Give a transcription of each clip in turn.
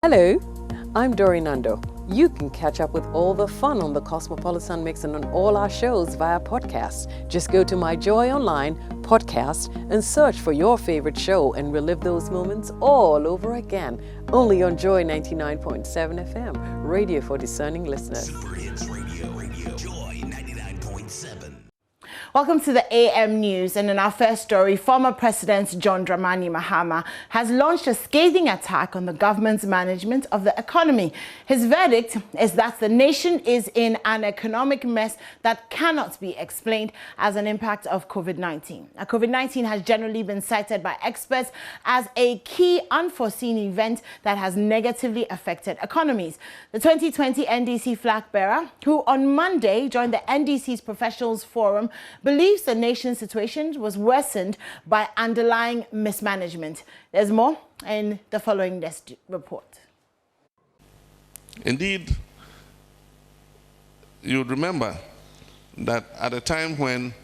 Hello, I'm Dori Nando. You can catch up with all the fun on the Cosmopolitan Mix and on all our shows via podcast. Just go to My Joy Online podcast and search for your favorite show and relive those moments all over again. Only on Joy 99.7 FM, radio for discerning listeners. Super Hits Radio, Joy 99.7. Welcome to the AM News, and in our first story, former President John Dramani Mahama has launched a scathing attack on the government's management of the economy. His verdict is that the nation is in an economic mess that cannot be explained as an impact of COVID-19. COVID-19 has generally been cited by experts as a key unforeseen event that has negatively affected economies. The 2020 NDC flag bearer, who on Monday joined the NDC's Professionals Forum, believes the nation's situation was worsened by underlying mismanagement. There's more in the following desk report. Indeed, you remember that at a time when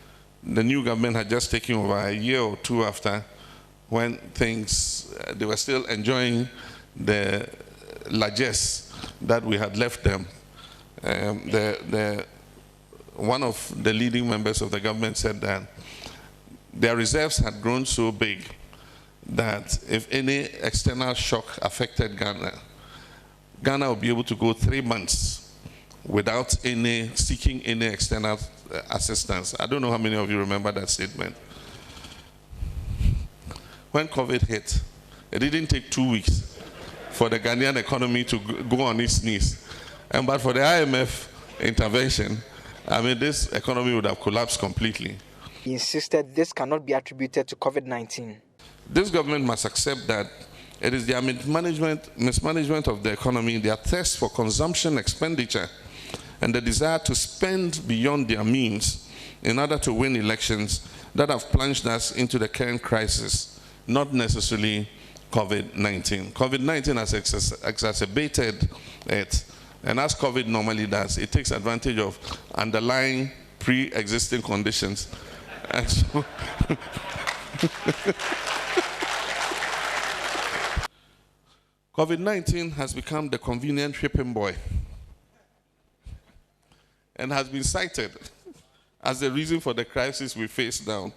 the new government had just taken over, a year or two after, when things, they were still enjoying the largesse that we had left them, one of the leading members of the government said that their reserves had grown so big that if any external shock affected Ghana would be able to go 3 months without seeking any external assistance. I don't know how many of you remember that statement. When COVID hit, it didn't take 2 weeks for the Ghanaian economy to go on its knees. But for the IMF intervention, I mean, this economy would have collapsed completely. He insisted this cannot be attributed to COVID-19. This government must accept that it is their mismanagement of the economy, their thirst for consumption expenditure, and the desire to spend beyond their means in order to win elections that have plunged us into the current crisis, not necessarily COVID-19. COVID-19 has exacerbated it. And as COVID normally does, it takes advantage of underlying pre-existing conditions. And so COVID-19 has become the convenient whipping boy and has been cited as the reason for the crisis we face now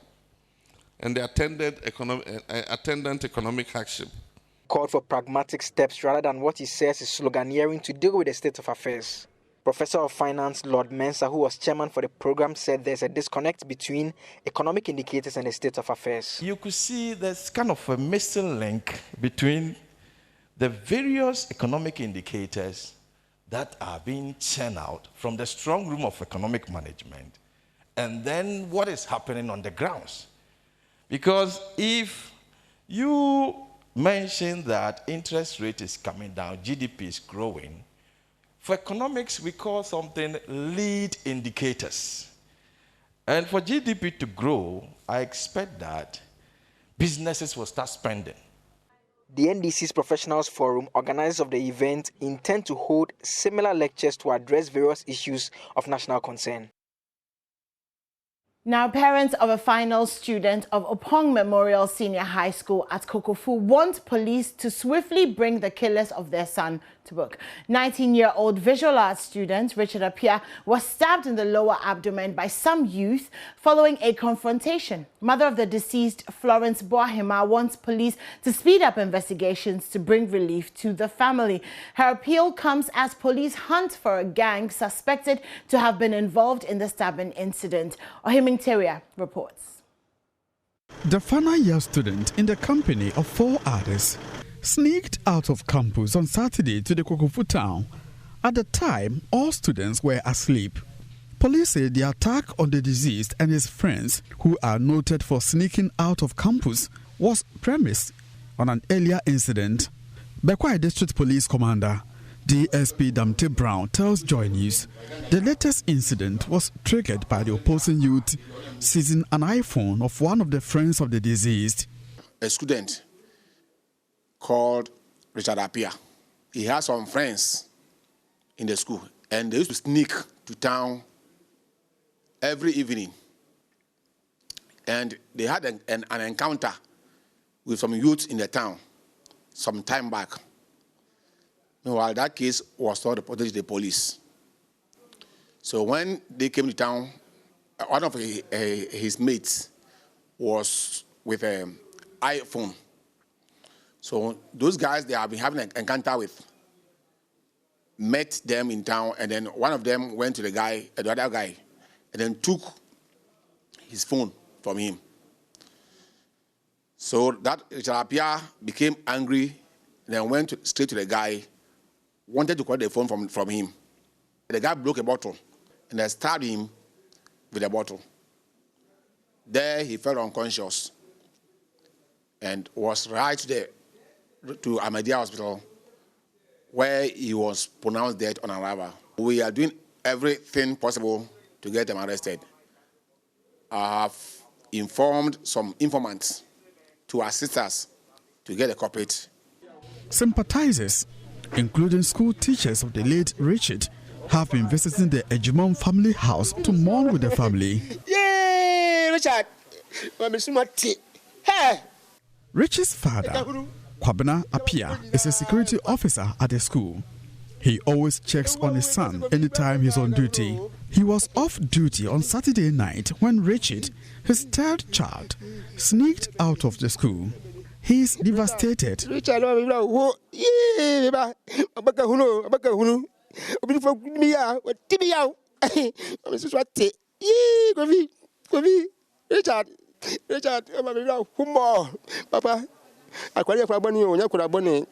and the attendant economic hardship. Called for pragmatic steps rather than what he says is sloganeering to deal with the state of affairs. Professor of Finance Lord Mensah, who was chairman for the program, said there's a disconnect between economic indicators and the state of affairs. You could see there's kind of a missing link between the various economic indicators that are being churned out from the strong room of economic management and then what is happening on the grounds. Because if you mention that interest rate is coming down, GDP is growing. For economics, we call something lead indicators. And for GDP to grow, I expect that businesses will start spending. The NDC's Professionals Forum, organizers of the event, intend to hold similar lectures to address various issues of national concern. Now, parents of a final student of OPPONG Memorial Senior High School at Kokofu want police to swiftly bring the killers of their son to book. 19-year-old visual arts student Richard Apia was stabbed in the lower abdomen by some youth following a confrontation. Mother of the deceased, Florence Boahima, wants police to speed up investigations to bring relief to the family. Her appeal comes as police hunt for a gang suspected to have been involved in the stabbing incident. Interior reports. The final year student, in the company of 4 others, sneaked out of campus on Saturday to the Kokofu town. At the time, all students were asleep. Police say the attack on the deceased and his friends, who are noted for sneaking out of campus, was premised on an earlier incident. Bekwai District Police Commander DSP Damte Brown tells JoyNews the latest incident was triggered by the opposing youth seizing an iPhone of one of the friends of the deceased. A student called Richard Apia. He has some friends in the school, and they used to sneak to town every evening. And they had an encounter with some youths in the town some time back. Meanwhile, that case was not reported to the police. So when they came to town, one of his mates was with an iPhone. So those guys they have been having an encounter with met them in town, and then one of them went to the other guy, and then took his phone from him. So that Richard Appiah became angry, and then went straight to the guy, wanted to collect the phone from him. The guy broke a bottle, and then stabbed him with a bottle. There he fell unconscious, and was right there to Ahmadiyya Hospital, where he was pronounced dead on arrival. We are doing everything possible to get them arrested. I have informed some informants to assist us to get the culprit. Sympathizers, including school teachers of the late Richard, have been visiting the Ejimon family house to mourn with the family. Yay, Richard! Hey! Richard's father, Kwabena Appiah, is a security officer at the school. He always checks on his son anytime he's on duty. He was off duty on Saturday night when Richard, his third child, sneaked out of the school. He is devastated. Richard, Papa, I qualify for money on your bonnet.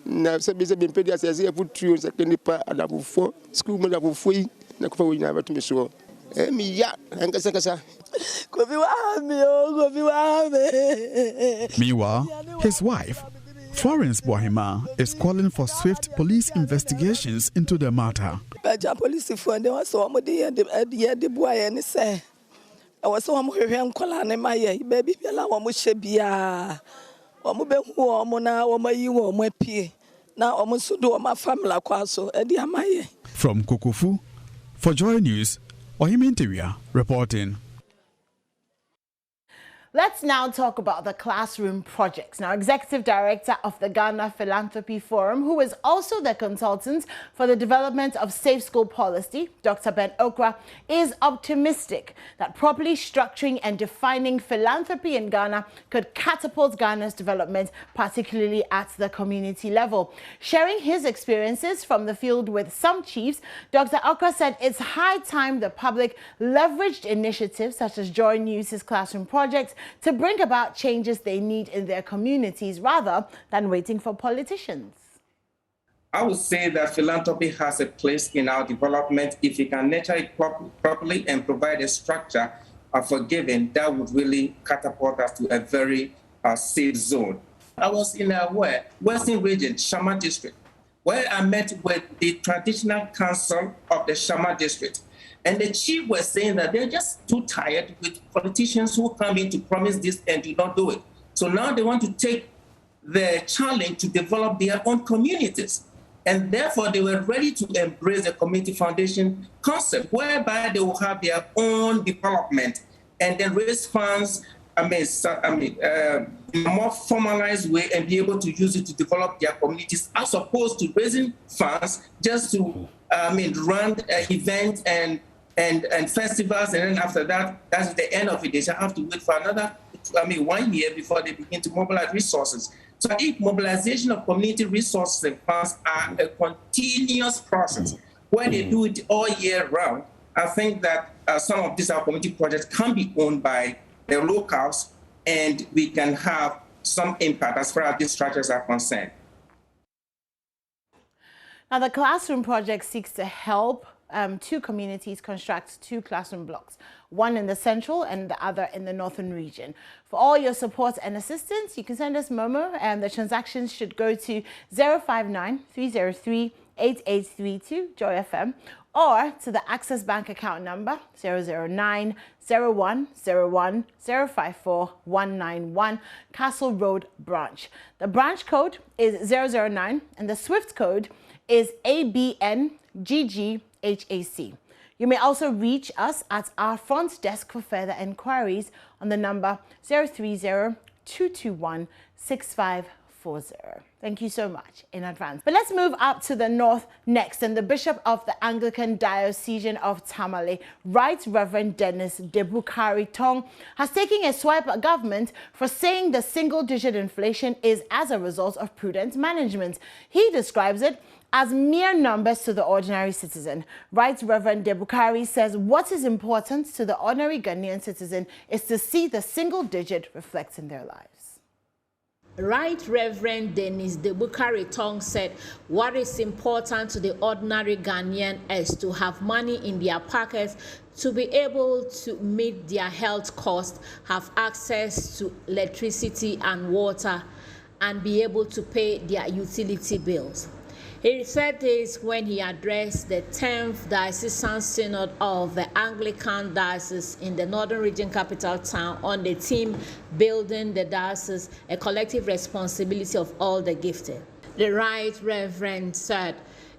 Now, some busy been paid as I put 3 second part and level 4 school level 4. Never never to be sure. Me, yeah, and Meanwhile, his wife, Florence Bohima, is calling for swift police investigations into the matter. Police for them was so the boy and say, I was so I'm my baby, allow Mushabia. Now almost do my family From Kukufu, for Joy News, Ohimintiria reporting. Let's now talk about the classroom projects. Now, Executive Director of the Ghana Philanthropy Forum, who is also the consultant for the development of safe school policy, Dr. Ben OCRA, is optimistic that properly structuring and defining philanthropy in Ghana could catapult Ghana's development, particularly at the community level. Sharing his experiences from the field with some chiefs, Dr. OCRA said it's high time the public leveraged initiatives such as JoyNews' classroom projects to bring about changes they need in their communities rather than waiting for politicians. I would say that philanthropy has a place in our development if we can nurture it properly and provide a structure for giving that would really catapult us to a very safe zone. I was in a Western region, Shama district, where I met with the traditional council of the Shama district. And the chief was saying that they're just too tired with politicians who come in to promise this and do not do it. So now they want to take the challenge to develop their own communities. And therefore, they were ready to embrace the community foundation concept, whereby they will have their own development and then raise funds, in a more formalized way and be able to use it to develop their communities, as opposed to raising funds just to run events and festivals, and then after that, that's the end of it. They shall have to wait for another, 1 year before they begin to mobilize resources. So if mobilization of community resources and funds are a continuous process where they do it all year round, I think that some of these our community projects can be owned by the locals, and we can have some impact as far as these structures are concerned. Now, the classroom project seeks to help 2 communities construct 2 classroom blocks, one in the central and the other in the northern region. For all your support and assistance, you can send us Momo, and the transactions should go to 059-303-8832 Joy FM, or to the Access Bank account number 009-0101-054-191 Castle Road branch. The branch code is 009 and the SWIFT code is ABNGGHAC. You may also reach us at our front desk for further inquiries on the number 030-221-65 840. Thank you so much in advance. But let's move up to the north next. And the Bishop of the Anglican Diocese of Tamale, Right Reverend Dennis Debukari Tong, has taken a swipe at government for saying the single-digit inflation is as a result of prudent management. He describes it as mere numbers to the ordinary citizen. Right Reverend Debukari says what is important to the ordinary Ghanaian citizen is to see the single digit reflect in their lives. Right Reverend Dennis Debukari Tong said what is important to the ordinary Ghanaian is to have money in their pockets to be able to meet their health costs, have access to electricity and water, and be able to pay their utility bills. He said this when he addressed the 10th Diocesan Synod of the Anglican Diocese in the Northern Region capital town on the theme Building the Diocese, a collective responsibility of all the gifted. The Right Reverend said,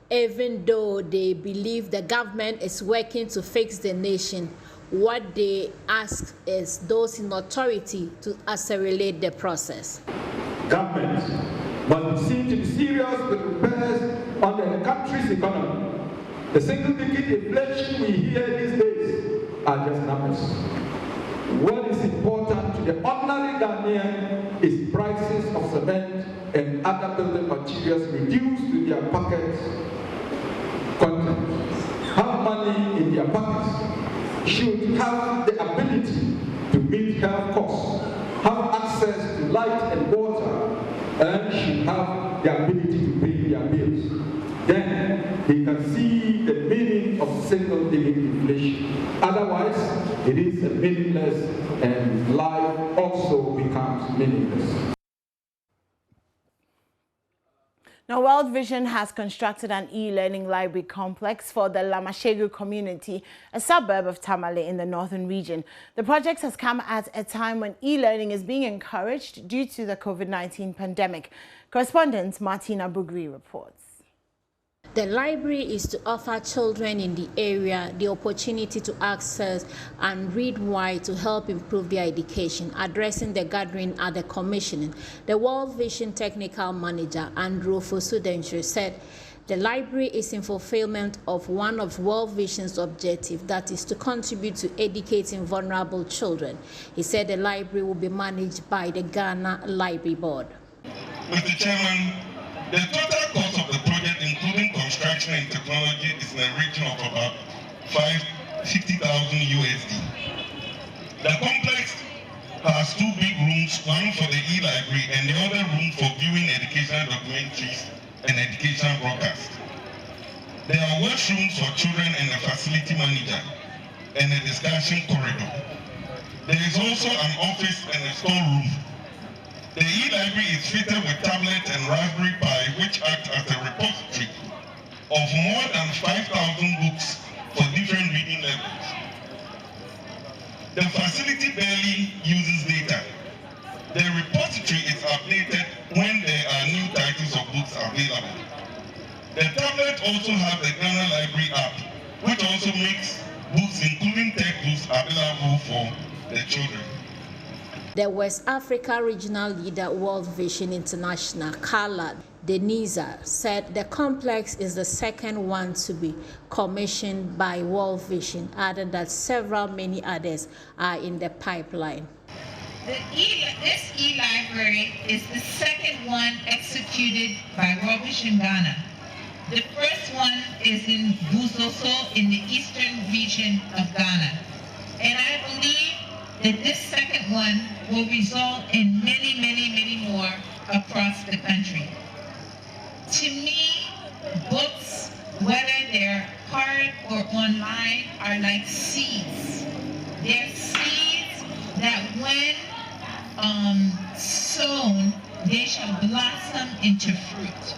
even though they believe the government is working to fix the nation, what they ask is those in authority to accelerate the process. Government must be seen to be serious with repairs on the country's economy. The single-digit inflation we hear these days are just numbers. What is important to the ordinary Ghanaian is prices of cement and other building materials reduced to their pocket content. Have money in their pockets, should have the ability to meet health costs, have access to light and water, and should have the ability to pay their bills. Then they can see the meaning of single-digit inflation. Otherwise, it is meaningless, and life also becomes meaningless. Now, World Vision has constructed an e-learning library complex for the Lamashegu community, a suburb of Tamale in the northern region. The project has come at a time when e-learning is being encouraged due to the COVID-19 pandemic. Correspondent Martina Bugri reports. The library is to offer children in the area the opportunity to access and read wide to help improve their education. Addressing the gathering at the commissioning, the World Vision Technical Manager, Andrew Fosudenche, said the library is in fulfillment of one of World Vision's objectives, that is to contribute to educating vulnerable children. He said the library will be managed by the Ghana Library Board. Mr. Chairman, the total cost of the project, including construction and technology, is in the region of about $50,000 USD. The complex has two big rooms, one for the e-library and the other room for viewing educational documentaries and educational broadcasts. There are washrooms for children and a facility manager and a discussion corridor. There is also an office and a storeroom. The e-library is fitted with tablets and Raspberry Pi, which act as a repository of more than 5,000 books for different reading levels. The facility barely uses data. The repository is updated when there are new titles of books available. The tablet also has the Ghana Library app, which also makes books, including textbooks, available for the children. The West Africa Regional Leader, World Vision International, Carla Deniza, said the complex is the second one to be commissioned by World Vision, adding that many others are in the pipeline. This e-library is the second one executed by World Vision Ghana. The first one is in Busoso in the eastern region of Ghana. And I believe that this second one will result in many, many, many more across the country. To me, books, whether they're hard or online, are like seeds. They're seeds that when sown, they shall blossom into fruit.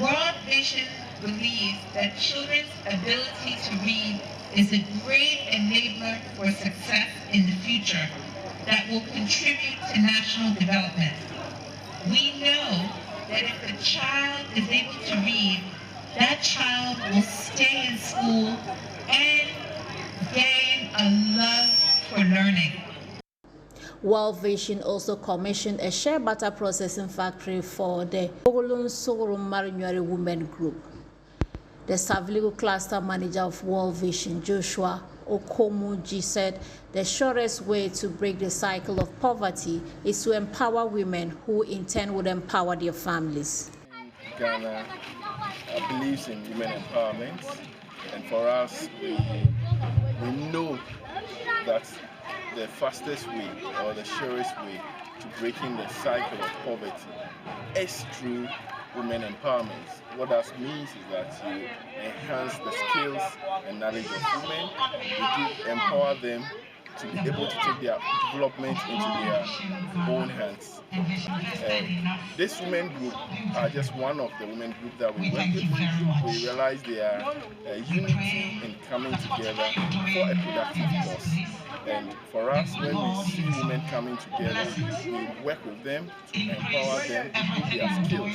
World Vision believes that children's ability to read is a great enabler for success in the future that will contribute to national development. We know that if a child is able to read, that child will stay in school and gain a love for learning. World Vision also commissioned a shea butter processing factory for the Ogolon Soro Marinuari Women Group. The Saviligo Cluster Manager of World Vision, Joshua Okomuji, said the surest way to break the cycle of poverty is to empower women who in turn would empower their families. Ghana believes in women empowerment, and for us, we know that the fastest way or the surest way to breaking the cycle of poverty is through women empowerment. What that means is that you enhance the skills and knowledge of women, you empower them to be able to take their development into their own hands. This women group are just one of the women groups that we work with. We realize there are unity in coming together for a productive cause. And for us, when we see women coming together, we work with them to empower them to improve their skills.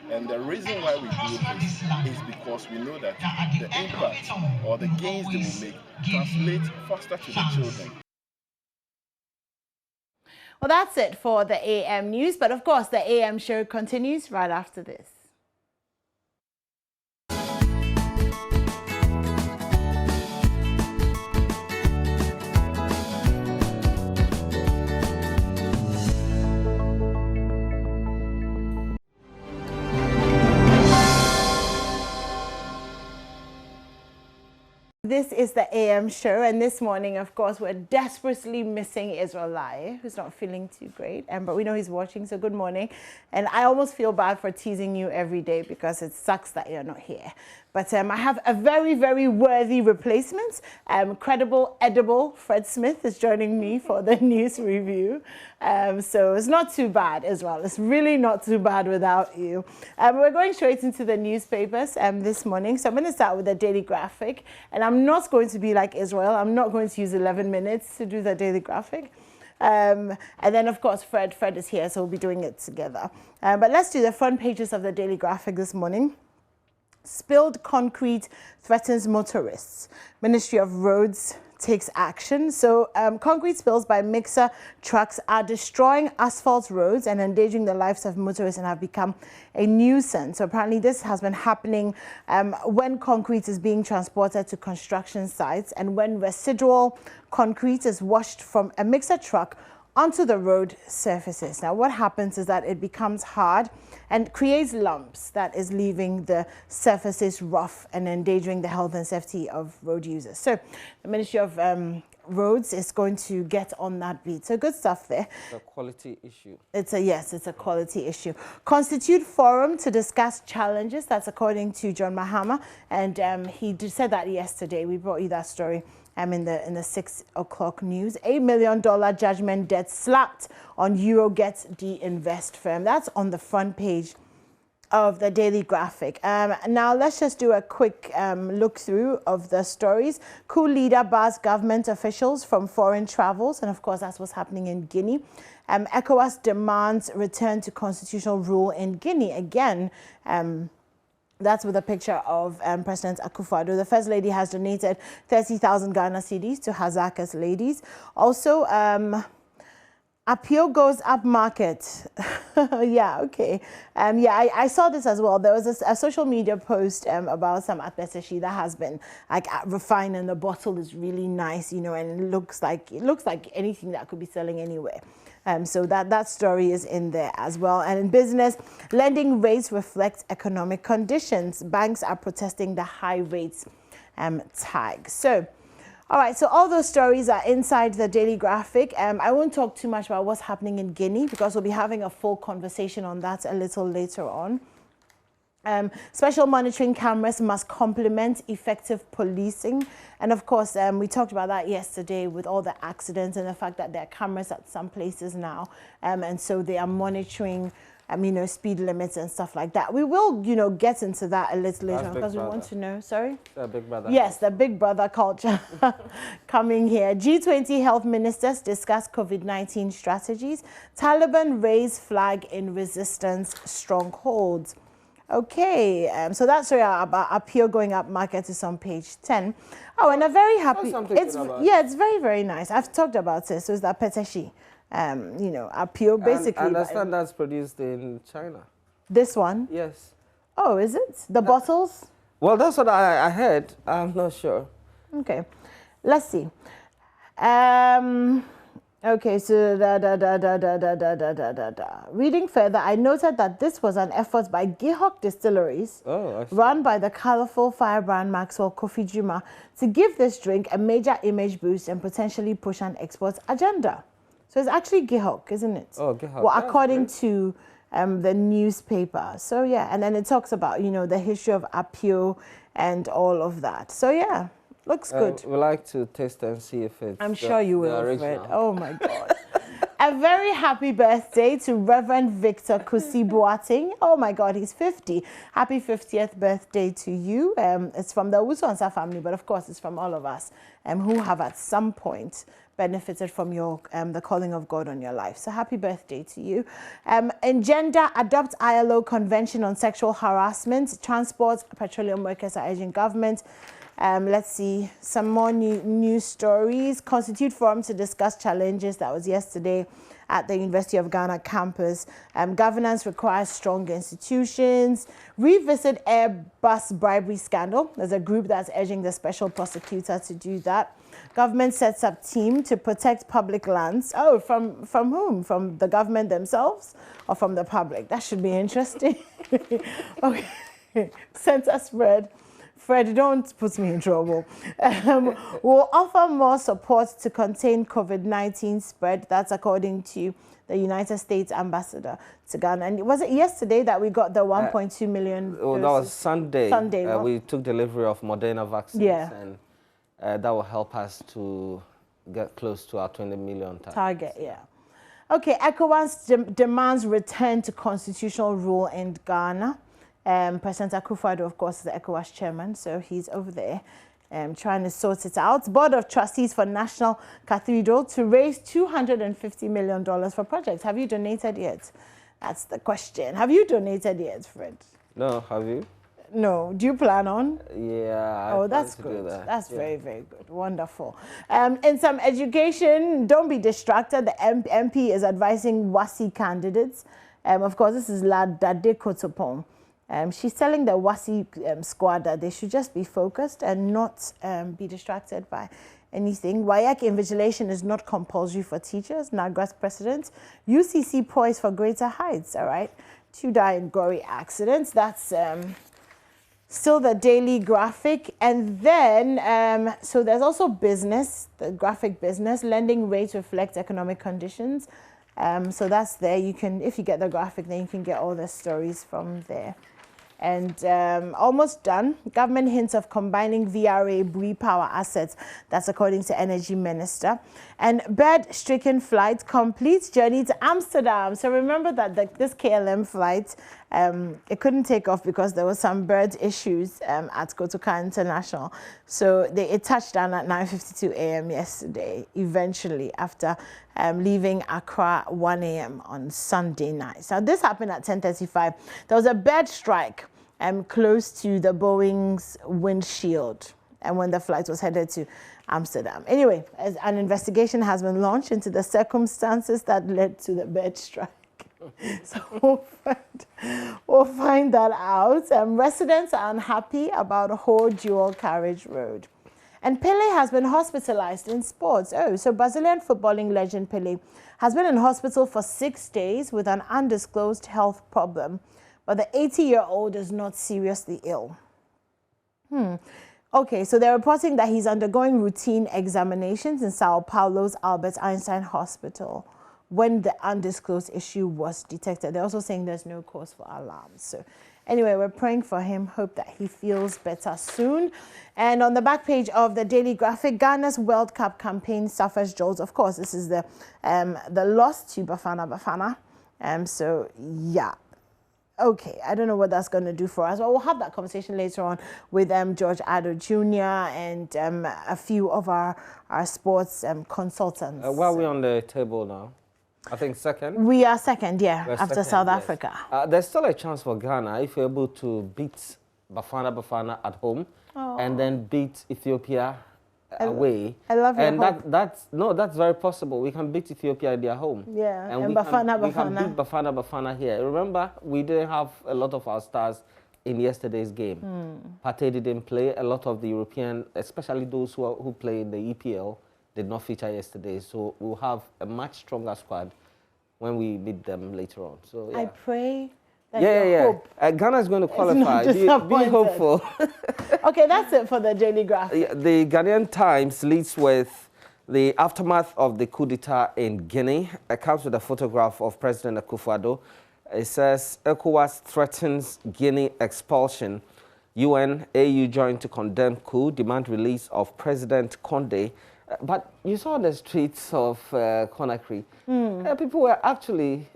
And the reason why we do this is because we know that the impact or the gains they will make translate faster to the children. Well, that's it for the AM news, but of course the AM show continues right after this. This is the AM show, and this morning, of course, we're desperately missing Israel Lai, who's not feeling too great, but we know he's watching, so good morning. And I almost feel bad for teasing you every day because it sucks that you're not here. But I have a very, very worthy replacement. Credible, edible Fred Smith is joining me for the news review. So it's not too bad as well. It's really not too bad without you. We're going straight into the newspapers this morning. So I'm going to start with the Daily Graphic. And I'm not going to be like Israel. I'm not going to use 11 minutes to do the Daily Graphic. And then, of course, Fred is here, so we'll be doing it together. But let's do the front pages of the Daily Graphic this morning. Spilled concrete threatens motorists. Ministry of Roads takes action. So concrete spills by mixer trucks are destroying asphalt roads and endangering the lives of motorists and have become a nuisance. So apparently this has been happening when concrete is being transported to construction sites and when residual concrete is washed from a mixer truck onto the road surfaces. Now what happens is that it becomes hard and creates lumps that is leaving the surfaces rough and endangering the health and safety of road users. So the Ministry of Roads is going to get on that beat. So good stuff there. It's a quality issue. It's a quality issue. Constitute forum to discuss challenges. That's according to John MAHAMA, and he said that yesterday. We brought you that story. In the 6 o'clock news. $8 million judgment debt slapped on Eurogate de-invest firm. That's on the front page of the Daily Graphic. Now let's just do a quick look through of the stories. Coup leader bars government officials from foreign travels, and of course that's what's happening in Guinea. ECOWAS demands return to constitutional rule in Guinea again. That's with a picture of President Akufo-Addo. The First Lady has donated 30,000 Ghana cedis to Hazaka's ladies. Also, Appeal goes up market. Yeah, okay. I saw this as well. There was a social media post about some Atbeseshi that has been like refined, and the bottle is really nice, you know, and it looks like anything that could be selling anywhere. So that story is in there as well. And in business, lending rates reflect economic conditions. Banks are protesting the high rates tag. So, all right, so all those stories are inside the Daily Graphic. I won't talk too much about what's happening in Guinea because we'll be having a full conversation on that a little later on. Special monitoring cameras must complement effective policing. And of course, we talked about that yesterday with all the accidents and the fact that there are cameras at some places now. And so they are monitoring, speed limits and stuff like that. We will, get into that a little later on because we want to know. Sorry? The Big Brother. Yes, the Big Brother culture coming here. G20 health ministers discuss COVID-19 strategies. Taliban raise flag in resistance strongholds. Okay, so that's about Appeal going up market is on page 10. Oh, and a very happy. It's very, very nice. I've talked about it. So it's that Peteshi. you know, ATTOH basically. I understand that's produced in China. This one? Yes. Oh, is it? The bottles? Well, that's what I heard. I'm not sure. Okay. Let's see. Okay, so reading further, I noted that this was an effort by GIHOC Distilleries, run by the colorful firebrand Maxwell Kofi Juma, to give this drink a major image boost and potentially push an export agenda. So it's actually GIHOC, isn't it? Oh, GIHOC. Well, according to the newspaper. So yeah, and then it talks about, you know, the history of ATTOH and all of that. So yeah. Looks good. We'd like to taste and see if it's I'm sure you will, Fred. original. Oh my God. A very happy birthday to Reverend Victor Kusi Boateng. Oh my God, he's 50. Happy 50th birthday to you. It's from the Usuansa family, but of course it's from all of us who have at some point benefited from your the calling of God on your life. So happy birthday to you. Engender adopt ILO Convention on Sexual Harassment. Transport, petroleum workers are urging government. Let's see some more news stories. Constitute forum to discuss challenges. That was yesterday at the University of Ghana campus. Governance requires stronger institutions. Revisit Airbus bribery scandal. There's a group that's urging the special prosecutor to do that. Government sets up team to protect public lands. Oh, from whom? From the government themselves or from the public? That should be interesting. Okay, center spread. Fred, don't put me in trouble. We'll offer more support to contain COVID-19 spread. That's according to the United States ambassador to Ghana. And was it yesterday that we got the 1.2 million? Oh, that was Sunday. Sunday. We took delivery of Moderna vaccines. Yeah. And that will help us to get close to our 20 million target. Yeah. Okay, ECOWAS demands return to constitutional rule in Ghana. President Akufo-Addo, of course, is the ECOWAS chairman, so he's over there trying to sort it out. Board of Trustees for National Cathedral to raise $250 million for projects. Have you donated yet? That's the question. Have you donated yet, Fred? No, have you? No. Do you plan on? Yeah. Oh, that's good. That's very, very good. Wonderful. In some education, don't be distracted. The MP is advising WASI candidates. Of course, this is Ladade Kotopong. She's telling the WASI squad that they should just be focused and not be distracted by anything. WAEC invigilation is not compulsory for teachers. NAGRA's president. UCC poised for greater heights, all right? 2 die in gory accidents. That's still the daily graphic. And then, so there's also business, the graphic business. Lending rates reflect economic conditions. So that's there. You can, if you get the graphic, then you can get all the stories from there. And almost done. Government hints of combining VRA Bui power assets. That's according to Energy Minister. And bird-stricken flight completes journey to Amsterdam. So remember that this KLM flight, it couldn't take off because there was some bird issues at Kotoka International. So it touched down at 9:52 a.m. yesterday, eventually, after leaving Accra 1 a.m. on Sunday night. So this happened at 10:35. There was a bird strike close to the Boeing's windshield, and when the flight was headed to Amsterdam. Anyway, an investigation has been launched into the circumstances that led to the bird strike. So we'll find that out. Residents are unhappy about Ho dual carriage road. And Pele has been hospitalized in sports. Oh, so Brazilian footballing legend Pele has been in hospital for 6 days with an undisclosed health problem. But the 80-year-old is not seriously ill. Okay, so they're reporting that he's undergoing routine examinations in Sao Paulo's Albert Einstein Hospital when the undisclosed issue was detected. They're also saying there's no cause for alarm. So anyway, we're praying for him, hope that he feels better soon. And on the back page of the Daily Graphic, Ghana's World Cup campaign suffers jolts. Of course, this is the loss to Bafana. So yeah. Okay, I don't know what that's going to do for us. Well, we'll have that conversation later on with George ATTOH Jr. and a few of our sports consultants. Where are we on the table now? I think second. We are second, yeah, after second, South yes. Africa. There's still a chance for Ghana if you're able to beat Bafana at home and then beat Ethiopia away. I love your and hope. that's very possible. We can beat Ethiopia at their home. Yeah, and we can beat Bafana here. Remember, we didn't have a lot of our stars in yesterday's game. Partey didn't play. A lot of the European, especially those who play in the EPL, did not feature yesterday. So we'll have a much stronger squad when we meet them later on. So yeah. I pray that hope Ghana is going to qualify. Be hopeful. Okay, that's it for the daily graphic. The Ghanaian Times leads with the aftermath of the coup d'etat in Guinea. It comes with a photograph of President Akufo-Addo. It says ECOWAS threatens Guinea expulsion. UN, AU join to condemn coup, demand release of President Condé. But you saw the streets of Conakry. People were actually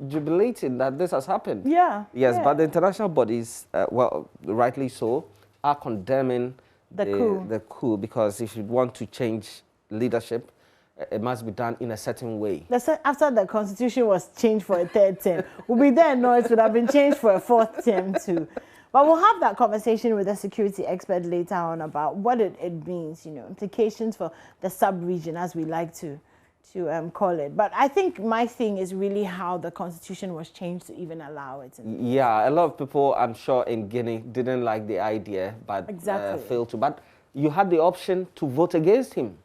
jubilating that this has happened. Yeah. Yes, but the international bodies, well, rightly so, are condemning the coup because if you want to change leadership, it must be done in a certain way. After the constitution was changed for a third term, we'll be there. No, it would have been changed for a fourth term too. But we'll have that conversation with a security expert later on about what it means, you know, implications for the sub-region, as we like to call it. But I think my thing is really how the constitution was changed to even allow it. Yeah, a lot of people, I'm sure, in Guinea didn't like the idea, but failed to. But you had the option to vote against him.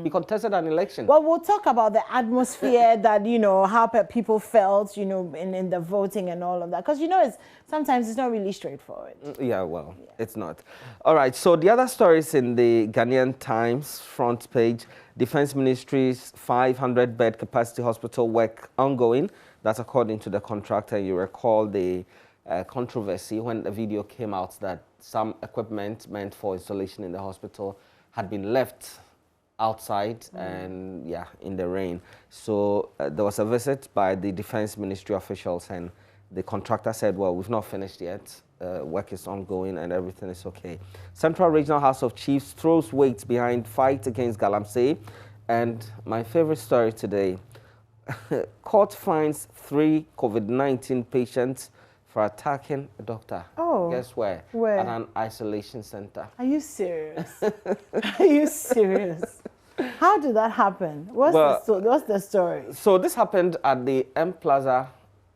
He contested an election. Well, we'll talk about the atmosphere that, you know, how people felt, you know, in the voting and all of that. Because, you know, sometimes it's not really straightforward. Yeah, well, it's not. All right, so the other stories in the Ghanaian Times front page, Defense Ministry's 500-bed capacity hospital work ongoing. That's according to the contractor. You recall the controversy when the video came out that some equipment meant for installation in the hospital had been left outside and in the rain. So there was a visit by the Defense Ministry officials and the contractor said, well, we've not finished yet. Work is ongoing and everything is okay. Central Regional House of Chiefs throws weight behind fight against Galamsey. And my favorite story today, court finds 3 COVID-19 patients for attacking a doctor. Oh. Guess where? Where? At an isolation center. Are you serious? Are you serious? How did that happen? What's the story? So this happened at the M Plaza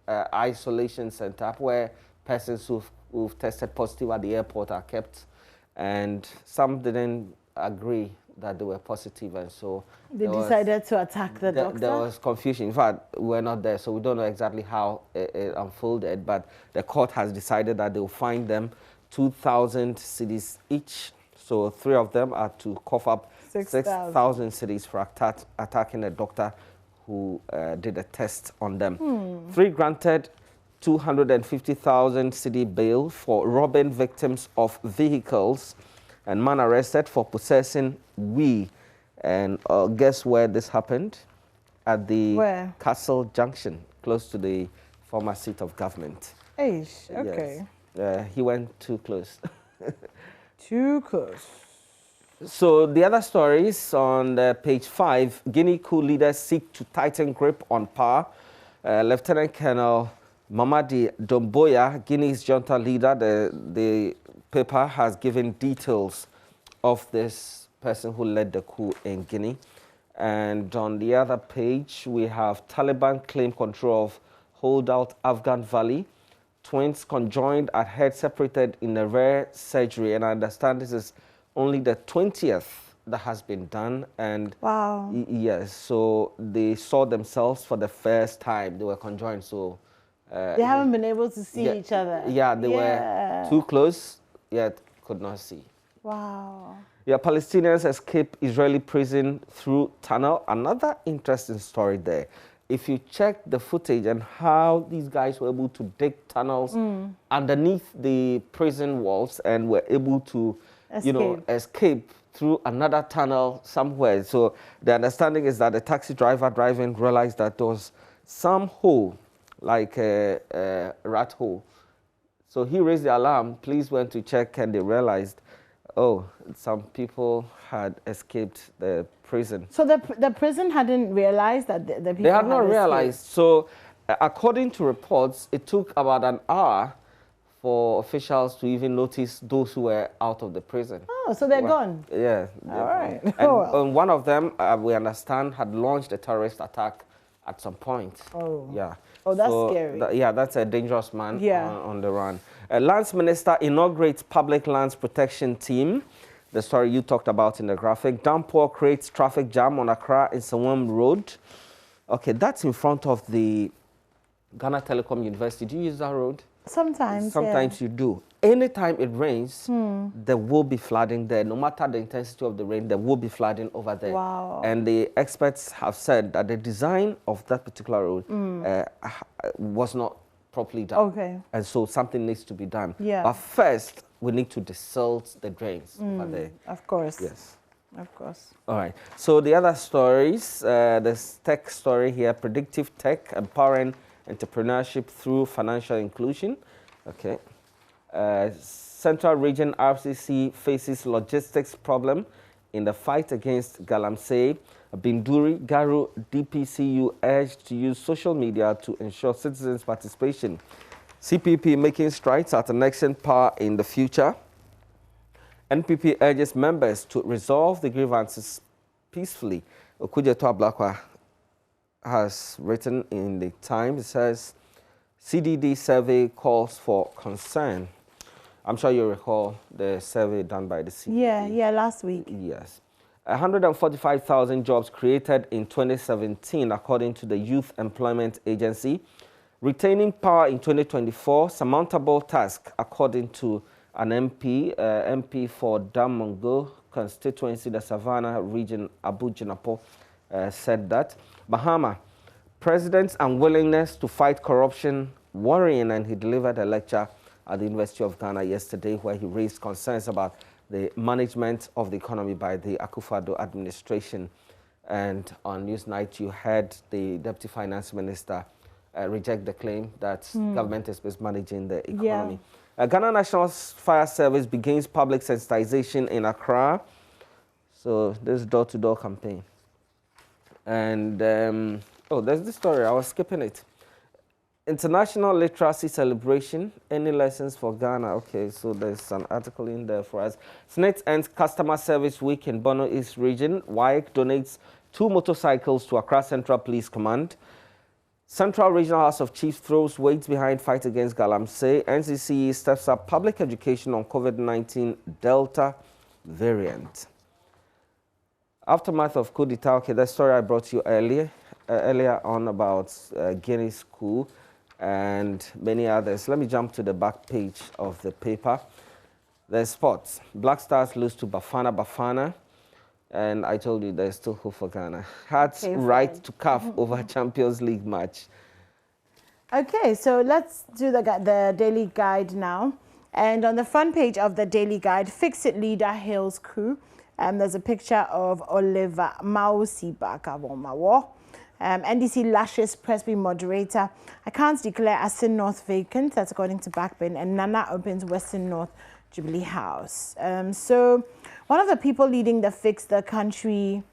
isolation center where persons who've tested positive at the airport are kept, and some didn't agree that they were positive, and so they decided to attack the doctor. There was confusion. In fact, we're not there, so we don't know exactly how it unfolded, but the court has decided that they'll fine them 2,000 cedis each. So 3 of them are to cough up 6,000 cedis for attacking a doctor who did a test on them. 3 granted 250,000 cedi bail for robbing victims of vehicles, and man arrested for possessing weed. And guess where this happened? At the Castle Junction, close to the former seat of government. Eish, okay. Yes. He went too close. Too close. So the other stories on page 5, Guinea coup leaders seek to tighten grip on power. Lieutenant Colonel Mamadi Doumbouya, Guinea's junta leader, the paper has given details of this person who led the coup in Guinea. And on the other page, we have Taliban claim control of holdout Afghan Valley. Twins conjoined at head separated in a rare surgery. And I understand this is only the 20th that has been done. And wow. Yes, so they saw themselves for the first time. They were conjoined, so they haven't been able to see each other. Yeah, they were too close, yet could not see. Wow. Yeah, Palestinians escape Israeli prison through tunnel. Another interesting story there. If you check the footage and how these guys were able to dig tunnels underneath the prison walls and were able to, escape through another tunnel somewhere. So the understanding is that the taxi driver driving realized that there was some hole, like a rat hole. So he raised the alarm, police went to check and they realized, oh, some people had escaped the prison. So the prison hadn't realized that the people They had not escaped. realized. So according to reports, it took about an hour for officials to even notice those who were out of the prison. Oh, so they're gone? Yeah. All right. And one of them, we understand, had launched a terrorist attack at some point. Oh. Yeah. Oh, that's scary. Yeah, that's a dangerous man Yeah. on the run. Lands Minister inaugurates public lands protection team. The story you talked about in the graphic. Downpour creates traffic jam on Accra in Sawam Road. Okay, that's in front of the Ghana Telecom University. Do you use that road? Sometimes, Sometimes you do. Anytime it rains, there will be flooding there. No matter the intensity of the rain, there will be flooding over there. Wow. And the experts have said that the design of that particular road was not properly done. Okay. And so something needs to be done. Yeah. But first, we need to desilt the drains over there. Of course. Yes. Of course. All right. So the other stories, there's tech story here, predictive tech, empowering entrepreneurship through financial inclusion. Okay. Central Region RCC faces logistics problem in the fight against Galamsey. Binduri Garu DPCU urged to use social media to ensure citizens' participation. CPP making strides at annexing power in the future. NPP urges members to resolve the grievances peacefully. Okujeto Ablakwa has written in the Times, it says, CDD survey calls for concern. I'm sure you recall the survey done by the CDD. Yeah, last week. Yes. 145,000 jobs created in 2017, according to the Youth Employment Agency. Retaining power in 2024, surmountable task, according to an MP for Damongo constituency, the Savannah region, Abu Jinapo, said that. MAHAMA, president's unwillingness to fight corruption, worrying, and he delivered a lecture at the University of Ghana yesterday where he raised concerns about the management of the economy by the Akufo-Addo administration. And on Newsnight, you heard the Deputy Finance Minister reject the claim that government is mismanaging the economy. Yeah. Ghana National Fire Service begins public sensitization in Accra. So this door-to-door campaign. And, oh, there's this story. I was skipping it. International Literacy Celebration. Any lessons for Ghana? Okay, so there's an article in there for us. SNIT ends Customer Service Week in Bono East Region. WAEC donates 2 motorcycles to Accra Central Police Command. Central Regional House of Chiefs throws weight behind fight against Galamsey. NCCE steps up public education on COVID-19 Delta variant. Aftermath of coup d'etat. Okay, that story I brought you earlier on about Guinea School and many others. Let me jump to the back page of the paper. There's sports. Black Stars lose to Bafana. And I told you there's still hope for Ghana. Hearts right to CAF over Champions League match. Okay, so let's do the Daily Guide now. And on the front page of the Daily Guide, Fix-It leader hails crew. There's a picture of Oliver Mausi Bakawomawo. NDC lashes Presby moderator. Accounts declare Asin North vacant. That's according to Backbin. And Nana opens Western North Jubilee House. So one of the people leading the Fix the Country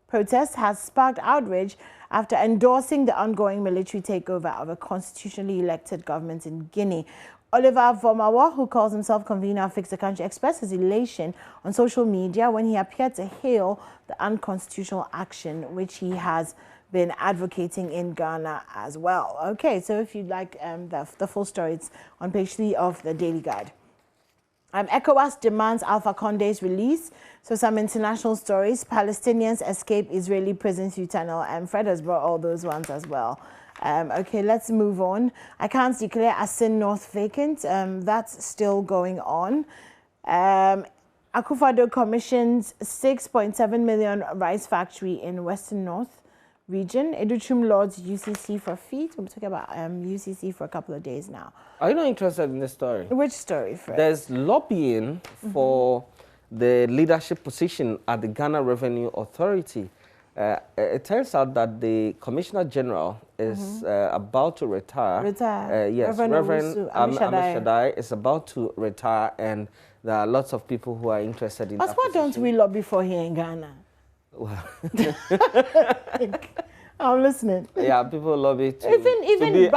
protest has sparked outrage after endorsing the ongoing military takeover of a constitutionally elected government in Guinea. Oliver Vomawa, who calls himself convener of Fix the Country, expressed his elation on social media when he appeared to hail the unconstitutional action which he has been advocating in Ghana as well. Okay, so if you'd like the full story, it's on page 3 of the Daily Guide. ECOWAS demands Alpha Conde's release. So some international stories. Palestinians escape Israeli prison through tunnel. Fred has brought all those ones as well. Okay, let's move on. Accounts declare Asin North vacant. That's still going on. Akufo-Addo commissions 6.7 million rice factory in Western North region. Educhum Lords UCC for feet. We'll talk about UCC for a couple of days now. Are you not interested in this story? Which story, Fred? There's lobbying for the leadership position at the Ghana Revenue Authority. It turns out that the Commissioner General is about to retire. Yes, Reverend Amishadai is about to retire, and there are lots of people who are interested in that what don't we lobby for here in Ghana? Well, I'm listening. Yeah, people love it too. Even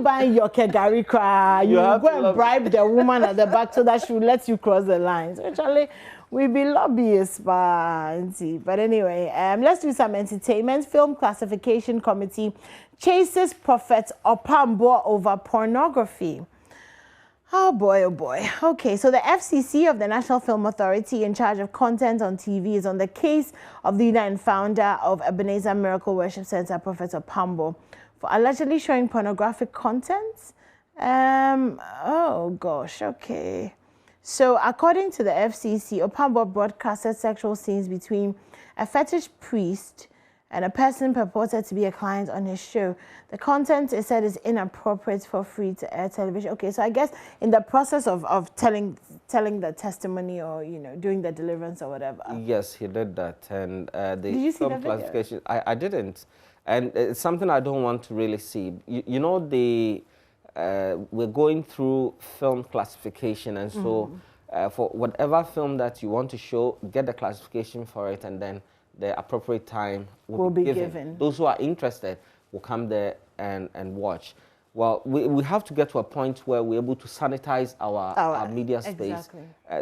buying your kegari cry, you go and bribe the woman at the back so that she will let you cross the lines. Actually, we be lobbyists, but anyway, let's do some entertainment. Film Classification Committee chases Prophet OPPONG over pornography. Oh boy, oh boy. Okay, so the FCC of the National Film Authority in charge of content on TV is on the case of the leader and founder of Ebenezer Miracle Worship Center, Prophet OPPONG, for allegedly showing pornographic content. Oh gosh, okay. So according to the FCC, OPPONG broadcasted sexual scenes between a fetish priest and a person purported to be a client on his show. The content, it said, is inappropriate for free-to-air television. Okay, so I guess in the process of telling the testimony or, you know, doing the deliverance or whatever. Yes, he did that. And did you see film classification, I didn't. And it's something I don't want to really see. You know, we're going through film classification, and so for whatever film that you want to show, get the classification for it, and then the appropriate time will be given. Those who are interested will come there and watch. Well, we have to get to a point where we're able to sanitize our media space,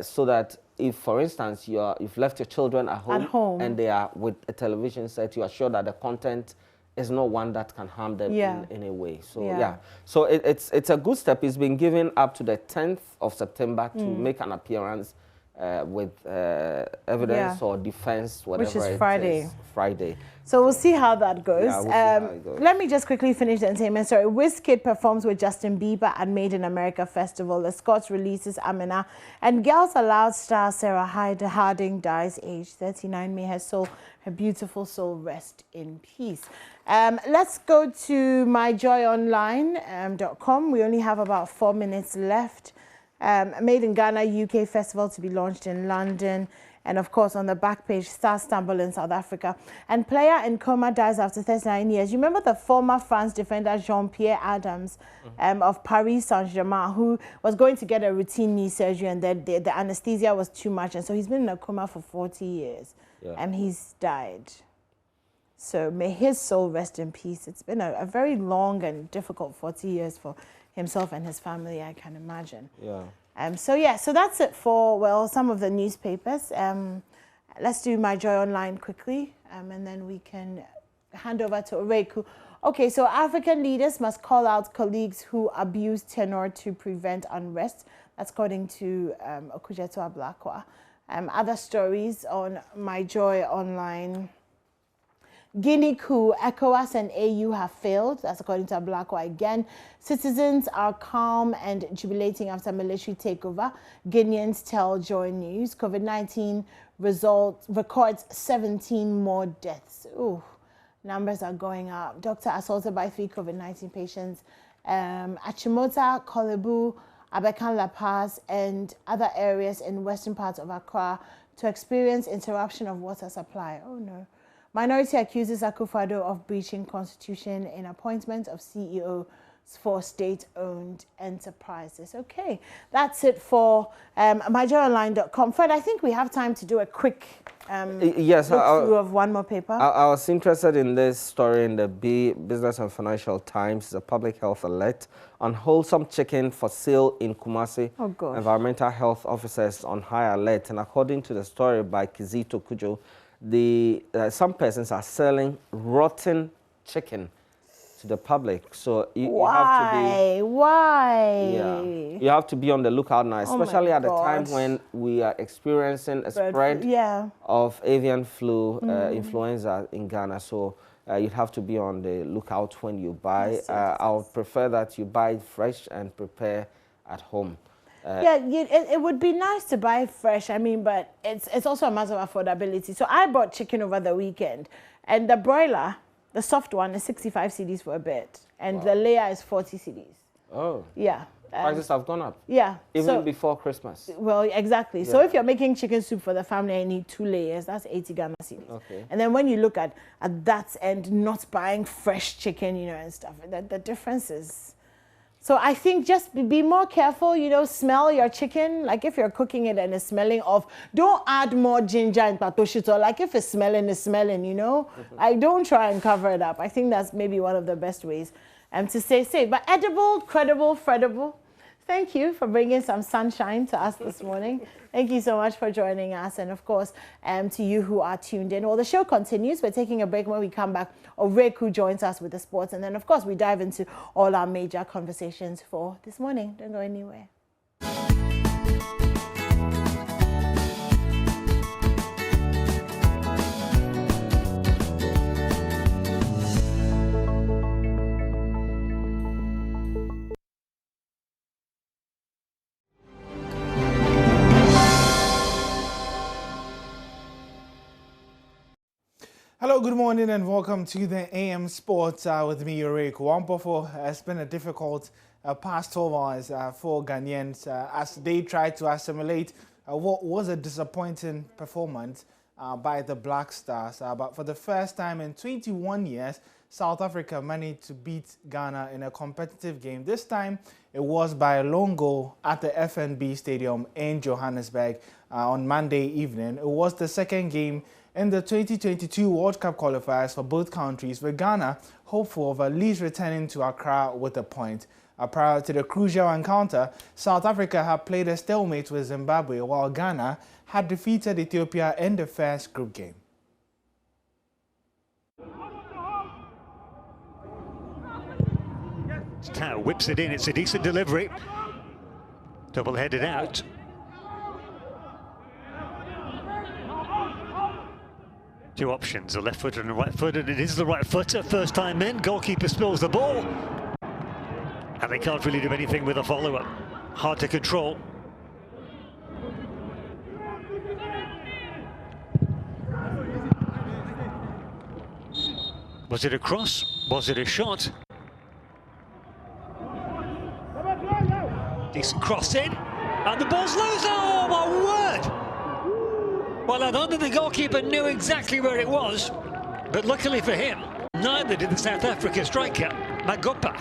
so that if, for instance, you've left your children at home and they are with a television set, you are sure that the content is not one that can harm them in any way. So so it's a good step. It's been given up to the 10th of September to make an appearance with evidence or defense, whatever. Which is Friday. Friday. So we'll see how that goes. Yeah, we'll see how it goes. Let me just quickly finish the entertainment story. Wizkid performs with Justin Bieber at Made in America Festival. The Scots releases Amina. And Girls Aloud star Sarah Harding dies aged 39. May her beautiful soul rest in peace. Let's go to myjoyonline.com. We only have about 4 minutes left. Made in Ghana UK Festival to be launched in London. And of course, on the back page, Star Stumble in South Africa. And player in coma dies after 39 years. You remember the former France defender Jean-Pierre Adams of Paris Saint-Germain, who was going to get a routine knee surgery, and the anesthesia was too much. And so he's been in a coma for 40 years. And he's died. So may his soul rest in peace. It's been a very long and difficult 40 years for himself and his family, I can imagine. So that's it for, well, some of the newspapers. Let's do My Joy Online quickly, and then we can hand over to Oreku. Okay, so African leaders must call out colleagues who abuse tenure to prevent unrest. That's according to Okujeto Ablakwa. Other stories on My Joy Online. Guinea coup, ECOWAS and AU have failed. That's according to Ablakwa again. Citizens are calm and jubilating after military takeover. Guineans tell JoyNews. COVID-19 records 17 more deaths. Ooh, numbers are going up. Doctor assaulted by 3 COVID-19 patients. Achimota, Kolebu, Abekan La Paz, and other areas in western parts of Accra to experience interruption of water supply. Oh no. Minority accuses Akufo-Addo of breaching constitution in appointment of CEOs for state-owned enterprises. Okay, that's it for myjoyonline.com. Fred, I think we have time to do a quick look through of one more paper. I was interested in this story in the Business and Financial Times, the public health alert on wholesome chicken for sale in Kumasi. Oh, gosh. Environmental health officers on high alert. And according to the story by Kizito Kujo, some persons are selling rotten chicken to the public. So you have to be... Why? Yeah, you have to be on the lookout now, especially at the time when we are experiencing a spread of avian flu, influenza in Ghana. So you'd have to be on the lookout when you buy. I would prefer that you buy fresh and prepare at home. It would be nice to buy fresh, I mean, but it's also a matter of affordability. So I bought chicken over the weekend, and the broiler, the soft one, is 65 cedis for a bit, and the layer is 40 cedis. Oh. Yeah. Prices have gone up. Yeah. Even before Christmas. Well, exactly. Yeah. So if you're making chicken soup for the family and you need 2 layers, that's 80 Ghana cedis. Okay. And then when you look at that end, not buying fresh chicken, you know, and stuff, the difference is... So I think just be more careful, you know, smell your chicken. Like if you're cooking it and it's smelling off, don't add more ginger and patoshito. Like if it's smelling, you know. Like don't try and cover it up. I think that's maybe one of the best ways to stay safe. But edible, credible, credible. Thank you for bringing some sunshine to us this morning. Thank you so much for joining us. And of course, to you who are tuned in. Well, the show continues. We're taking a break. When we come back, Oreku joins us with the sports. And then, of course, we dive into all our major conversations for this morning. Don't go anywhere. Hello, good morning and welcome to the AM Sports with me, Oreku. Wampofo. It's been a difficult past 12 hours for Ghanaians as they try to assimilate what was a disappointing performance by the Black Stars. But for the first time in 21 years, South Africa managed to beat Ghana in a competitive game. This time, it was by a lone goal at the FNB Stadium in Johannesburg on Monday evening. It was the second game in the 2022 World Cup qualifiers for both countries, with Ghana hopeful of at least returning to Accra with a point. Prior to the crucial encounter, South Africa had played a stalemate with Zimbabwe, while Ghana had defeated Ethiopia in the first group game. Tao whips it in, it's a decent delivery. Double-headed out. Two options, a left footer and a right footer, and it is the right footer. First time in, goalkeeper spills the ball. And they can't really do anything with a follow-up. Hard to control. Was it a cross? Was it a shot? Decent cross in, and the ball's loose. Oh my word! Well, I don't think the goalkeeper knew exactly where it was, but luckily for him, neither did the South Africa striker, Magopa.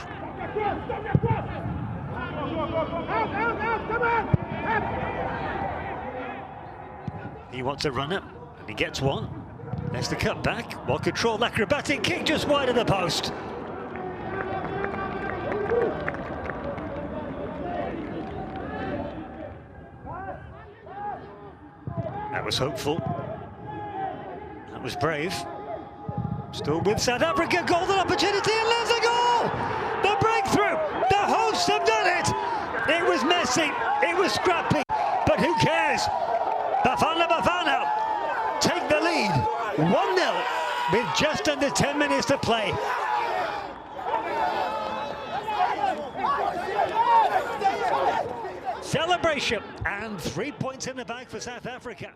He wants a runner, and he gets one. There's the cut back, well-controlled acrobatic kick just wide of the post. That was hopeful. That was brave. Still with South Africa, golden opportunity, and there's a goal! The breakthrough! The hosts have done it! It was messy, it was scrappy, but who cares? Bafana take the lead, 1-0, with just under 10 minutes to play. Celebration, and 3 points in the bag for South Africa.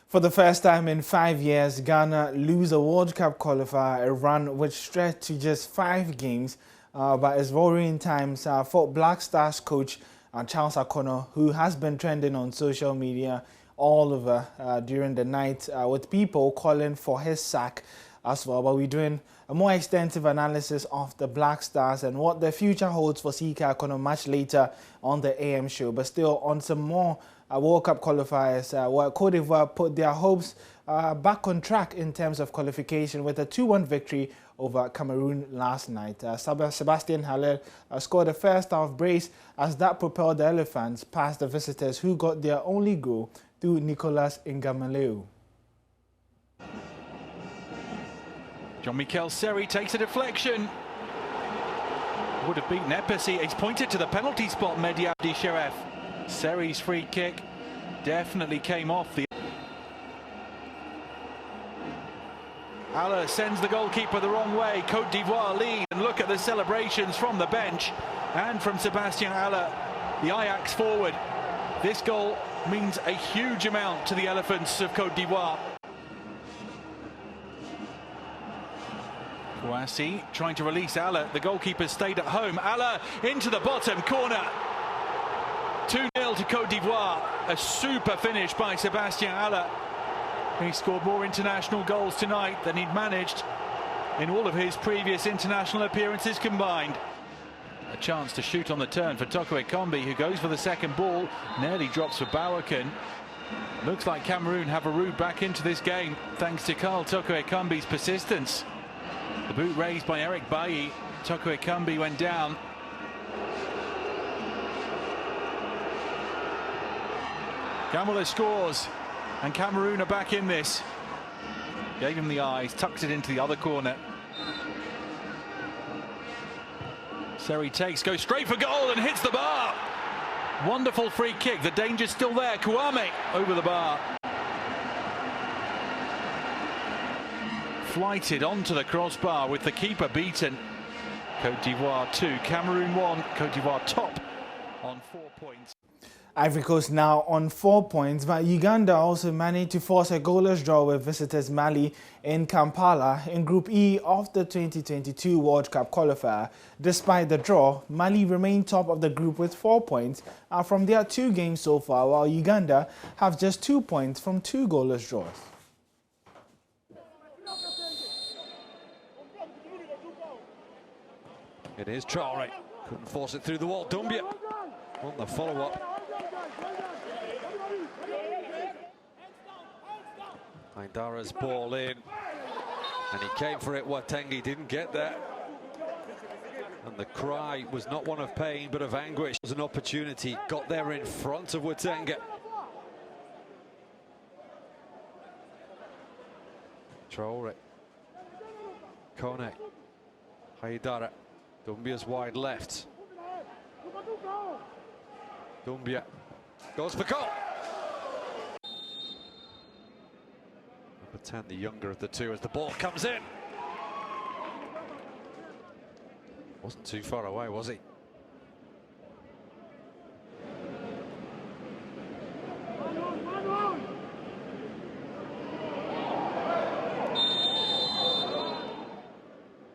For the first time in 5 years, Ghana lose a World Cup qualifier, a run which stretched to just 5 games. But it's worrying times for Black Stars coach Charles Akono, who has been trending on social media all over during the night, with people calling for his sack as well. But we're doing a more extensive analysis of the Black Stars and what the future holds for CK Akono much later on the AM show. But still on some more World Cup qualifiers, where Cote d'Ivoire put their hopes back on track in terms of qualification with a 2-1 victory over Cameroon last night. Sebastian Haller scored the first half brace as that propelled the Elephants past the visitors, who got their only goal through Nicolas Ngamaleu. Jean-Michel Seri takes a deflection. Would have beaten Episi. He's pointed to the penalty spot, Mehdi Abdi Sheref. Seri's free kick definitely came off the... Allah sends the goalkeeper the wrong way. Cote d'Ivoire lead, and look at the celebrations from the bench and from Sebastian Allah, the Ajax forward. This goal means a huge amount to the Elephants of Cote d'Ivoire. Kouassi trying to release Allah. The goalkeeper stayed at home. Allah into the bottom corner. 2-0 to Cote d'Ivoire. A super finish by Sebastian Allah. He scored more international goals tonight than he'd managed in all of his previous international appearances combined. A chance to shoot on the turn for Toko Ekambi, who goes for the second ball, nearly drops for Bawakan. Looks like Cameroon have a route back into this game thanks to Carl Toko Ekambi's persistence. The boot raised by Eric Bailly. Toko Ekambi went down. Gamula scores, and Cameroon are back in this. Gave him the eyes, tucks it into the other corner. Seri takes, goes straight for goal and hits the bar. Wonderful free kick. The danger's still there. Kouame over the bar. Flighted onto the crossbar with the keeper beaten. Côte d'Ivoire 2, Cameroon 1. Côte d'Ivoire top on 4 points. Ivory Coast now on 4 points, but Uganda also managed to force a goalless draw with visitors Mali in Kampala in Group E of the 2022 World Cup qualifier. Despite the draw, Mali remain top of the group with 4 points from their 2 games so far, while Uganda have just 2 points from 2 goalless draws. It is Traore. Couldn't force it through the wall. Doumbia on the follow-up. Aindara's ball in, and he came for it. Watengi didn't get there, and the cry was not one of pain but of anguish. It was an opportunity, got there in front of Watenga. Traore, Kone, Haidara, Dumbia's wide left. Doumbia goes for goal. Number 10, the younger of the two, as the ball comes in. Wasn't too far away, was he?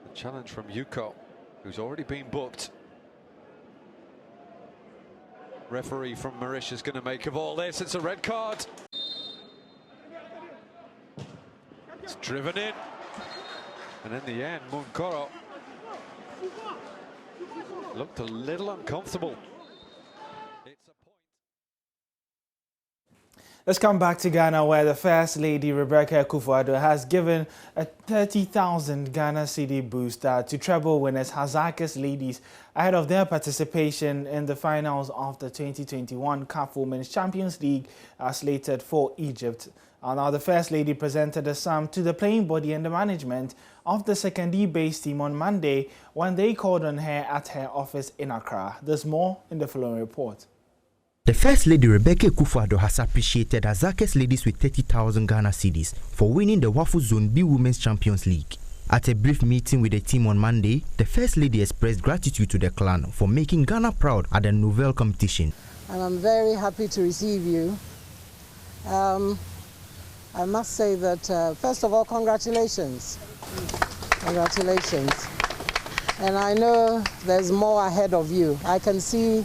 The challenge from Yuko, who's already been booked. Referee from Mauritius going to make of all this. It's a red card. It's driven in. And in the end, Munkoro looked a little uncomfortable. Let's come back to Ghana, where the First Lady Rebecca Akufo-Addo has given a 30,000 Ghana cedi boost to treble winners Hazakah's ladies ahead of their participation in the finals of the 2021 CAF Women's Champions League slated for Egypt. Now, the First Lady presented the sum to the playing body and the management of the secondary-based team on Monday when they called on her at her office in Accra. There's more in the following report. The First Lady Rebecca Akufo-Addo has appreciated Hazakah's ladies with 30,000 Ghana cedis for winning the WAFU Zone B Women's Champions League. At a brief meeting with the team on Monday, the First Lady expressed gratitude to the clan for making Ghana proud at the Nouvelle competition. And I'm very happy to receive you. I must say that, first of all, congratulations. Congratulations. And I know there's more ahead of you. I can see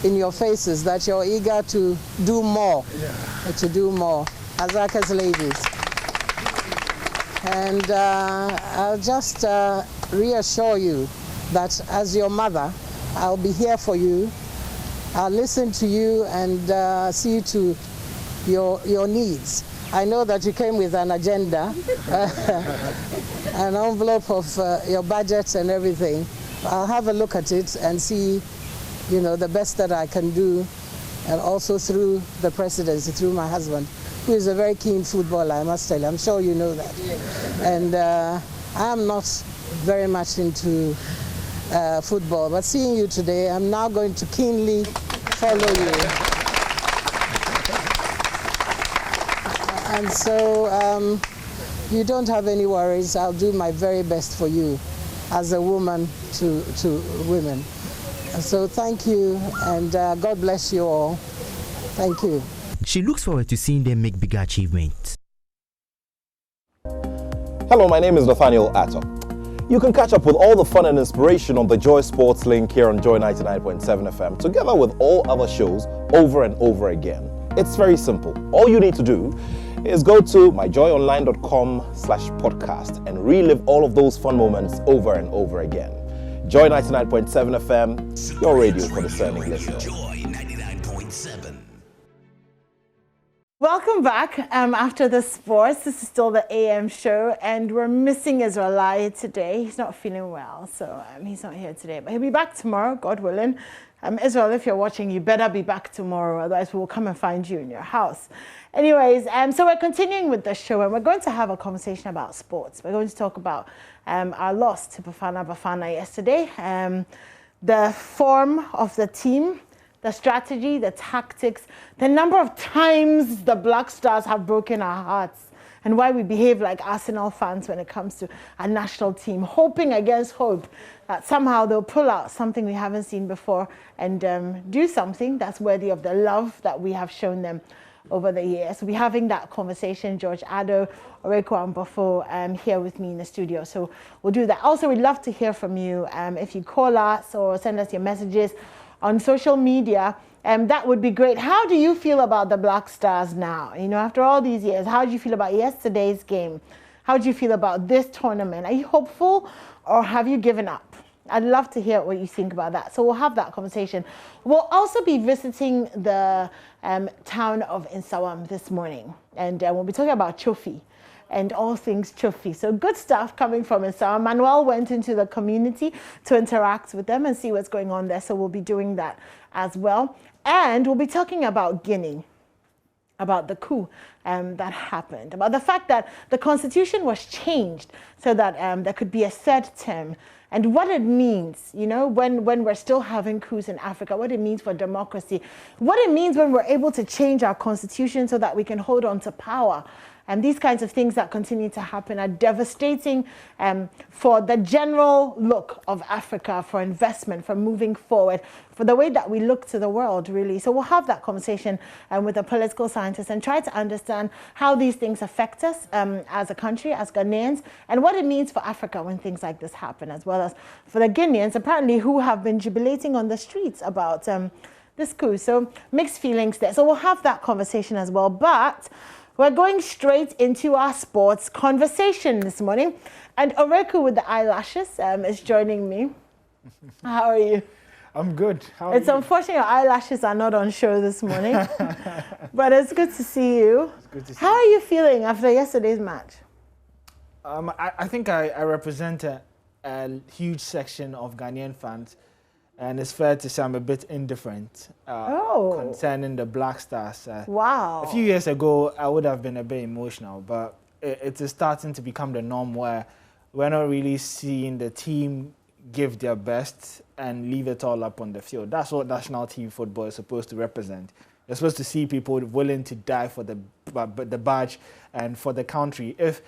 in your faces that you're eager to do more, Hazakah's ladies. And I'll just reassure you that as your mother, I'll be here for you. I'll listen to you and see to your needs. I know that you came with an agenda, an envelope of your budget and everything. I'll have a look at it and see, the best that I can do, and also through the presidency, through my husband, who is a very keen footballer, I must tell you. I'm sure you know that. And I'm not very much into football, but seeing you today, I'm now going to keenly follow you. And so you don't have any worries. I'll do my very best for you as a woman to women. So thank you, and God bless you all. Thank you. She looks forward to seeing them make bigger achievements. Hello, my name is Nathaniel ATTOH. You can catch up with all the fun and inspiration on the Joy Sports link here on Joy 99.7 FM, together with all other shows over and over again. It's very simple. All you need to do is go to myjoyonline.com/podcast and relive all of those fun moments over and over again. Joy 99.7 FM, your radio for discerning listeners. Welcome back after the sports. This is still the AM show, and we're missing Israel today. He's not feeling well, so he's not here today. But he'll be back tomorrow, God willing. Israel, if you're watching, you better be back tomorrow, otherwise we'll come and find you in your house. Anyways, so we're continuing with the show, and we're going to have a conversation about sports. We're going to talk about our loss to Bafana yesterday, the form of the team, the strategy, the tactics, the number of times the Black Stars have broken our hearts, and why we behave like Arsenal fans when it comes to a national team, hoping against hope that somehow they'll pull out something we haven't seen before and do something that's worthy of the love that we have shown them over the years. We'll be having that conversation, George Addo, Oreko and Bofo here with me in the studio. So we'll do that. Also, we'd love to hear from you. If you call us or send us your messages on social media, that would be great. How do you feel about the Black Stars now? You know, after all these years, how do you feel about yesterday's game? How do you feel about this tournament? Are you hopeful or have you given up? I'd love to hear what you think about that. So we'll have that conversation. We'll also be visiting the town of Nsawam this morning, and we'll be talking about Chofi and all things Chofi. So good stuff coming from Nsawam. Manuel went into the community to interact with them and see what's going on there. So we'll be doing that as well. And we'll be talking about Guinea, about the coup that happened, about the fact that the constitution was changed so that there could be a third term, and what it means, you know, when we're still having coups in Africa, what it means for democracy, what it means when we're able to change our constitution so that we can hold on to power. And these kinds of things that continue to happen are devastating for the general look of Africa, for investment, for moving forward, for the way that we look to the world, really. So we'll have that conversation with a political scientist and try to understand how these things affect us as a country, as Ghanaians, and what it means for Africa when things like this happen, as well as for the Guineans, apparently, who have been jubilating on the streets about this coup. So mixed feelings there. So we'll have that conversation as well. But we're going straight into our sports conversation this morning. And Oreko with the eyelashes is joining me. How are you? I'm good. How are It's you? unfortunate your eyelashes are not on show this morning. But it's good to see you. It's good to see How are you feeling after yesterday's match? I think I represent a huge section of Ghanaian fans, and it's fair to say I'm a bit indifferent concerning the Black Stars. Wow. A few years ago, I would have been a bit emotional, but it is starting to become the norm where we're not really seeing the team give their best and leave it all up on the field. That's what national team football is supposed to represent. You're supposed to see people willing to die for the badge and for the country. If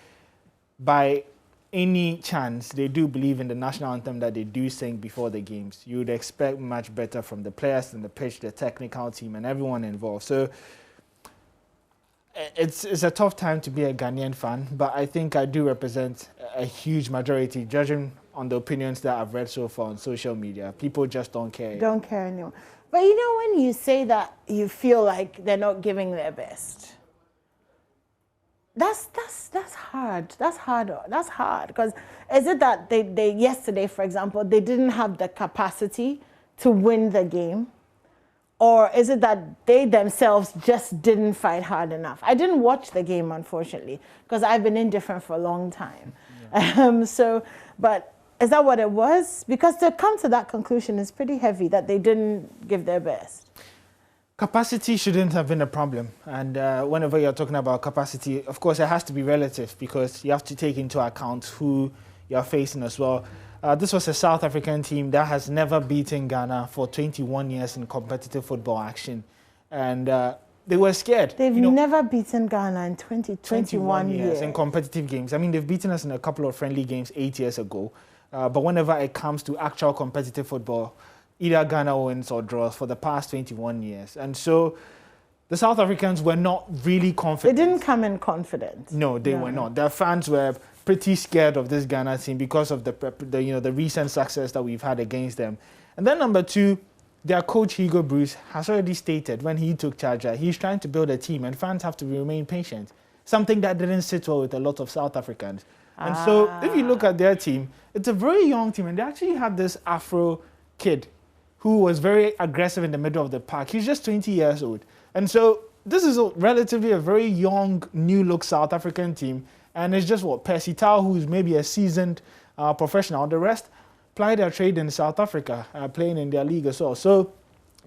by any chance they do believe in the national anthem that they do sing before the games, you would expect much better from the players and the pitch, the technical team, and everyone involved. So it's a tough time to be a Ghanaian fan, but I think I do represent a huge majority, judging on the opinions that I've read so far on social media. People just don't care. Don't care anymore. But you know, when you say that you feel like they're not giving their best, that's hard. That's hard. Because is it that they yesterday, for example, they didn't have the capacity to win the game? Or is it that they themselves just didn't fight hard enough? I didn't watch the game, unfortunately, because I've been indifferent for a long time. Yeah. But is that what it was? Because to come to that conclusion is pretty heavy, that they didn't give their best. Capacity shouldn't have been a problem. And whenever you're talking about capacity, of course, it has to be relative because you have to take into account who you're facing as well. This was a South African team that has never beaten Ghana for 21 years in competitive football action. And they were scared. They've never beaten Ghana in 21 years in competitive games. I mean, they've beaten us in a couple of friendly games 8 years ago. But whenever it comes to actual competitive football, either Ghana wins or draws for the past 21 years. And so the South Africans were not really confident. They didn't come in confident. No, they were not. Their fans were pretty scared of this Ghana team because of the recent success that we've had against them. And then number two, their coach Hugo Bruce has already stated when he took charge that he's trying to build a team and fans have to remain patient. Something that didn't sit well with a lot of South Africans. And so if you look at their team, it's a very young team, and they actually had this Afro kid who was very aggressive in the middle of the park. He's just 20 years old. And so this is relatively a very young, new-look South African team. And it's just Percy Tau, who's maybe a seasoned professional. The rest ply their trade in South Africa, playing in their league as well. So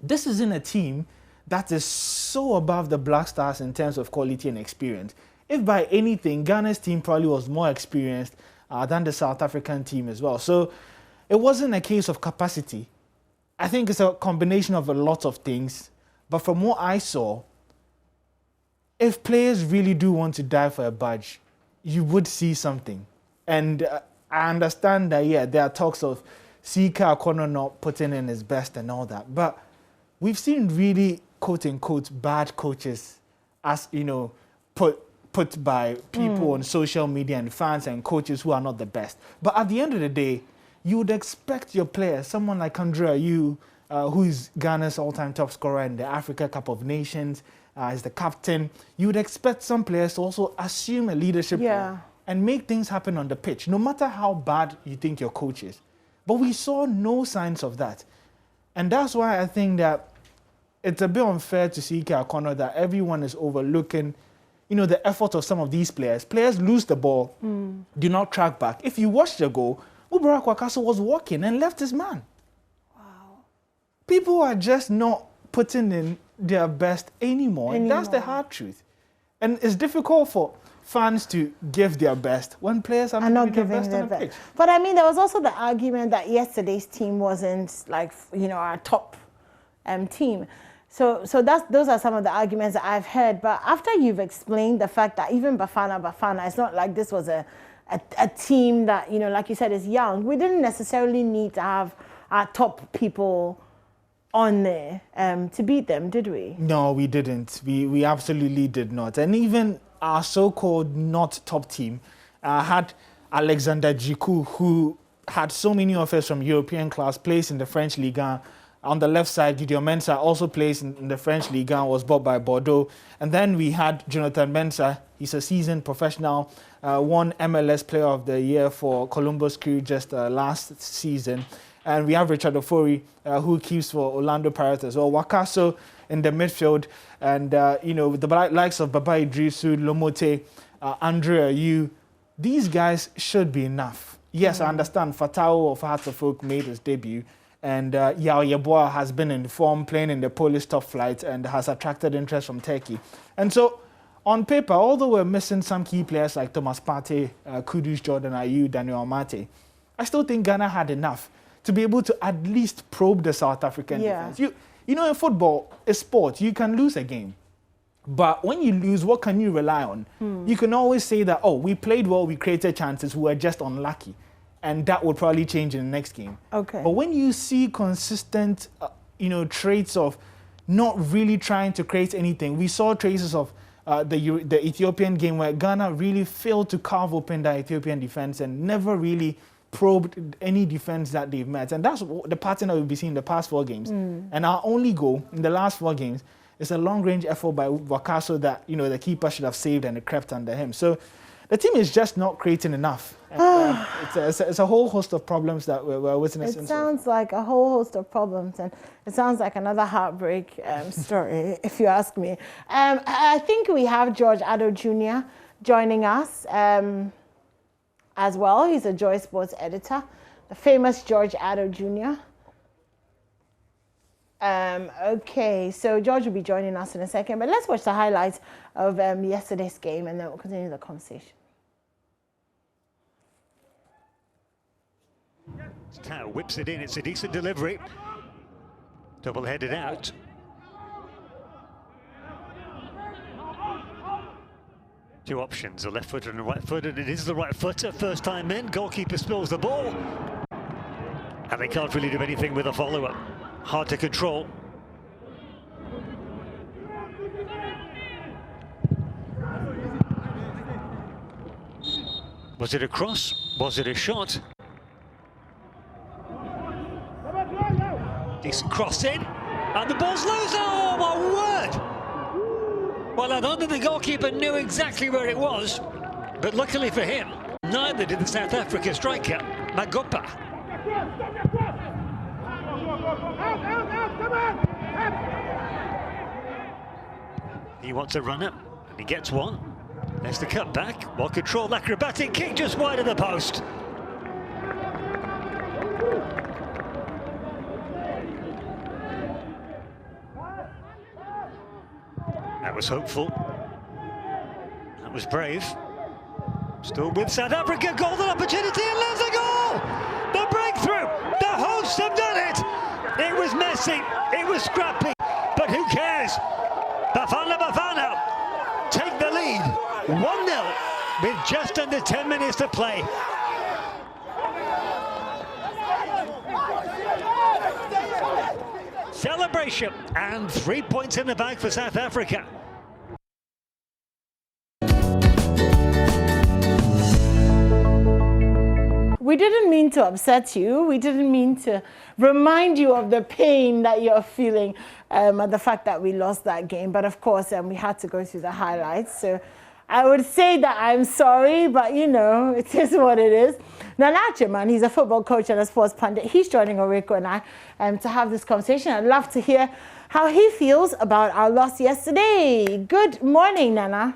this isn't a team that is so above the Black Stars in terms of quality and experience. If by anything, Ghana's team probably was more experienced than the South African team as well. So it wasn't a case of capacity. I think it's a combination of a lot of things. But from what I saw, if players really do want to die for a badge, you would see something. And I understand that, yeah, there are talks of Sika Akono not putting in his best and all that. But we've seen really, quote-unquote, bad coaches as, you know, put by people on social media and fans and coaches who are not the best. But at the end of the day, you would expect your players, someone like Andrea Yu, who is Ghana's all-time top scorer in the Africa Cup of Nations, is the captain. You would expect some players to also assume a leadership role and make things happen on the pitch, no matter how bad you think your coach is. But we saw no signs of that. And that's why I think that it's a bit unfair to see Akono that everyone is overlooking, you know, the effort of some of these players. Players lose the ball, do not track back. If you watch the goal, Ubarak Wakaso was walking and left his man. Wow. People are just not putting in their best anymore. And that's the hard truth. And it's difficult for fans to give their best when players are not giving their best on the pitch. But I mean, there was also the argument that yesterday's team wasn't like, you know, our top team. So those are some of the arguments that I've heard. But after you've explained the fact that even Bafana, it's not like this was a team that, you know, like you said, is young. We didn't necessarily need to have our top people on there to beat them, did we? No, we didn't. We absolutely did not. And even our so-called not top team had Alexander Djiku, who had so many offers from European class, plays in the French Ligue 1. On the left side, Gideon Mensah also plays in the French Ligue 1, was bought by Bordeaux. And then we had Jonathan Mensah. He's a seasoned professional, won MLS Player of the Year for Columbus Crew just last season. And we have Richard Ofori, who keeps for Orlando Pirates as well. Wakaso in the midfield. And, you know, with the likes of Baba Idrisu, Lomote, Andrea Yu, these guys should be enough. Yes, I understand Fatao of Hearts of Oak made his debut. And Yao Yeboah has been in form, playing in the Polish top flight, and has attracted interest from Turkey. And so, on paper, although we're missing some key players like Thomas Partey, Kudus, Jordan Ayew, Daniel Amate, I still think Ghana had enough to be able to at least probe the South African defense. You know, in football, it's sport. You can lose a game. But when you lose, what can you rely on? You can always say that, oh, we played well, we created chances, we were just unlucky. And that would probably change in the next game. Okay. But when you see consistent, you know, traits of not really trying to create anything, we saw traces of the Ethiopian game where Ghana really failed to carve open the Ethiopian defense and never really probed any defense that they've met. And that's the pattern that we've been seeing in the past 4 games. And our only goal in the last 4 games is a long-range effort by Wakaso that, you know, the keeper should have saved and it crept under him. So the team is just not creating enough. And, it's a whole host of problems that we're witnessing. It sounds like a whole host of problems, and it sounds like another heartbreak story, if you ask me. I think we have George ATTOH Jr. joining us as well. He's a Joy Sports editor, the famous George ATTOH Jr. Okay, so George will be joining us in a second, but let's watch the highlights of yesterday's game and then we'll continue the conversation. Tau whips it in, it's a decent delivery. Double-headed out. Two options, a left footer and a right footer, and it is the right footer, first time in, goalkeeper spills the ball. And they can't really do anything with a follow-up. Hard to control. Was it a cross? Was it a shot? Decent cross in, and the ball's loose. Oh my word! Well, I don't think the goalkeeper knew exactly where it was, but luckily for him, Neither did the South Africa striker, Magopa. He wants a run-up, and he gets one. There's the cut back, well-controlled acrobatic kick just wide of the post. That was hopeful. That was brave. Still with South Africa, golden opportunity, and there's a goal! The breakthrough! The hosts have done it! It was messy, it was scrappy, but who cares? Bafana take the lead, 1-0, with just under 10 minutes to play. Celebration, and 3 points in the bag for South Africa. We didn't mean to upset you. We didn't mean to remind you of the pain that you're feeling at the fact that we lost that game. But of course, we had to go through the highlights. So I would say that I'm sorry, but you know, it is what it is. NATHANIEL, man, he's a football coach and a sports pundit. He's joining Oreko and I to have this conversation. I'd love to hear how he feels about our loss yesterday. Good morning, Nana.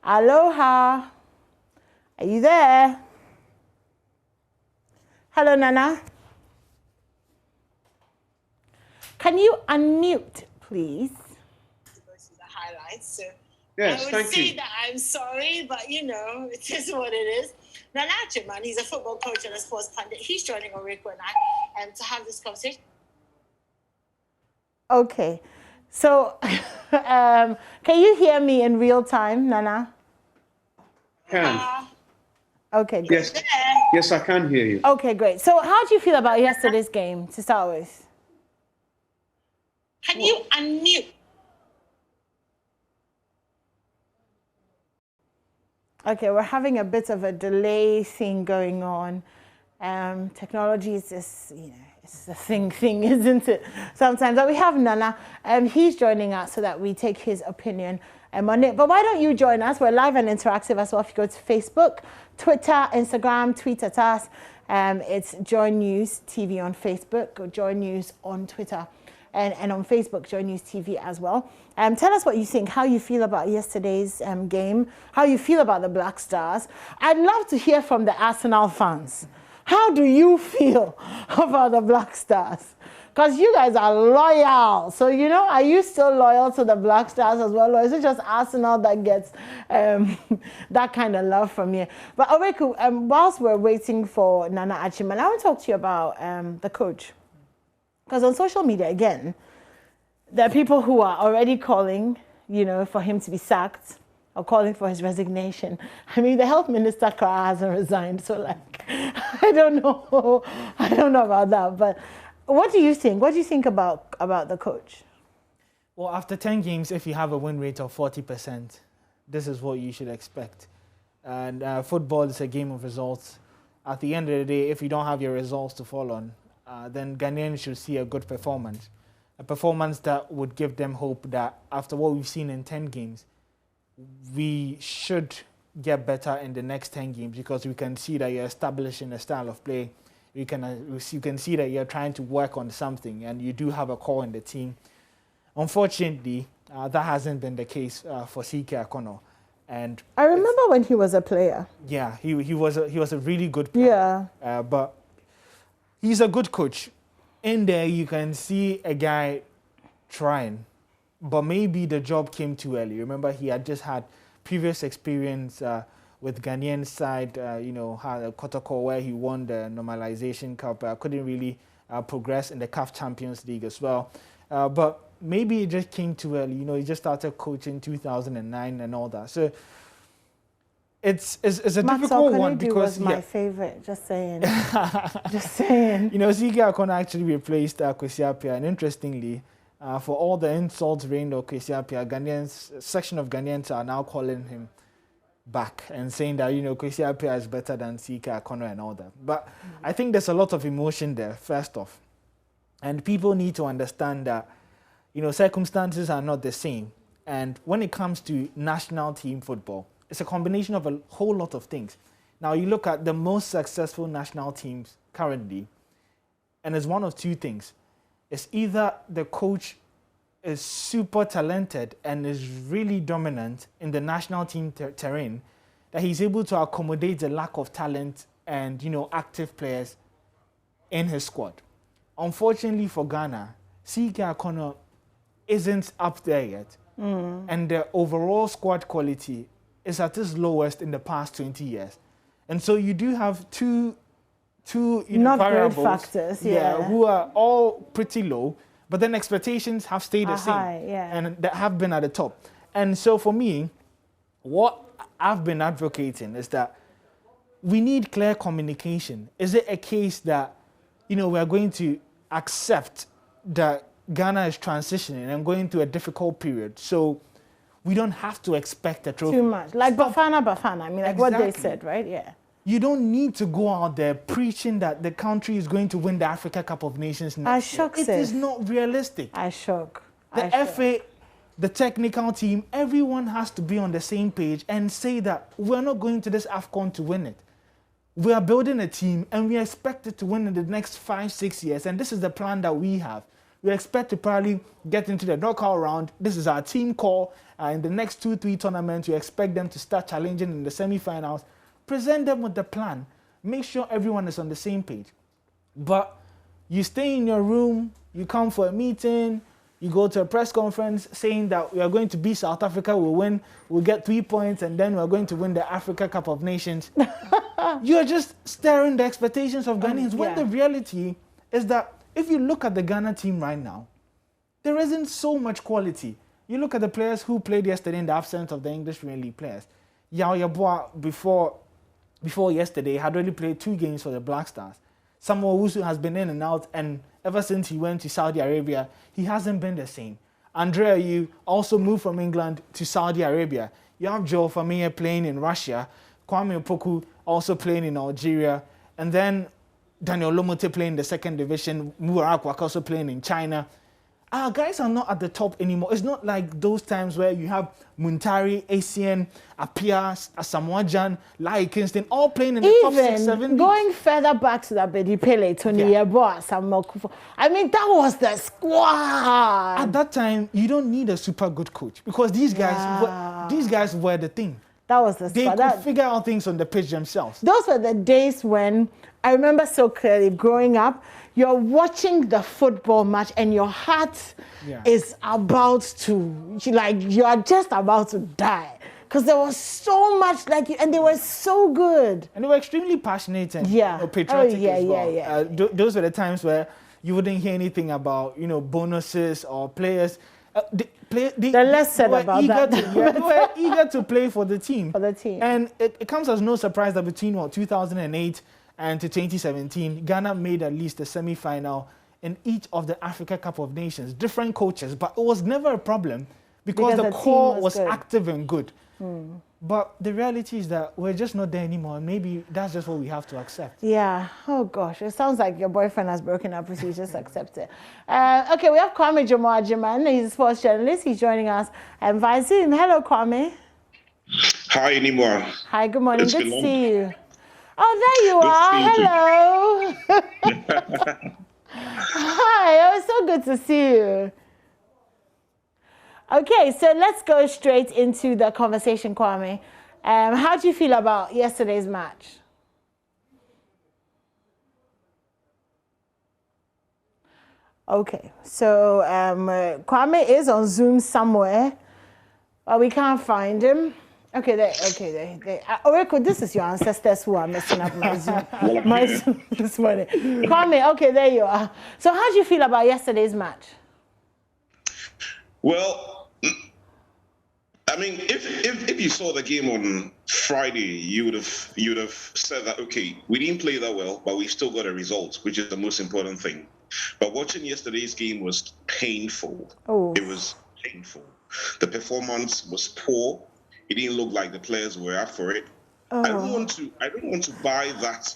Aloha. Are you there? Hello, Nana. Can you unmute, please? To go through the highlights. So yes, I would say that I'm sorry, but you know, it is what it is. NATHANIEL, man, he's a football coach and a sports pundit. He's joining Oreko and I to have this conversation. Okay. So, can you hear me in real time, Nana? Can. Okay, great. Yes, I can hear you. Okay, great. So how do you feel about yesterday's game to start with? Can you unmute? Okay, we're having a bit of a delay thing going on. Technology is just, you know, it's a thing, isn't it? Sometimes, but we have Nana. He's joining us so that we take his opinion on it. But why don't you join us? We're live and interactive as well. If you go to Facebook, Twitter, Instagram, tweet at us. It's JoyNews TV on Facebook or JoyNews on Twitter. And on Facebook, JoyNews TV as well. Tell us what you think, how you feel about yesterday's game, how you feel about the Black Stars. I'd love to hear from the Arsenal fans. How do you feel about the Black Stars? Because you guys are loyal. So, you know, are you still loyal to the Black Stars as well? Or is it just Arsenal that gets that kind of love from you? But Oreko, whilst we're waiting for NATHANIEL, I want to talk to you about the coach. Because on social media, again, there are people who are already calling, you know, for him to be sacked or calling for his resignation. I mean, the health minister hasn't resigned, so like, I don't know about that. But what do you think? What do you think about the coach? Well, after 10 games, if you have a win rate of 40%, this is what you should expect. And football is a game of results. At the end of the day, if you don't have your results to fall on, then Ghanaians should see a good performance. A performance that would give them hope that after what we've seen in 10 games, we should get better in the next 10 games because we can see that you're establishing a style of play. You can see that you're trying to work on something and you do have a core in the team. Unfortunately, that hasn't been the case for CK Akono. And I remember when he was a player. Yeah, he was a really good player. Yeah. But he's a good coach. In there, you can see a guy trying, but maybe the job came too early. Remember, he had just had previous experience with Ghanaian side, you know, had a Kotoko where he won the Normalization Cup. Couldn't really progress in the CAF Champions League as well. But maybe it just came too early. You know, he just started coaching 2009 and all that. So it's a difficult one because was my favorite. Just saying. Just saying. You know, CK Akono actually replaced Kwesi Appiah, and interestingly, for all the insults rained on Kwesi Appiah, section of Ghanaians are now calling him back and saying that, you know, Kwesi Appiah is better than CK Akono and all that. But I think there's a lot of emotion there, first off. And people need to understand that, you know, circumstances are not the same. And when it comes to national team football, it's a combination of a whole lot of things. Now, you look at the most successful national teams currently, and it's one of two things. It's either the coach is super talented and is really dominant in the national team terrain, that he's able to accommodate the lack of talent and, active players in his squad. Unfortunately for Ghana, CK Akono isn't up there yet. And the overall squad quality is at its lowest in the past 20 years. And so you do have two variables, factors, who are all pretty low, but then expectations have stayed the same, high, and that have been at the top. And so for me, what I've been advocating is that we need clear communication. Is it a case that, we are going to accept that Ghana is transitioning and going through a difficult period, so we don't have to expect a trophy? Too much. Like Bafana. I mean, like what they said, right? Yeah. You don't need to go out there preaching that the country is going to win the Africa Cup of Nations next year. It is not realistic. The FA, the technical team, everyone has to be on the same page and say that we're not going to this AFCON to win it. We are building a team and we expect it to win in the next 5-6 years. And this is the plan that we have. We expect to probably get into the knockout round. This is our team call. In the next 2-3 tournaments, we expect them to start challenging in the semi-finals. Present them with the plan. Make sure everyone is on the same page. But you stay in your room, you come for a meeting, you go to a press conference saying that we are going to beat South Africa, we'll win, we'll get 3 points, and then we're going to win the Africa Cup of Nations. You're just stirring the expectations of Ghanaians, when the reality is that if you look at the Ghana team right now, there isn't so much quality. You look at the players who played yesterday in the absence of the English Premier League players. Yao Yeboah, before yesterday, had already played 2 games for the Black Stars. Samuel Owusu has been in and out, and ever since he went to Saudi Arabia, he hasn't been the same. Andrea Yu also moved from England to Saudi Arabia. You have Joe Famia playing in Russia, Kwame Opoku also playing in Algeria, and then Daniel Lomote playing in the 2nd division, Mubarak also playing in China. Our guys are not at the top anymore. It's not like those times where you have Muntari, ACN, Apia, Asamoah, Lai Kingston, all playing in the top 6-7. Going further back to that Bedi Pele, Tony Yeboah, Samuel Kufo. I mean, that was the squad. At that time, you don't need a super good coach because these guys were the thing. That was the squad. They could figure out things on the pitch themselves. Those were the days when I remember so clearly growing up. You're watching the football match and your heart is about to, you are just about to die. Because there was so much and they were so good. And they were extremely passionate and patriotic as well. Those were the times where you wouldn't hear anything about, bonuses or players. The less said about that. They were eager to play for the team. And it comes as no surprise that between 2008 and to 2017, Ghana made at least a semi-final in each of the Africa Cup of Nations. Different coaches, but it was never a problem because the core was active and good. But the reality is that we're just not there anymore. And maybe that's just what we have to accept. Yeah. Oh, gosh. It sounds like your boyfriend has broken up with you. Just accept it. Okay, we have Kwame Jomo-Ajiman. He's a sports journalist. He's joining us via Zoom. Hello, Kwame. Hi, Nimwa. Hi, good morning. Good to see you. Oh, there you are. Hello. Hi. Oh, so good to see you. Okay, so let's go straight into the conversation, Kwame. How do you feel about yesterday's match? Okay, so Kwame is on Zoom somewhere, but we can't find him. Okay, there. Oreko, this is your ancestors who are messing up my Zoom this morning. Kwame, okay, there you are. So how do you feel about yesterday's match? Well, I mean, if you saw the game on Friday, you would have said that, okay, we didn't play that well, but we still got a result, which is the most important thing. But watching yesterday's game was painful. Oh. It was painful. The performance was poor. It didn't look like the players were up for it. Oh. I don't want to buy that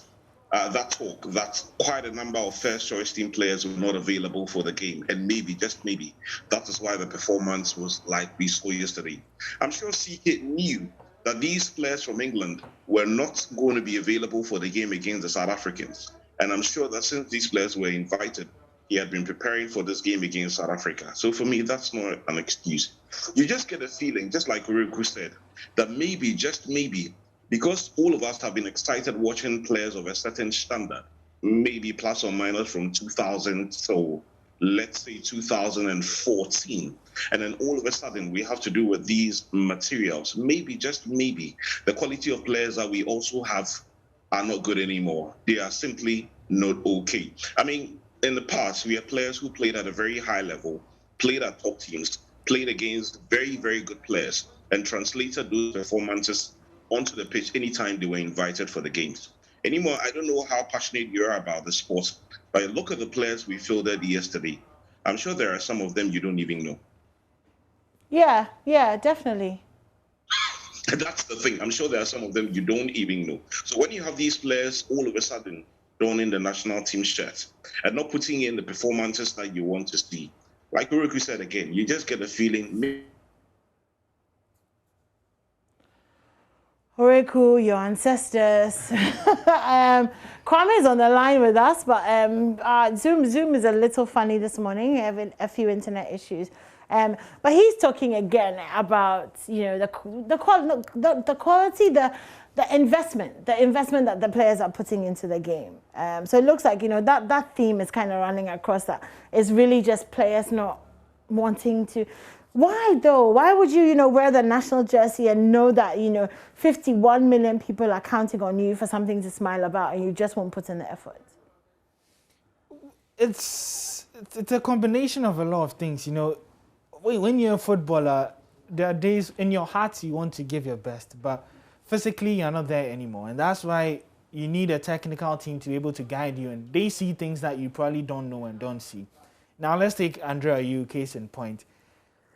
talk that quite a number of first choice team players were not available for the game, and maybe, just maybe, that is why the performance was like we saw yesterday. I'm sure CK knew that these players from England were not going to be available for the game against the South Africans. And I'm sure that since these players were invited, he had been preparing for this game against South Africa. So for me, that's not an excuse. You just get a feeling, just like Riku said, that maybe, just maybe, because all of us have been excited watching players of a certain standard, maybe plus or minus from 2000, so let's say 2014, and then all of a sudden we have to do with these materials. Maybe, just maybe, the quality of players that we also have are not good anymore. They are simply not okay. I mean, in the past, we had players who played at a very high level, played at top teams, played against very, very good players, and translated those performances onto the pitch anytime they were invited for the games. Anymore, I don't know how passionate you are about the sport, but look at the players we fielded yesterday. I'm sure there are some of them you don't even know. Yeah, definitely. That's the thing. I'm sure there are some of them you don't even know. So when you have these players all of a sudden donning the national team shirt and not putting in the performances that you want to see, like Uruku said again, you just get a feeling. Uruku, your ancestors. Kwame is on the line with us, but Zoom is a little funny this morning, having a few internet issues. But he's talking again about, you know, the quality, the investment that the players are putting into the game. So it looks like, you know, that theme is kind of running across that. It's really just players not wanting to. Why though? Why would you, you know, wear the national jersey and know that, you know, 51 million people are counting on you for something to smile about, and you just won't put in the effort? It's a combination of a lot of things, you know. When you're a footballer, there are days in your heart you want to give your best, but physically you're not there anymore. And that's why you need a technical team to be able to guide you, and they see things that you probably don't know and don't see. Now let's take Andre Ayew, case in point.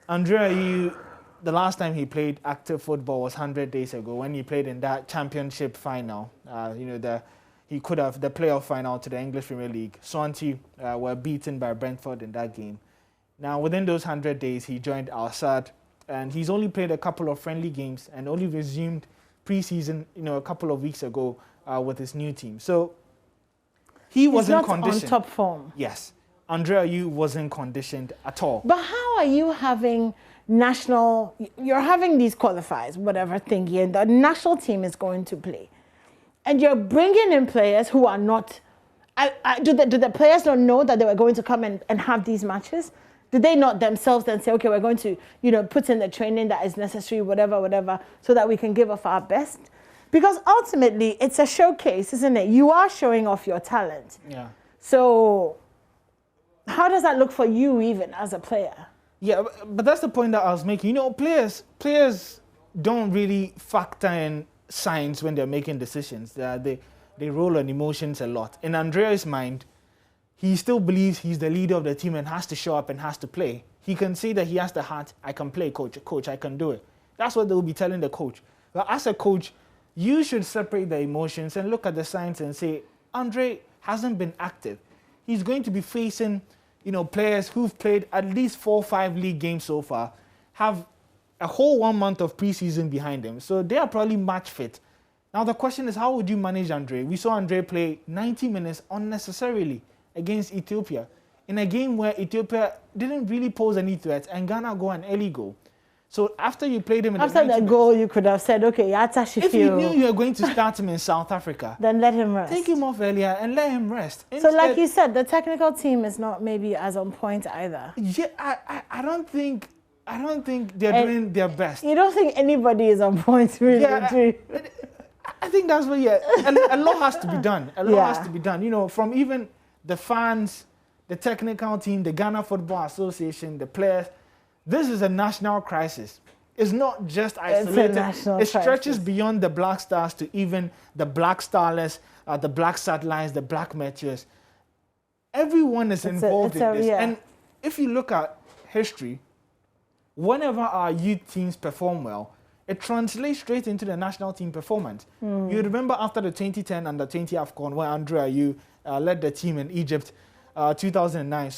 Andre Ayew, the last time he played active football was 100 days ago when he played in that championship final. You know, the playoff final to the English Premier League. Swansea were beaten by Brentford in that game. Now, within those 100 days, he joined Al Sadd, and he's only played a couple of friendly games and only resumed pre-season, you know, a couple of weeks ago with his new team. So he wasn't conditioned. On top form. Yes, Andre Ayew wasn't conditioned at all. But how are you having you're having these qualifiers, whatever thingy, and the national team is going to play, and you're bringing in players who are not. Do the players not know that they were going to come and have these matches? Did they not themselves then say, okay, we're going to, you know, put in the training that is necessary, whatever, so that we can give off our best? Because ultimately, it's a showcase, isn't it? You are showing off your talent. Yeah. So how does that look for you even as a player? Yeah, but that's the point that I was making. You know, players don't really factor in signs when they're making decisions. They roll on emotions a lot. In Andrea's mind, he still believes he's the leader of the team and has to show up and has to play. He can say that he has the heart. I can play, coach. Coach, I can do it. That's what they'll be telling the coach. But as a coach, you should separate the emotions and look at the signs and say, Andre hasn't been active. He's going to be facing, you know, players who've played at least 4 or 5 league games so far, have a whole 1 month of preseason behind them. So they are probably match fit. Now the question is, how would you manage Andre? We saw Andre play 90 minutes unnecessarily against Ethiopia in a game where Ethiopia didn't really pose any threat and Ghana go an early goal. So after you played him in after the goal, you could have said, okay, if you knew you were going to start him in South Africa, then let him rest. Take him off earlier and let him rest. Instead, so like you said, the technical team is not maybe as on point either. Yeah, I don't think they're doing their best. You don't think anybody is on point, really? Yeah, I think that's what, a lot has to be done. A lot has to be done. You know, from even the fans, the technical team, the Ghana Football Association, the players. This is a national crisis. It's not just isolated. It stretches beyond the Black Stars to even the Black Starless, the Black Satellites, the Black Meteors. Everyone is involved in this. And if you look at history, whenever our youth teams perform well, it translates straight into the national team performance. You remember after the 2010 Under-20 AFCON, where Andre Ayew led the team in Egypt, 2009,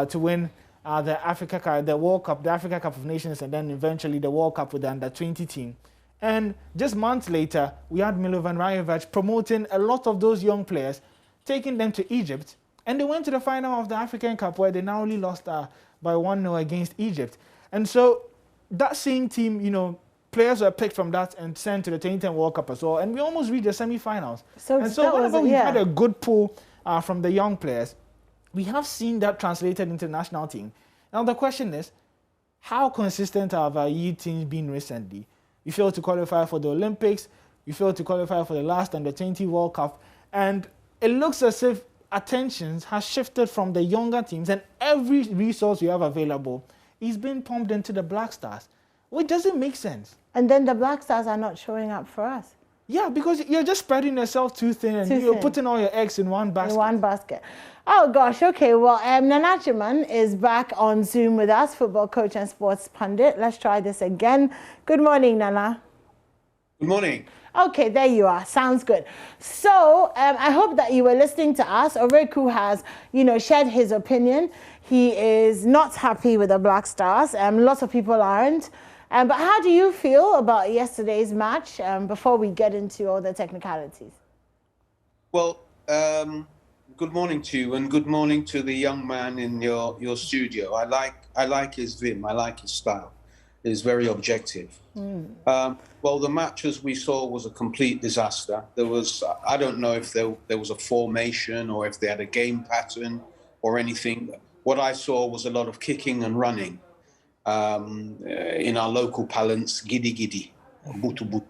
to win the Africa Cup, the World Cup, the Africa Cup of Nations, and then eventually the World Cup with the Under-20 team. And just months later, we had Milovan Rajevac promoting a lot of those young players, taking them to Egypt, and they went to the final of the African Cup where they narrowly lost by 1-0 against Egypt. And so that same team, you know, players were picked from that and sent to the 2010 World Cup as well, and we almost reached the semi-finals. So whenever we've had a good pull from the young players, we have seen that translated into the national team. Now the question is, how consistent have our youth teams been recently? We failed to qualify for the Olympics, we failed to qualify for the last Under-20 World Cup, and it looks as if attention has shifted from the younger teams, and every resource we have available is being pumped into the Black Stars, which doesn't make sense. And then the Black Stars are not showing up for us. Yeah, because you're just spreading yourself too thin, and you're putting all your eggs in one basket. In one basket. Oh gosh, okay, well, Nana Jiman is back on Zoom with us, football coach and sports pundit. Let's try this again. Good morning, Nana. Good morning. Okay, there you are. Sounds good. So I hope that you were listening to us. Oreku has, you know, shared his opinion. He is not happy with the Black Stars. Lots of people aren't. But how do you feel about yesterday's match before we get into all the technicalities? Well, good morning to you, and good morning to the young man in your studio. I like his vim. I like his style. It's very objective. Well, the match, as we saw, was a complete disaster. There was, I don't know if there was a formation or if they had a game pattern or anything. What I saw was a lot of kicking and running. In our local parlance, giddy giddy, butu butu.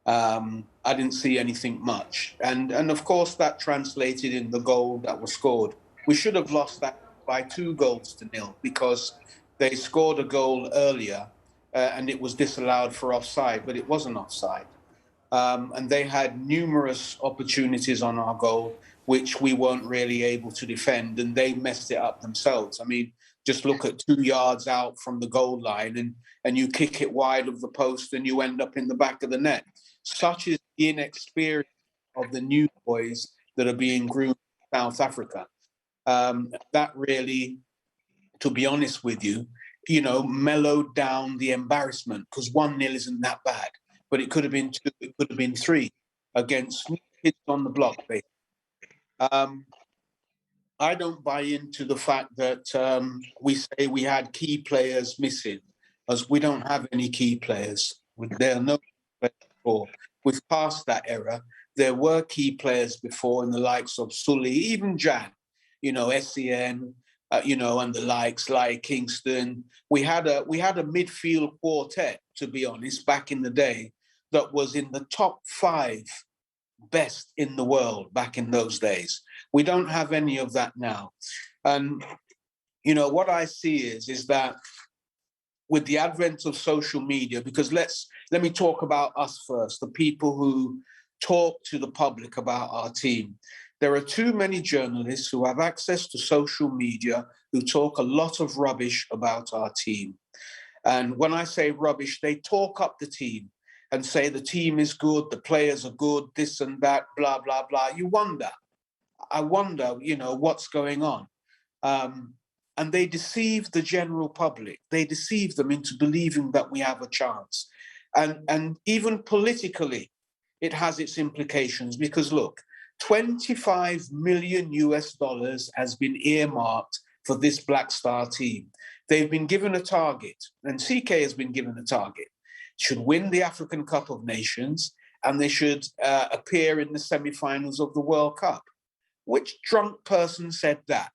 I didn't see anything much. And of course, that translated in the goal that was scored. We should have lost that by 2-0 because they scored a goal earlier and it was disallowed for offside, but it wasn't offside. And they had numerous opportunities on our goal, which we weren't really able to defend, and they messed it up themselves. I mean, just look at 2 yards out from the goal line and you kick it wide of the post and you end up in the back of the net. Such is the inexperience of the new boys that are being groomed in South Africa. That really, to be honest with you, you know, mellowed down the embarrassment, because 1-0 isn't that bad, but it could have been 2, it could have been 3 against kids on the block, basically. I don't buy into the fact that we say we had key players missing, as we don't have any key players. There are no players before. We've passed that era. There were key players before in the likes of Sully, even Jan, you know, SCN, you know, and the likes like Kingston. We had a midfield quartet, to be honest, back in the day, that was in the top 5 best in the world back in those days. We don't have any of that now. And, you know, what I see is that with the advent of social media, because let me talk about us first, the people who talk to the public about our team. There are too many journalists who have access to social media who talk a lot of rubbish about our team. And when I say rubbish, they talk up the team and say the team is good, the players are good, this and that, blah, blah, blah. I wonder, you know, what's going on. And they deceive the general public. They deceive them into believing that we have a chance. And even politically, it has its implications because, look, $25 million has been earmarked for this Black Star team. They've been given a target, and CK has been given a target. Should win the African Cup of Nations, and they should appear in the semi-finals of the World Cup. Which drunk person said that?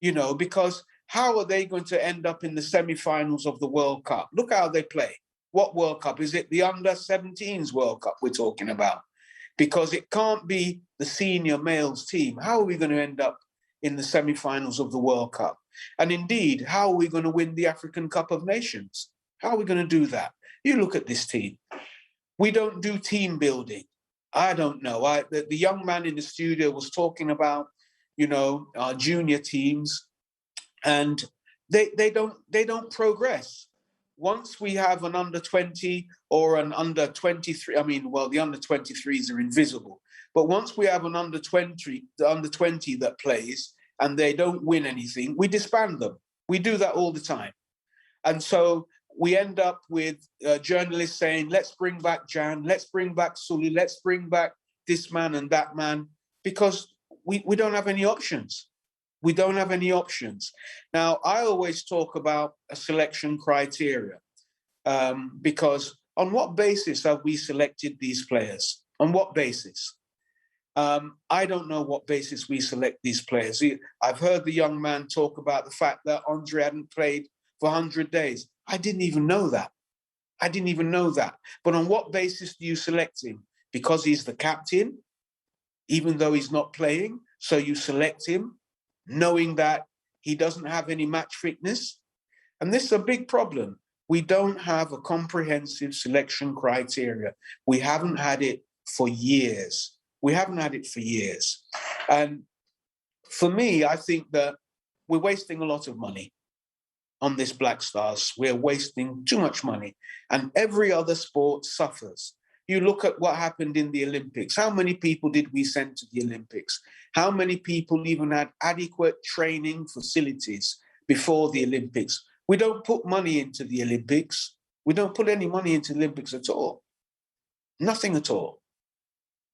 You know, because how are they going to end up in the semi-finals of the World Cup? Look how they play. What World Cup? Is it the under-17s World Cup we're talking about? Because it can't be the senior males team. How are we going to end up in the semi-finals of the World Cup? And indeed, how are we going to win the African Cup of Nations? How are we going to do that? You look at this team. We don't do team building. I don't know. The young man in the studio was talking about, you know, our junior teams, and they don't progress. Once we have an under-20 or an under-23, I mean, well, the under-23s are invisible. But once we have an under-20 that plays and they don't win anything, we disband them. We do that all the time. And so we end up with journalists saying, let's bring back Jan, let's bring back Sully, let's bring back this man and that man, because we don't have any options. We don't have any options. Now, I always talk about a selection criteria because on what basis have we selected these players? On what basis? I don't know what basis we select these players. I've heard the young man talk about the fact that Andre hadn't played for 100 days. I didn't even know that. I didn't even know that. But on what basis do you select him? Because he's the captain, even though he's not playing, so you select him, knowing that he doesn't have any match fitness. And this is a big problem. We don't have a comprehensive selection criteria. We haven't had it for years. We haven't had it for years. And for me, I think that we're wasting a lot of money on this Black Stars. We're wasting too much money. And every other sport suffers. You look at what happened in the Olympics. How many people did we send to the Olympics? How many people even had adequate training facilities before the Olympics? We don't put money into the Olympics. We don't put any money into the Olympics at all. Nothing at all.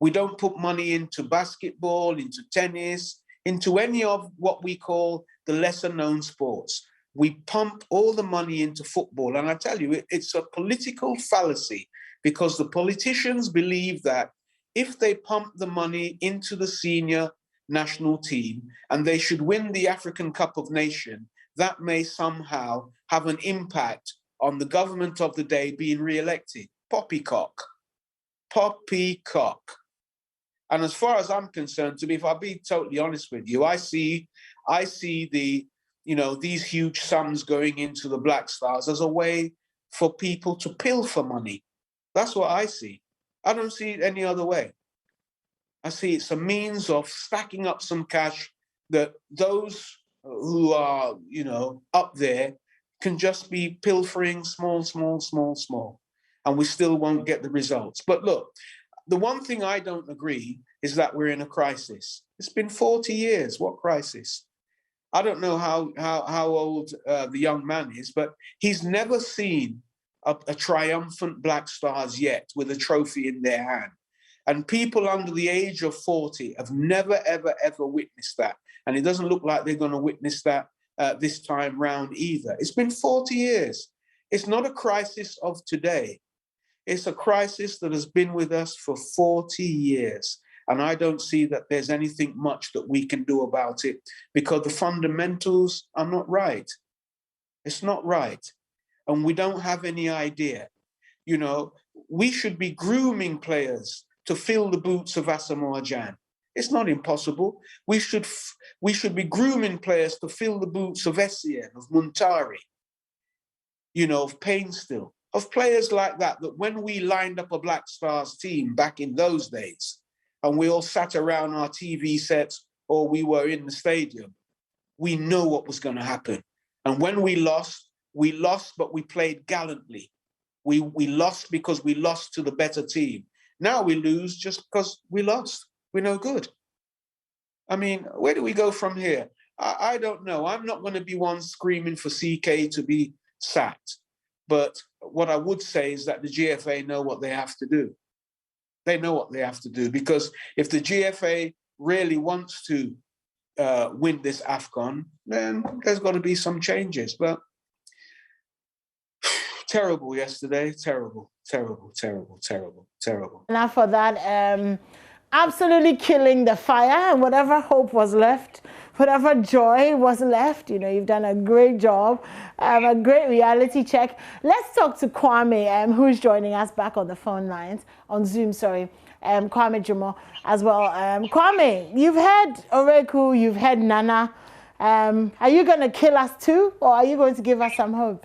We don't put money into basketball, into tennis, into any of what we call the lesser known sports. We pump all the money into football. And I tell you, it's a political fallacy, because the politicians believe that if they pump the money into the senior national team and they should win the African Cup of Nations, that may somehow have an impact on the government of the day being re-elected. Poppycock. Poppycock. And as far as I'm concerned, to me, if I'll be totally honest with you, I see the, these huge sums going into the Black Stars as a way for people to pilfer money. That's what I see. I don't see it any other way. I see it's a means of stacking up some cash that those who are, up there can just be pilfering small. And we still won't get the results. But look, the one thing I don't agree is that we're in a crisis. It's been 40 years. What crisis? I don't know how old the young man is, but he's never seen a triumphant Black Stars yet with a trophy in their hand. And people under the age of 40 have never, ever, ever witnessed that. And it doesn't look like they're going to witness that this time round either. It's been 40 years. It's not a crisis of today. It's a crisis that has been with us for 40 years. And I don't see that there's anything much that we can do about it, because the fundamentals are not right. It's not right. And we don't have any idea. We should be grooming players to fill the boots of Asamoah Gyan. It's not impossible. We should be grooming players to fill the boots of Essien, of Muntari, of Painstill, of players like that when we lined up a Black Stars team back in those days, and we all sat around our TV sets or we were in the stadium, we know what was going to happen. And when we lost, but we played gallantly. We lost because we lost to the better team. Now we lose just because we lost. We're no good. I mean, where do we go from here? I don't know. I'm not going to be one screaming for CK to be sacked. But what I would say is that the GFA know what they have to do. They know what they have to do, because if the GFA really wants to win this AFCON, then there's got to be some changes. But terrible yesterday. Terrible. Now for that, absolutely killing the fire, and whatever hope was left, whatever joy was left, you've done a great job, a great reality check. Let's talk to Kwame, who's joining us back on the phone lines, on Zoom, sorry. Kwame Jumo as well. Kwame, you've had Oreku, you've had Nana. Are you going to kill us too, or are you going to give us some hope?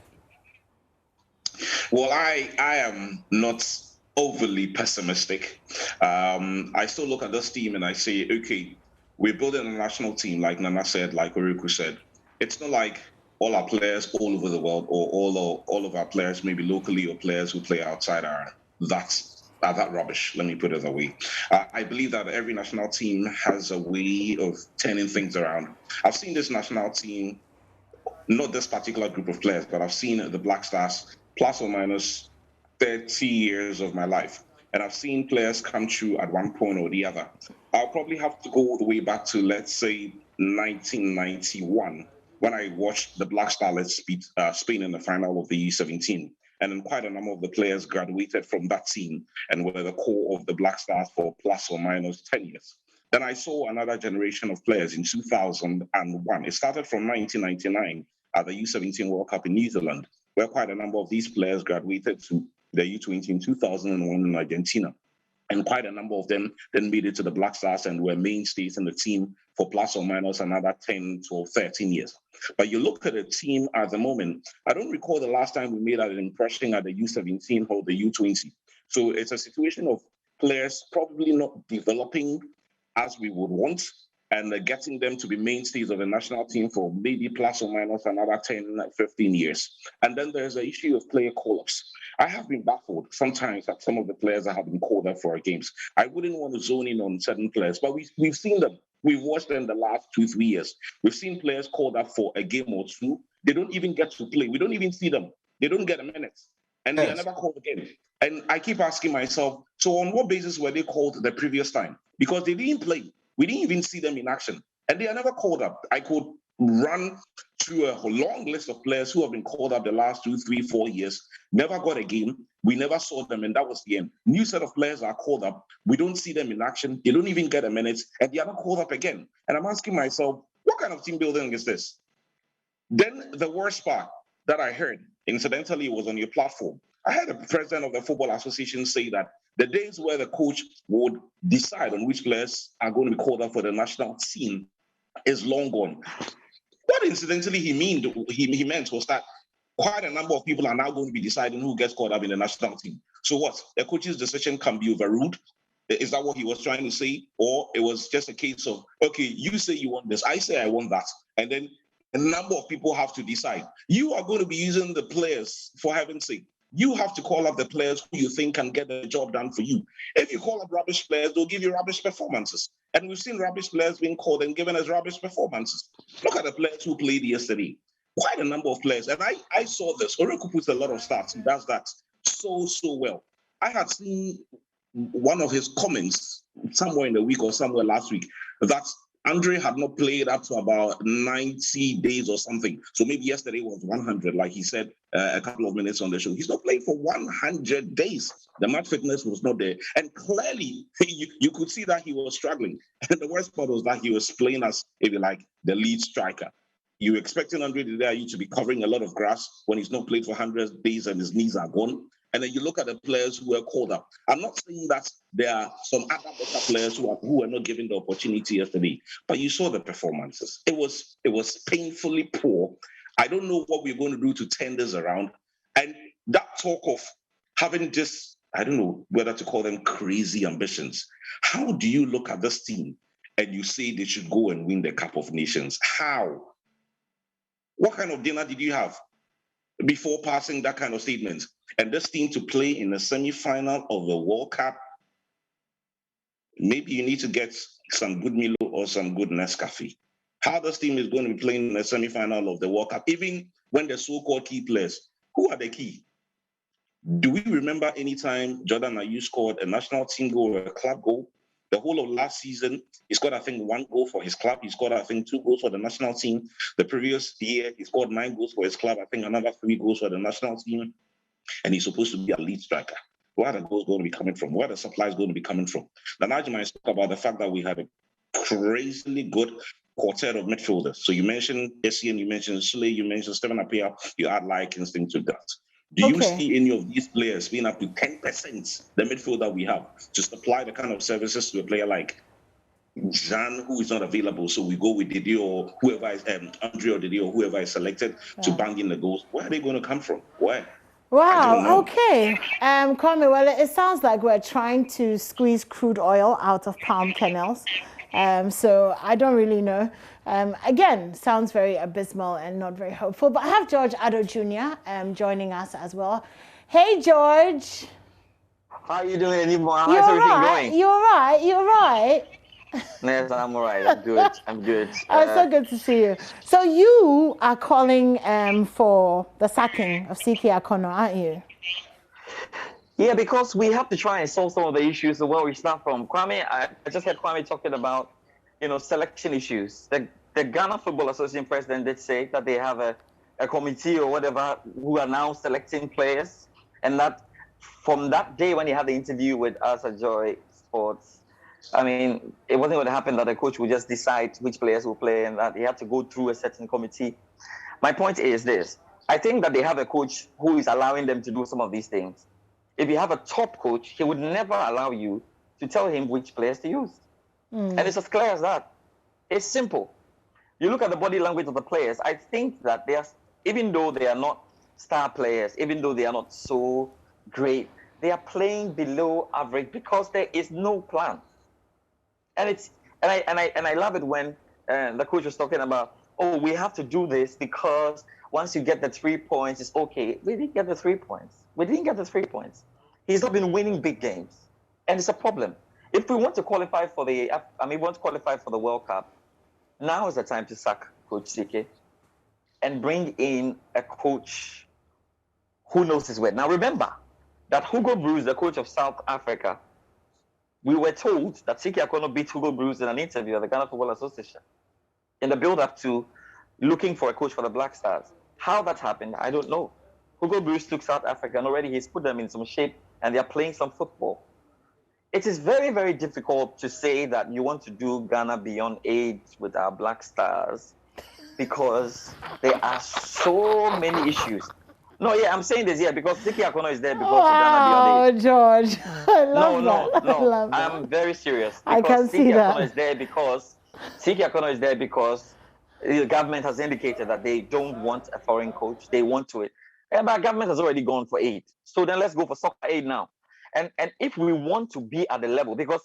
Well, I am not overly pessimistic. I still look at this team and I say, okay, we're building a national team, like Nana said, like Oreku said. It's not like all our players all over the world, or all of our players, maybe locally, or players who play outside are that rubbish. Let me put it that way. I believe that every national team has a way of turning things around. I've seen this national team, not this particular group of players, but I've seen the Black Stars plus or minus 30 years of my life. And I've seen players come through at one point or the other. I'll probably have to go all the way back to, let's say, 1991, when I watched the Black Starlets beat Spain in the final of the U17. And then quite a number of the players graduated from that team and were the core of the Black Stars for plus or minus 10 years. Then I saw another generation of players in 2001. It started from 1999 at the U17 World Cup in New Zealand, where quite a number of these players graduated to the U20 in 2001 in Argentina. And quite a number of them then made it to the Black Stars and were mainstays in the team for plus or minus another 10, 12, 13 years. But you look at the team at the moment, I don't recall the last time we made an impression at the U17 or the U20. So it's a situation of players probably not developing as we would want, and getting them to be mainstays of the national team for maybe plus or minus another 10, 15 years. And then there's the issue of player call-ups. I have been baffled sometimes at some of the players that have been called up for our games. I wouldn't want to zone in on certain players, but we've seen them. We've watched them the last 2-3 years. We've seen players called up for a game or two. They don't even get to play. We don't even see them. They don't get a minute. And they are never called again. And I keep asking myself, so on what basis were they called the previous time? Because they didn't play. We didn't even see them in action. And they are never called up. I could run through a long list of players who have been called up the last 2, 3, 4 years, never got a game. We never saw them, and that was the end. New set of players are called up. We don't see them in action. They don't even get a minute, and they are not called up again. And I'm asking myself, what kind of team building is this? Then the worst part that I heard, incidentally, was on your platform. I heard the president of the Football Association say that the days where the coach would decide on which players are going to be called up for the national team is long gone. What incidentally he meant was that quite a number of people are now going to be deciding who gets called up in the national team. So what? A coach's decision can be overruled? Is that what he was trying to say? Or it was just a case of, okay, you say you want this, I say I want that. And then a number of people have to decide. You are going to be using the players, for heaven's sake. You have to call up the players who you think can get the job done for you. If you call up rubbish players, they'll give you rubbish performances. And we've seen rubbish players being called and given as rubbish performances. Look at the players who played yesterday. Quite a number of players. And I saw this. Oreku puts a lot of stats. He does that so well. I had seen one of his comments somewhere in the week or somewhere last week that Andre had not played up to about 90 days or something. So maybe yesterday was 100, like he said a couple of minutes on the show. He's not played for 100 days. The match fitness was not there. And clearly, you could see that he was struggling. And the worst part was that he was playing as, if you like, the lead striker. You're expecting Andre to be covering a lot of grass when he's not played for 100 days and his knees are gone. And then you look at the players who were called up. I'm not saying that there are some other better players who were not given the opportunity yesterday, but you saw the performances. It was painfully poor. I don't know what we're going to do to turn this around. And that talk of having just, I don't know whether to call them crazy ambitions. How do you look at this team and you say they should go and win the Cup of Nations? How? What kind of dinner did you have before passing that kind of statement? And this team to play in the semi-final of the World Cup, maybe you need to get some good Milo or some good Nescafe. How this team is going to be playing in the semi-final of the World Cup, even when the so-called key players, who are the key? Do we remember any time Jordan Ayew scored a national team goal or a club goal? The whole of last season, he scored, I think, 1 goal for his club. He scored, I think, 2 goals for the national team. The previous year, he scored 9 goals for his club. I think another 3 goals for the national team. And he's supposed to be a lead striker. Where are the goals going to be coming from? Where are the supplies going to be coming from? Then I spoke about the fact that we had a crazily good quartet of midfielders. So you mentioned Essien, you mentioned Sule, you mentioned Stephen Appiah. You add like instinct to that. Do you see any of these players being up to 10% the midfield that we have to supply the kind of services to a player like Jan, who is not available? So we go with Didier or whoever is Andre or Didier or whoever is selected to bang in the goals. Where are they going to come from? Where? Wow, okay. Kwame, well, it sounds like we're trying to squeeze crude oil out of palm kernels. So I don't really know. Again, sounds very abysmal and not very hopeful. But I have George ATTOH Jr. Joining us as well. Hey, George. How are you doing anymore? How's everything going? You're right. Yes, I'm all right. I'm good. I'm good. So good to see you. So you are calling for the sacking of CK Akono, aren't you? Yeah, because we have to try and solve some of the issues where we start from. Kwame, I just heard Kwame talking about, selection issues. The Ghana Football Association president did say that they have a committee or whatever who are now selecting players, and that from that day when he had the interview with us at Joy Sports, I mean, it wasn't going to happen that the coach would just decide which players will play, and that he had to go through a certain committee. My point is this: I think that they have a coach who is allowing them to do some of these things. If you have a top coach, he would never allow you to tell him which players to use. And it's as clear as that. It's simple. You look at the body language of the players. I think that they are, even though they are not star players, even though they are not so great, they are playing below average because there is no plan. And I love it when the coach was talking about, oh, we have to do this because once you get the 3 points, it's okay. We didn't get the 3 points. We didn't get the 3 points. He's not been winning big games, and it's a problem. If we want to qualify for the World Cup, now is the time to sack Coach CK and bring in a coach who knows his way. Now remember that Hugo Broos, the coach of South Africa, we were told that CK Akono beat Hugo Broos in an interview at the Ghana Football Association in the build-up to looking for a coach for the Black Stars. How that happened, I don't know. Hugo Broos took South Africa, and already he's put them in some shape, and they're playing some football. It is very, very difficult to say that you want to do Ghana Beyond Age with our Black Stars because there are so many issues. No, yeah, I'm saying this here because CK Akono is there because of Ghana Beyond Age. George, I love that. No, I'm very serious. I can see that. CK Akono is there because the government has indicated that they don't want a foreign coach. They want to it. And our government has already gone for aid. So then let's go for soccer aid now. And if we want to be at the level, because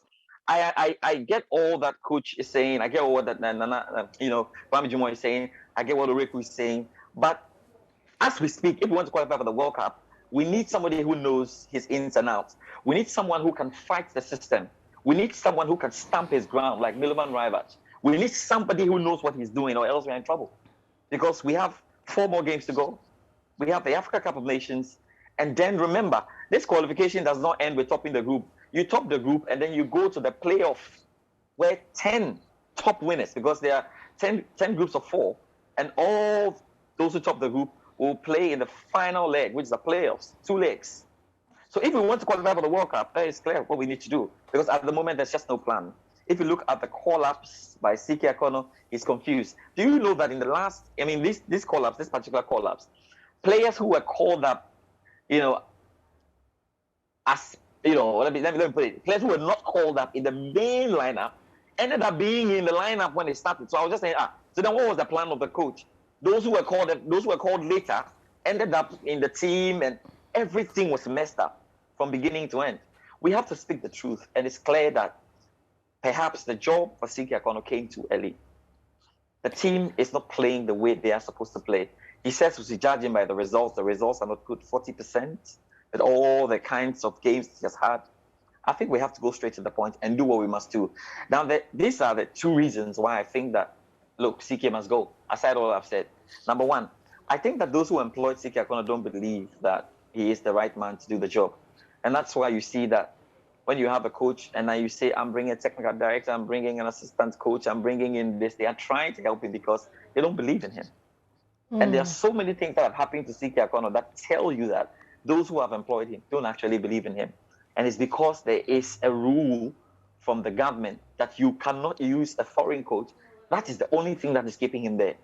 I get all that coach is saying, I get all that Kwame Jumo is saying, I get what Oreku is saying. But as we speak, if we want to qualify for the World Cup, we need somebody who knows his ins and outs. We need someone who can fight the system. We need someone who can stamp his ground like Milovan Rajvac. We need somebody who knows what he's doing, or else we're in trouble. Because we have 4 more games to go. We have the Africa Cup of Nations. And then remember, this qualification does not end with topping the group. You top the group, and then you go to the playoff, where 10 top winners, because there are 10 groups of 4, and all those who top the group will play in the final leg, which is the playoffs, 2 legs. So if we want to qualify for the World Cup, that is clear what we need to do. Because at the moment, there's just no plan. If you look at the call-ups by CK Akono, he's confused. Do you know that in the last, this call-ups, this particular call-ups, players who were called up, let me put it, players who were not called up in the main lineup ended up being in the lineup when they started. So I was just saying, so then what was the plan of the coach? Those who were called later ended up in the team, and everything was messed up from beginning to end. We have to speak the truth, and it's clear that perhaps the job for CK Akono came too early. The team is not playing the way they are supposed to play. He says we should judge him by the results. The results are not good, 40%, with all the kinds of games he has had. I think we have to go straight to the point and do what we must do. Now, these are the 2 reasons why I think that, look, CK must go, aside all I've said. Number 1, I think that those who employed CK Akono don't believe that he is the right man to do the job. And that's why you see that when you have a coach and now you say, I'm bringing a technical director, I'm bringing an assistant coach, I'm bringing in this, they are trying to help him because they don't believe in him. And there are so many things that have happened to CK Akono that tell you that those who have employed him don't actually believe in him. And it's because there is a rule from the government that you cannot use a foreign coach. That is the only thing that is keeping him there.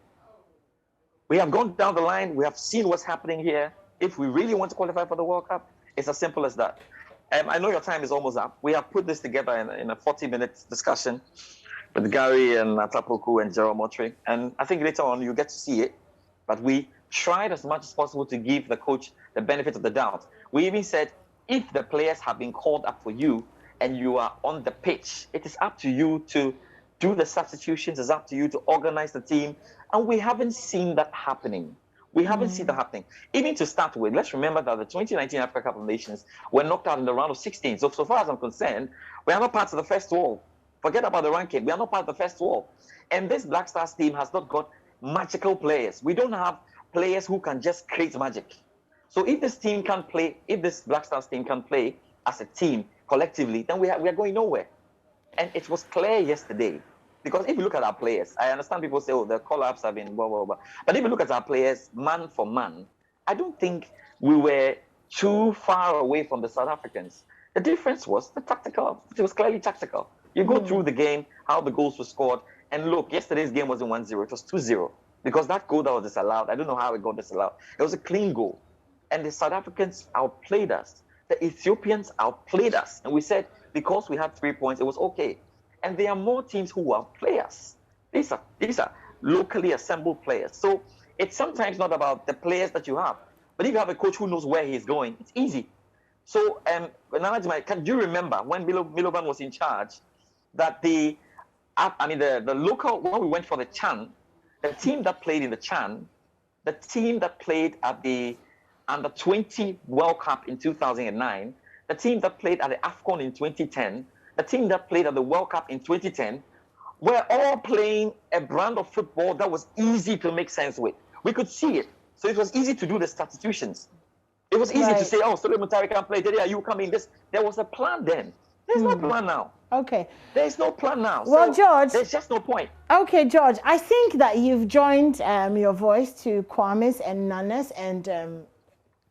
We have gone down the line. We have seen what's happening here. If we really want to qualify for the World Cup, it's as simple as that. I know your time is almost up. We have put this together in a 40-minute discussion with Gary and Atapoku and Jerome Motri. And I think later on you get to see it. But we tried as much as possible to give the coach the benefit of the doubt. We even said, if the players have been called up for you and you are on the pitch, it is up to you to do the substitutions. It's up to you to organize the team. And we haven't seen that happening. We haven't seen that happening. Even to start with, let's remember that the 2019 Africa Cup of Nations were knocked out in the round of 16. So far as I'm concerned, we are not part of the first 12. Forget about the ranking. We are not part of the first 12. And this Black Stars team has not got magical players. We don't have players who can just create magic. So if this team can play, if this Black Stars team can play as a team collectively, then we are going nowhere. And it was clear yesterday. Because if you look at our players, I understand people say, oh, the call-ups have been blah, blah, blah. But if you look at our players, man for man, I don't think we were too far away from the South Africans. The difference was the tactical. It was clearly tactical. You go through the game, how the goals were scored, and look, yesterday's game wasn't 1-0, it was 2-0. Because that goal that was disallowed, I don't know how it got disallowed. It was a clean goal. And the South Africans outplayed us. The Ethiopians outplayed us. And we said, because we had 3 points, it was okay. And there are more teams who outplay us. These are locally assembled players. So it's sometimes not about the players that you have. But if you have a coach who knows where he's going, it's easy. So, can you remember when Milovan was in charge, that the local, when we went for the Chan, the team that played in the Chan, the team that played at the Under-20 World Cup in 2009, the team that played at the AFCON in 2010, the team that played at the World Cup in 2010, were all playing a brand of football that was easy to make sense with. We could see it. So it was easy to do the substitutions. It was easy to say, oh, Suleiman Mutari can play, Dede, you come in. There was a plan then. There's no plan now. Okay. There's no plan now. Well, so George. There's just no point. Okay, George, I think that you've joined your voice to Kwame's and Nana's and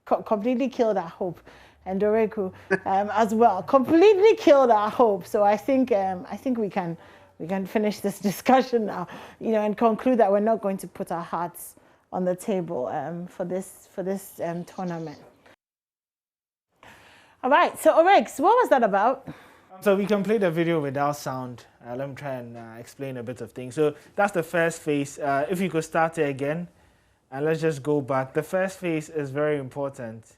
completely killed our hope. And Doreku as well. Completely killed our hope. So I think we can finish this discussion now, and conclude that we're not going to put our hearts on the table for this tournament. All right, so Orex, what was that about? So we can play the video without sound. Let me try and explain a bit of things. So that's the first phase. If you could start it again, and let's just go back. The first phase is very important.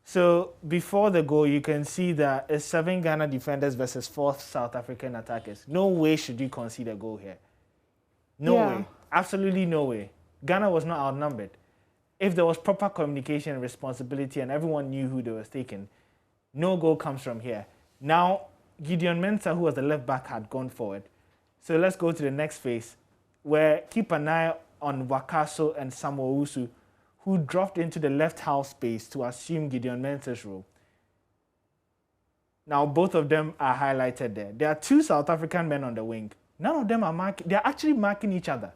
So before the goal, you can see that it's 7 Ghana defenders versus 4 South African attackers. No way should you concede a goal here. No way. Absolutely no way. Ghana was not outnumbered. If there was proper communication and responsibility and everyone knew who they was taking, no goal comes from here. Now, Gideon Mensah, who was the left back, had gone forward. So let's go to the next phase, where keep an eye on Wakaso and Samuel Usu, who dropped into the left half space to assume Gideon Mensah's role. Now, both of them are highlighted there. There are 2 South African men on the wing. None of them are marking. They're actually marking each other.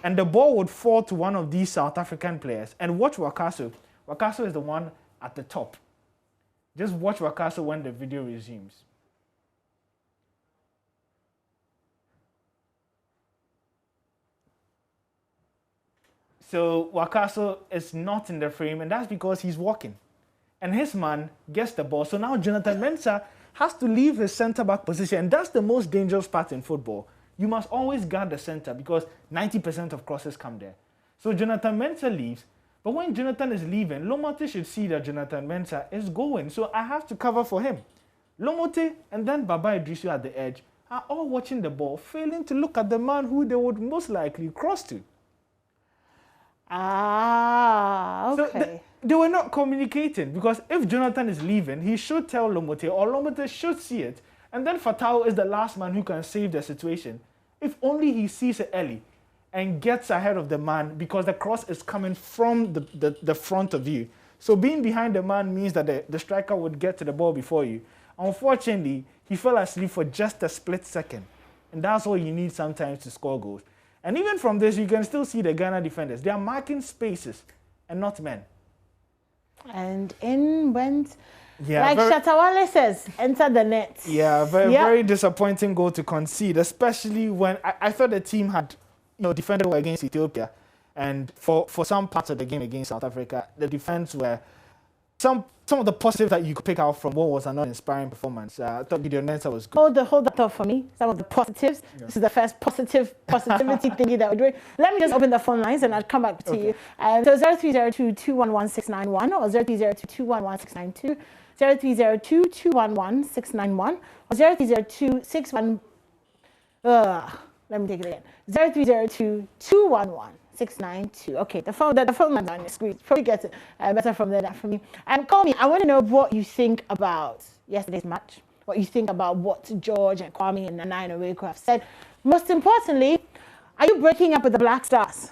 And the ball would fall to one of these South African players. And watch Wakaso. Wakaso is the one at the top. Just watch Wakaso when the video resumes. So Wakaso is not in the frame, and that's because he's walking. And his man gets the ball. So now Jonathan Mensah has to leave his centre-back position, and that's the most dangerous part in football. You must always guard the centre because 90% of crosses come there. So Jonathan Mensah leaves, but when Jonathan is leaving, Lomote should see that Jonathan Mensah is going. So I have to cover for him. Lomote and then Baba Idrisu at the edge are all watching the ball, failing to look at the man who they would most likely cross to. Okay. So they were not communicating because if Jonathan is leaving, he should tell Lomote, or Lomote should see it. And then Fatau is the last man who can save the situation. If only he sees it early and gets ahead of the man, because the cross is coming from the front of you. So being behind the man means that the striker would get to the ball before you. Unfortunately, he fell asleep for just a split second. And that's all you need sometimes to score goals. And even from this, you can still see the Ghana defenders. They are marking spaces and not men. And in went, like Shatawale says, enter the net. Yeah, very disappointing goal to concede, especially when I thought the team had defended well against Ethiopia. And for some parts of the game against South Africa, the defense were some of the positives that you could pick out from what was an uninspiring performance. I thought Gideon Mensah was good. Hold that thought for me. Some of the positives. Yeah. This is the first positivity thingy that we're doing. Let me just open the phone lines and I'll come back to you. So 0302-211-691 or 0302-211-692, 0302-211-691 or 0302-61. Let me take it again. 0302-211-692. Okay, the phone lines on the screen. Probably gets it better from there than from me. And call me. I want to know what you think about yesterday's match. what you think about what George and Kwame and Nana and Oreku have said. Most importantly, are you breaking up with the Black Stars?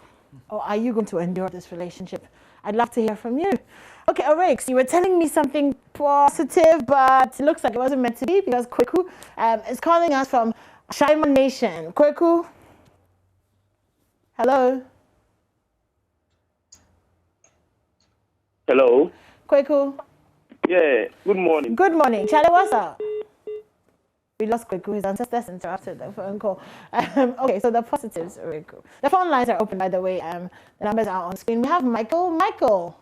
Or are you going to endure this relationship? I'd love to hear from you. Okay, Orex, you were telling me something positive, but it looks like it wasn't meant to be because Kweku is calling us from Shaimon Nation. Kweku? Hello? Hello? Kweku? Yeah, good morning. Good morning. Charlie, what's up? We lost Kweku. His ancestors interrupted the phone call. Okay, so the positives, Oreku. The phone lines are open, by the way. The numbers are on screen. We have Michael. Michael.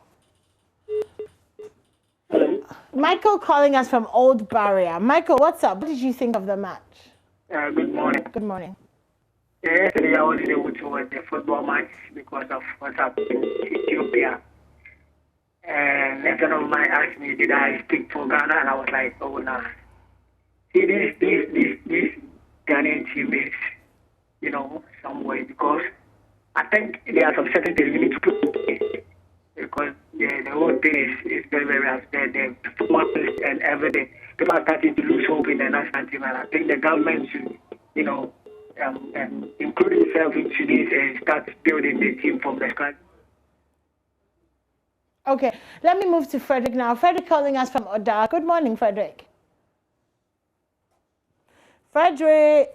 Hello. Michael calling us from Old Barrier. Michael, what's up? What did you think of the match? Good morning. Good morning. Yesterday I wasn't able to watch the football match because of what's happening in Ethiopia. And a friend of mine asked me, did I speak for Ghana? And I was like, oh, nah. See, this Ghanaian team is, you know, somewhere because I think there are some certain things we need to put in place because the whole thing is very, very upset. The performance and everything. People are starting to lose hope in the national team, and I think the government should, you know, include itself into this and start building the team from the scratch. Okay, let me move to Frederick now. Frederick calling us from Oda. Good morning, Frederick. Frederico.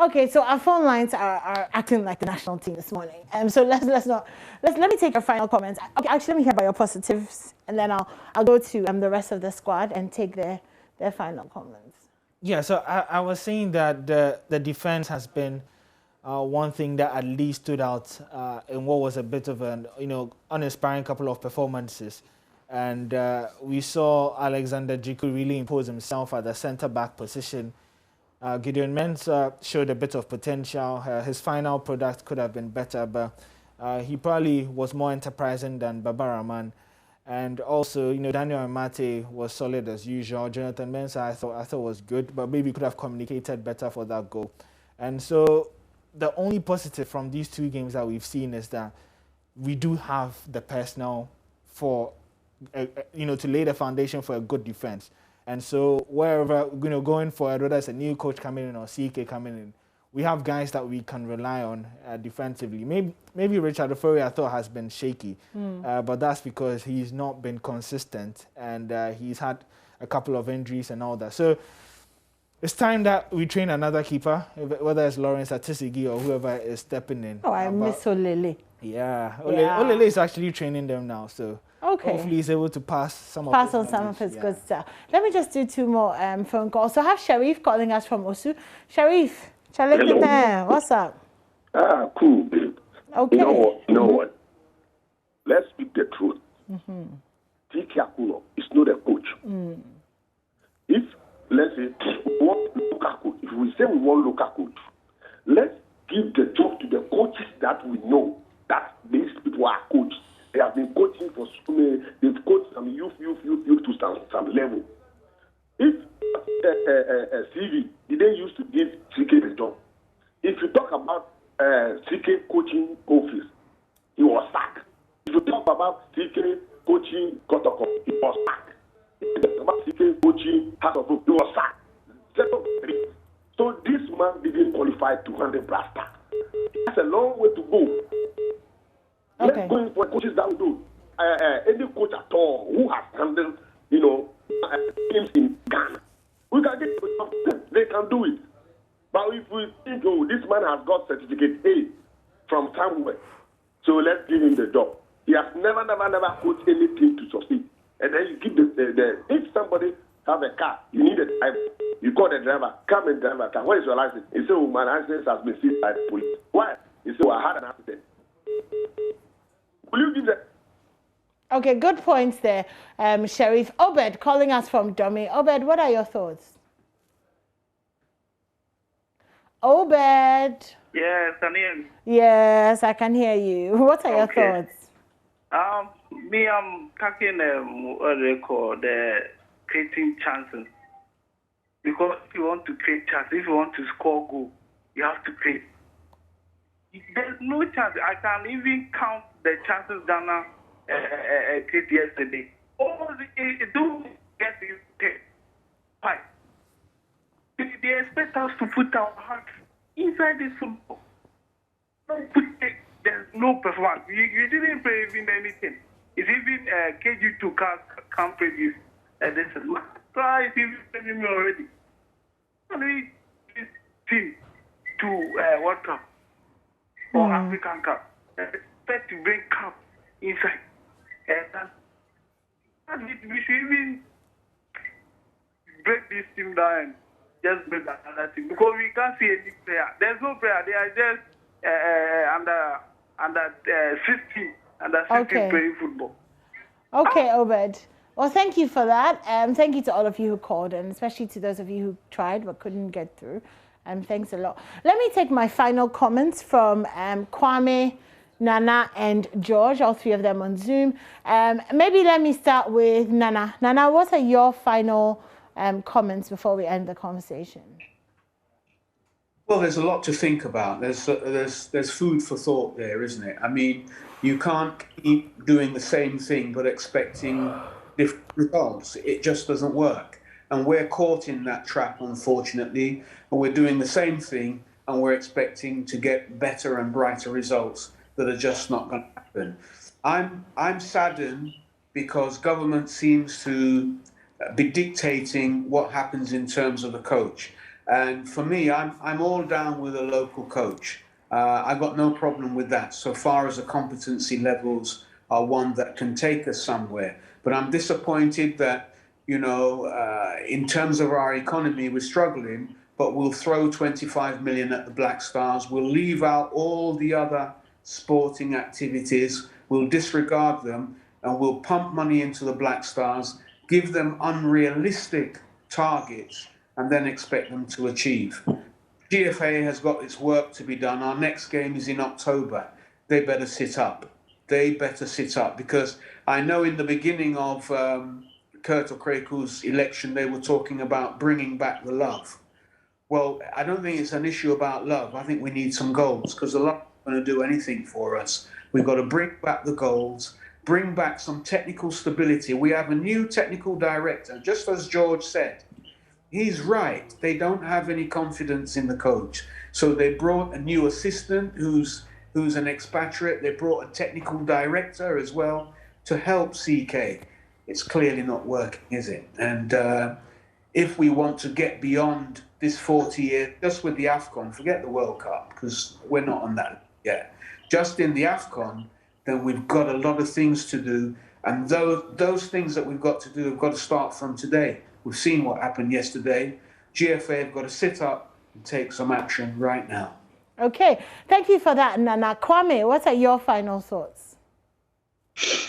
Okay, so our phone lines are acting like the national team this morning. So let me take your final comments. Okay, actually, let me hear about your positives, and then I'll go to the rest of the squad and take their final comments. Yeah, so I was saying that the defense has been one thing that at least stood out in what was a bit of an uninspiring couple of performances. And we saw Alexander Jiku really impose himself at the centre-back position. Gideon Mensah showed a bit of potential. His final product could have been better, but he probably was more enterprising than Babaraman. And also, Daniel Amate was solid as usual. Jonathan Mensah, I thought was good, but maybe could have communicated better for that goal. And so the only positive from these two games that we've seen is that we do have the personnel for to lay the foundation for a good defense. And so wherever, going forward, whether it's a new coach coming in or CK coming in, we have guys that we can rely on defensively. Maybe Richard Ofori, I thought, has been shaky, but that's because he's not been consistent and he's had a couple of injuries and all that. So it's time that we train another keeper, whether it's Lawrence Atisigi or whoever is stepping in. Oh, I miss Olele. Yeah, Olele is actually training them now, so hopefully he's able to pass some of his good stuff. Let me just do two more phone calls. So I have Sharif calling us from Osu. Sharif, what's up? Cool, babe. Okay. You know what? Let's speak the truth. T.K. Akuno is not a coach. If, let's say, we want local coach, if we say we want local coach, let's give the job to the coaches that we know that these people are coaches. They have been coaching for so many, they've coached some youth to some level. If CV didn't used to give CK the job, if you talk about CK coaching office, he was sacked. If you talk about CK coaching Kotoko, he was sacked. If you talk about CK coaching House of Hope, he was sacked. So this man didn't qualify to handle Blaster. That's a long way to go. Let's go in for coaches that we do. Any coach at all who has handled, teams in Ghana, we can get them. They can do it. But if we think, this man has got certificate A from somewhere, so let's give him the job. He has never coached any team to succeed. And then you give the if somebody have a car, you need a driver. You call the driver, come and drive a car. What is your license? He said, my license has been seized by the police. Why? He said, I had an accident. Will you give that? Okay, good points there, Sheriff. Obed calling us from Dummy. Obed, what are your thoughts? Obed. Yes, Daniel. Yes, I can hear you. What are your thoughts? I'm talking what they call the creating chances. Because if you want to create chances, if you want to score goal, you have to create. There's no chance. I can even count the chances Ghana created yesterday. they expect us to put our hearts inside this football. There's no performance. You didn't play even anything. It's even KG2 can't play this. This is it's even playing me already. Only this team to World Cup or African Cup. Expect to bring cup inside. And we should even break this team down and just break another team because we can't see any player. There's no player. They are just under 16 playing football. Okay, Obed. Well, thank you for that. Thank you to all of you who called, and especially to those of you who tried but couldn't get through. Thanks a lot. Let me take my final comments from Kwame, Nana, and George, all three of them on Zoom. Maybe let me start with Nana. Nana, what are your final comments before we end the conversation? Well, there's a lot to think about. There's food for thought there, isn't it? I mean, you can't keep doing the same thing but expecting different results. It just doesn't work. And we're caught in that trap, unfortunately. And we're doing the same thing and we're expecting to get better and brighter results that are just not going to happen. I'm saddened because government seems to be dictating what happens in terms of the coach. And for me, I'm all down with a local coach. I've got no problem with that, so far as the competency levels are one that can take us somewhere. But I'm disappointed that, in terms of our economy, we're struggling, but we'll throw 25 million at the Black Stars. We'll leave out all the other sporting activities. We'll disregard them, and we'll pump money into the Black Stars, give them unrealistic targets, and then expect them to achieve. GFA has got its work to be done. Our next game is in October. They better sit up. They better sit up, because I know in the beginning of Kurt Okraku's election, they were talking about bringing back the love. Well, I don't think it's an issue about love. I think we need some goals, because the love is not going to do anything for us. We've got to bring back the goals, bring back some technical stability. We have a new technical director, just as George said. He's right. They don't have any confidence in the coach. So they brought a new assistant who's an expatriate. They brought a technical director as well to help CK. It's clearly not working, is it? And if we want to get beyond this 40 years, just with the AFCON, forget the World Cup, because we're not on that yet. Just in the AFCON, then we've got a lot of things to do. And those things that we've got to do have got to start from today. We've seen what happened yesterday. GFA have got to sit up and take some action right now. Okay, thank you for that, Nana. Kwame, what are your final thoughts?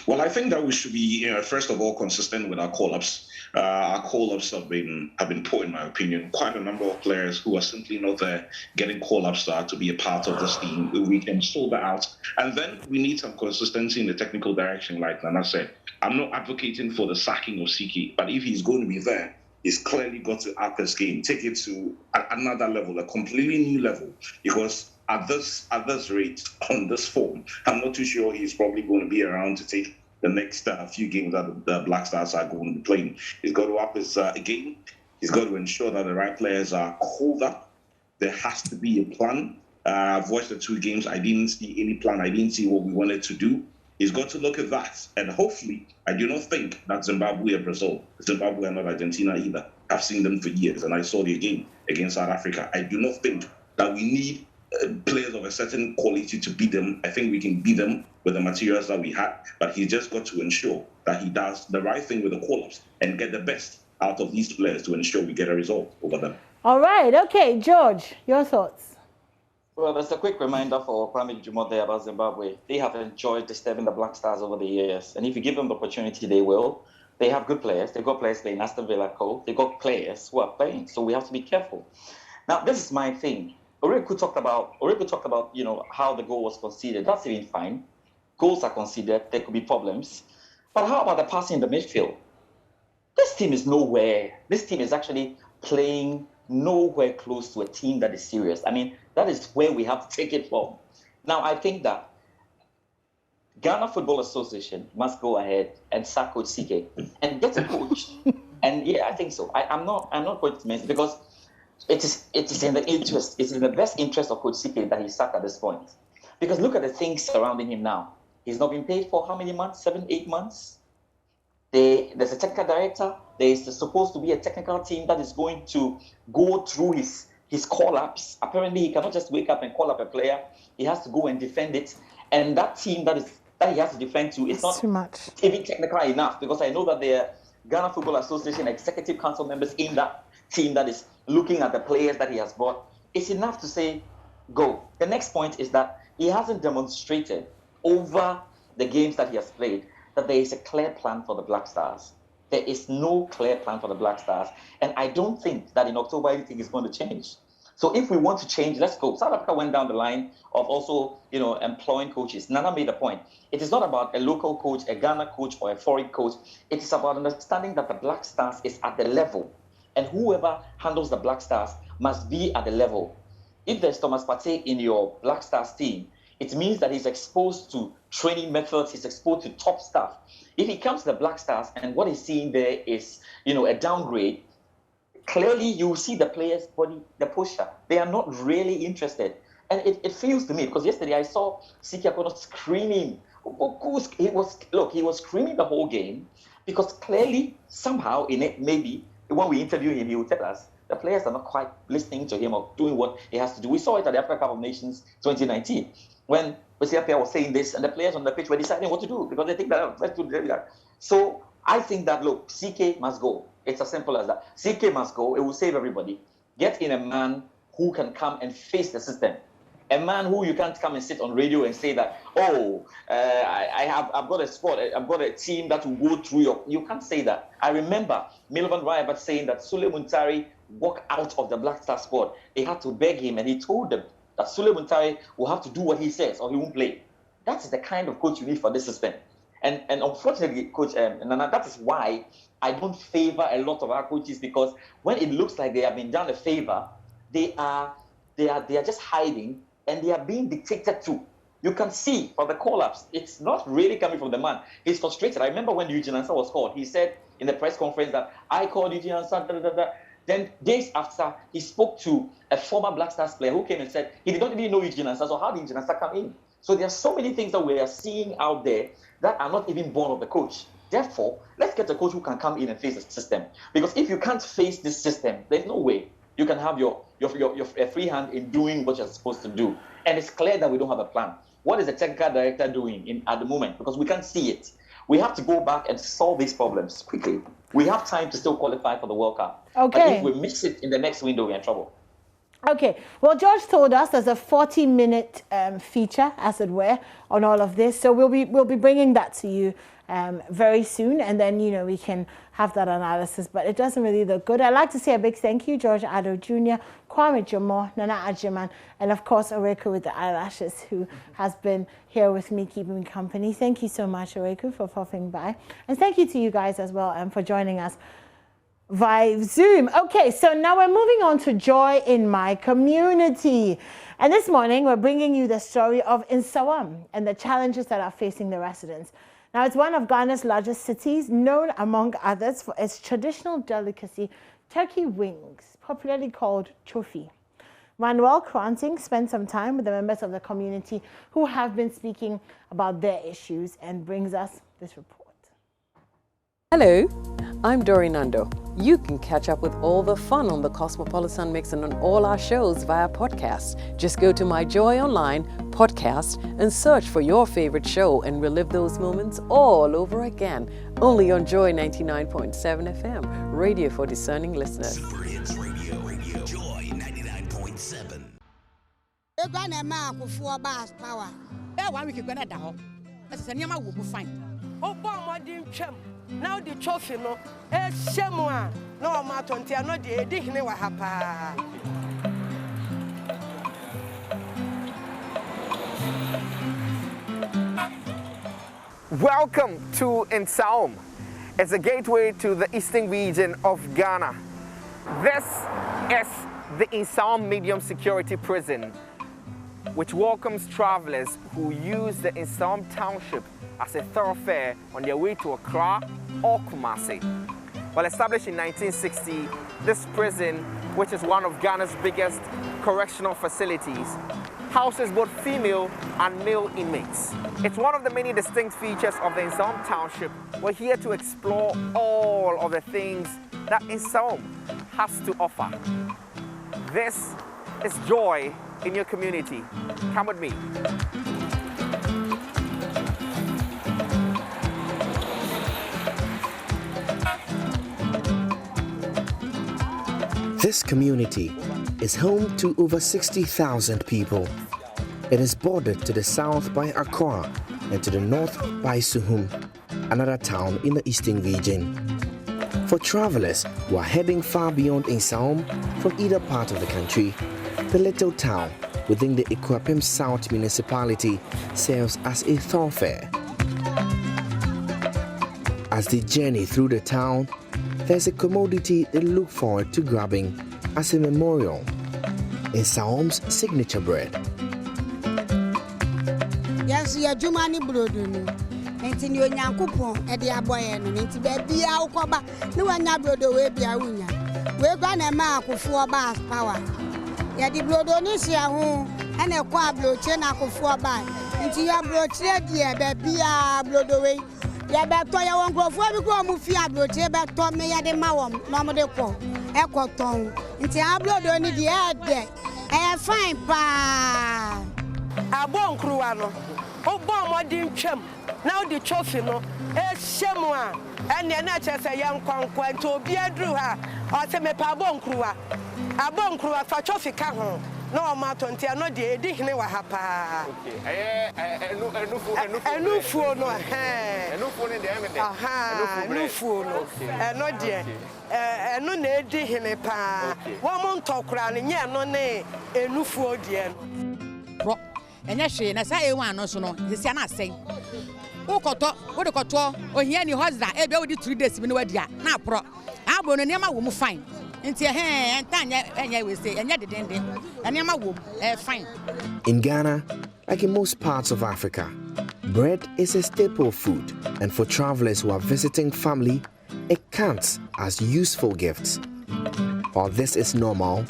Well, I think that we should be, first of all, consistent with our call-ups. Our call-ups have been poor, in my opinion. Quite a number of players who are simply not there getting call-ups to be a part of this team. We can sort that out. And then we need some consistency in the technical direction, like Nana said. I'm not advocating for the sacking of CK, but if he's going to be there, he's clearly got to up his game, take it to another level, a completely new level, because at this rate, on this form, I'm not too sure he's probably going to be around to take the next few games that the Black Stars are going to be playing. He's got to up his game. He's got to ensure that the right players are called up. There has to be a plan. I've watched the 2 games. I didn't see any plan. I didn't see what we wanted to do. He's got to look at that. And hopefully, I do not think that Zimbabwe or Brazil, Zimbabwe and not Argentina either, I've seen them for years, and I saw their game against South Africa. I do not think that we need players of a certain quality to beat them. I think we can beat them with the materials that we had, but he's just got to ensure that he does the right thing with the call-ups and get the best out of these players to ensure we get a result over them. All right. Okay, George, your thoughts? Well, there's a quick reminder for Kwame Jumote about Zimbabwe. They have enjoyed disturbing the Black Stars over the years, and if you give them the opportunity, they will. They have good players. They've got players playing Aston Villa Co. They've got players who are playing, so we have to be careful. Now, this is my thing. Oriku talked about how the goal was conceded. That's even fine. Goals are conceded. There could be problems. But how about the passing in the midfield? This team is nowhere. This team is actually playing nowhere close to a team that is serious. I mean, that is where we have to take it from. Now, I think that Ghana Football Association must go ahead and sack Coach CK and get a coach. And yeah, I think so. I'm not going to mention, because it is in the best interest of Coach CK that he sacked at this point. Because look at the things surrounding him now. He's not been paid for how many months? 7, 8 months? There's a technical director. There's supposed to be a technical team that is going to go through his call-ups. Apparently, he cannot just wake up and call up a player. He has to go and defend it. And that team that he has to defend to is not too much. Even technical enough, because I know that there are Ghana Football Association Executive Council members in that team that is looking at the players that he has brought. It's enough to say, go. The next point is that he hasn't demonstrated over the games that he has played that there is a clear plan for the Black Stars. There is no clear plan for the Black Stars. And I don't think that in October anything is going to change. So if we want to change, let's go. South Africa went down the line of also, employing coaches. Nana made a point. It is not about a local coach, a Ghana coach, or a foreign coach. It is about understanding that the Black Stars is at the level. And whoever handles the Black Stars must be at the level. If there's Thomas Partey in your Black Stars team, it means that he's exposed to training methods, he's exposed to top stuff. If he comes to the Black Stars and what he's seeing there is, a downgrade, clearly you see the players' body, the posture. They are not really interested. And it feels to me, because yesterday I saw Siki Akono screaming. He was screaming the whole game, because clearly, somehow, in it, maybe, when we interview him, he will tell us the players are not quite listening to him or doing what he has to do. We saw it at the Africa Cup of Nations 2019, when Wesia was saying this, and the players on the pitch were deciding what to do, because they think that, let's do that. So I think that, look, CK must go. It's as simple as that. CK must go. It will save everybody. Get in a man who can come and face the system. A man who you can't come and sit on radio and say that, I've got a squad, I've got a team that will go through your... You can't say that. I remember Milvan Rayabat saying that Sule Muntari walked out of the Black Star squad. They had to beg him, and he told them that Sule Muntari will have to do what he says or he won't play. That's the kind of coach you need for this system. And unfortunately, Coach Nana, that is why I don't favor a lot of our coaches, because when it looks like they have been done a favor, they are just hiding, and they are being dictated to. You can see from the call-ups, it's not really coming from the man. He's frustrated. I remember when Eugene Ansah was called, he said in the press conference that I called Eugene Ansah, Then days after, he spoke to a former Black Stars player who came and said he did not even know Eugene Ansah, so how did Eugene Ansah come in? So there are so many things that we are seeing out there that are not even born of the coach. Therefore, let's get a coach who can come in and face the system. Because if you can't face this system, there's no way you can have your free hand in doing what you're supposed to do. And it's clear that we don't have a plan. What is the technical director doing at the moment? Because we can't see it. We have to go back and solve these problems quickly. We have time to still qualify for the World Cup. Okay. But if we miss it in the next window, we're in trouble. Okay. Well, George told us there's a 40-minute feature, as it were, on all of this. So we'll be bringing that to you very soon, and then we can have that analysis. But it doesn't really look good. I'd like to say a big thank you, George Addo Jr., Kwame Jomo, Nana Ajiman, and of course Oreku with the eyelashes, who has been here with me, keeping me company. Thank you so much, Oreku, for popping by, and thank you to you guys as well for joining us via Zoom. Okay, so now we're moving on to Joy in My Community. And this morning, we're bringing you the story of Nsawam and the challenges that are facing the residents. Now, it's one of Ghana's largest cities, known among others for its traditional delicacy, turkey wings, popularly called chofi. Manuel Kranting spent some time with the members of the community who have been speaking about their issues and brings us this report. Hello, I'm Dori Nando. You can catch up with all the fun on the Cosmopolitan Mix and on all our shows via podcast. Just go to My Joy Online podcast and search for your favorite show and relive those moments all over again. Only on Joy 99.7 FM, radio for discerning listeners. Super Hits Radio, Joy 99.7. Now the trophy no shemwa no ma 20 no de hine wa hapa. Welcome to Nsawam. It's a gateway to the eastern region of Ghana. This is the Nsawam Medium Security Prison, which welcomes travelers who use the Nsawam Township as a thoroughfare on their way to Accra or Kumasi. Well, established in 1960, this prison, which is one of Ghana's biggest correctional facilities, houses both female and male inmates. It's one of the many distinct features of the Nsaom Township. We're here to explore all of the things that Nsaom has to offer. This is joy in your community. Come with me. This community is home to over 60,000 people. It is bordered to the south by Accra and to the north by Suhum, another town in the eastern region. For travelers who are heading far beyond Nsaom from either part of the country, the little town within the Ikuapem South municipality serves as a thoroughfare. As they journey through the town, there's a commodity they look forward to grabbing as a memorial: Nsaom's signature bread. Yes, you're Jumani Brodunu. And in your Yankupon at the Aboyan, and to be our coba, no one yabrodo way be a winner. We're gonna mark for bars power. Yet the Brodonesia home and a quablo chenaco for by. Into your brochure, dear, baby, Brodoway. Ya beto ya wonkrofo bi ko mu fi abroche beto me ya de mawom no mo de ko ekoton nti abrodo ni de ede fine pa abonkruwa no obo modin twam na odi trophy no hyemu a ene na chese ye nkwankwa nti obi aduru ha o se me pa abonkruwa fa trophy ka ho no ma tonti no de edi hene wa ha pa enufu no enufu ne de emede enufu no eno de eno na edi hene pa wo mo ntokura ne nye no ne enufu de no pro enye hwe na sa e1 no so no hisia na asen ukoto wo de koto ohia ni hosda e be wo di 3 days bi no wadia na pro abo no ne ma wo mu fine. In Ghana, like in most parts of Africa, bread is a staple food, and for travelers who are visiting family, it counts as useful gifts. While this is normal,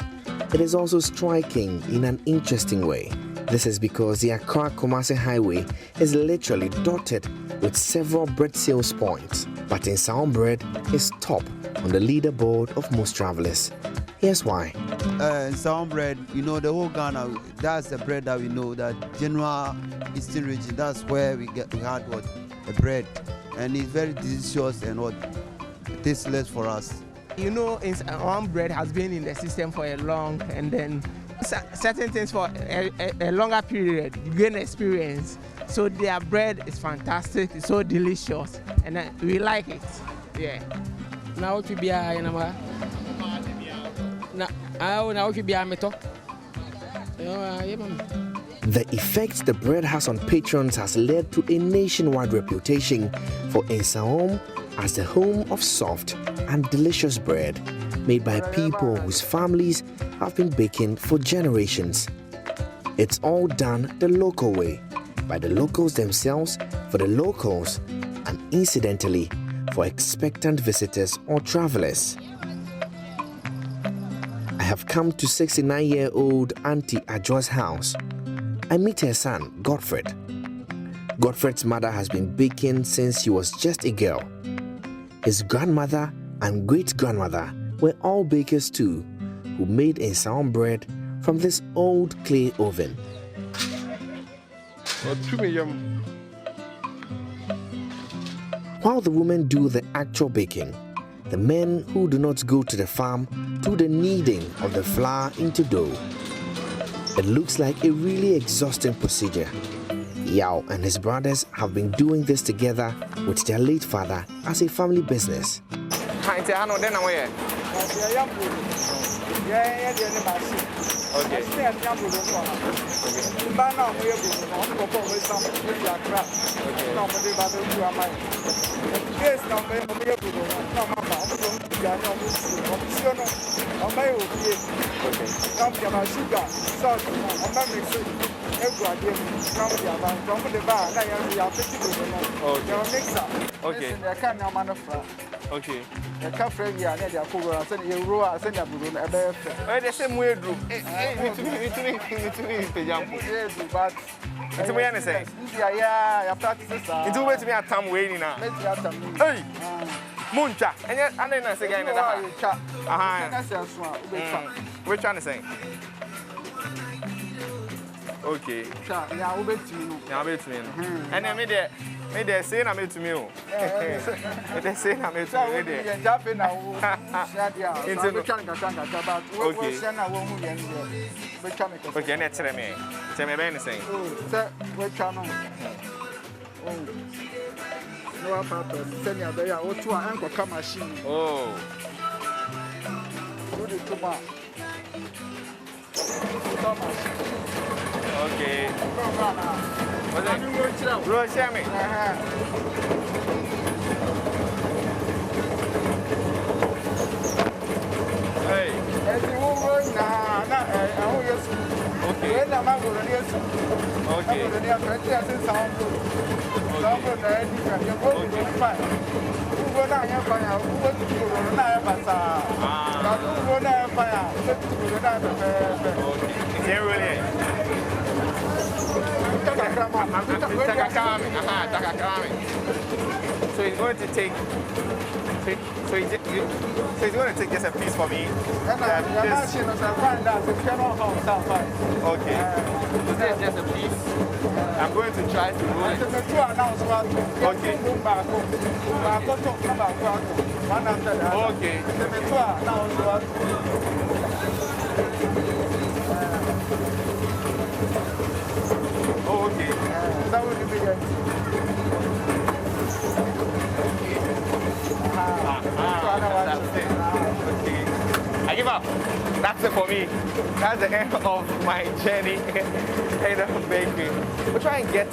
it is also striking in an interesting way. This is because the Accra-Kumasi Highway is literally dotted with several bread sales points, but Nsaom bread is top on the leaderboard of most travelers. Here's why. Nsaom bread, you know, the whole Ghana, that's the bread that we know, that general eastern region, that's where we had what the bread, and it's very delicious and what tasteless for us. You know, Nsaom bread has been in the system for a long, and then certain things for a longer period, you gain experience. So their bread is fantastic, it's so delicious, and we like it. Yeah. Now to be a nama. Now to be a meto. The effect the bread has on patrons has led to a nationwide reputation for Nsaom as the home of soft and delicious bread made by people whose families have been baking for generations. It's all done the local way, by the locals themselves, for the locals, and incidentally, for expectant visitors or travelers. I have come to 69-year-old Auntie ATTOH's house. I meet her son, Godfred. Godfred's mother has been baking since he was just a girl. His grandmother and great-grandmother were all bakers too, who made Nsaom bread from this old clay oven. While the women do the actual baking, the men who do not go to the farm do the kneading of the flour into dough. It looks like a really exhausting procedure. Yao and his brothers have been doing this together with their late father as a family business. Okay. Okay. The cafe here, they are cool. I send you raw. I send you blue. The same way, Drew. But it's me anything. Yeah, I practice. It's always me at time waiting now. Hey, Muncha. And then I say again. We're trying to say. Okay. Yeah, we'll bet you. Yeah, bet me. And I made it. They say I'm to me. They say I'm to me. Okay, let's tell me. Tell me anything. No purpose. Send you there. What to anchor car machine. Oh. Do the tomorrow. Okay. What's that? Blow me. Hey. So it's going to take. So it's going to take just a piece for me. Okay. So this is just a piece. I'm going to try to roll it. Okay. Okay. Oh, okay. That would be good. Okay. I give up. That's it for me. That's the end of my journey in the bakery. We'll try and get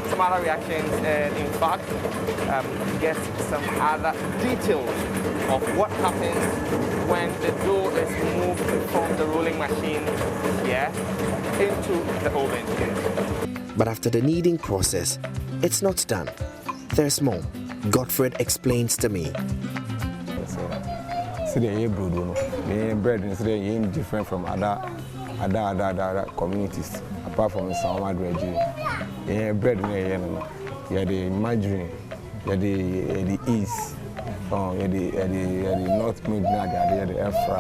some other reactions and, in fact, get some other details of what happens when the dough is moved from the rolling machine here into the oven. But after the kneading process, it's not done. There's more. Godfred explains to me. So the bread is different from other communities apart from the Salmad region. The bread you have the margarine, you have the yeast, you have the nut milk, you have the efra,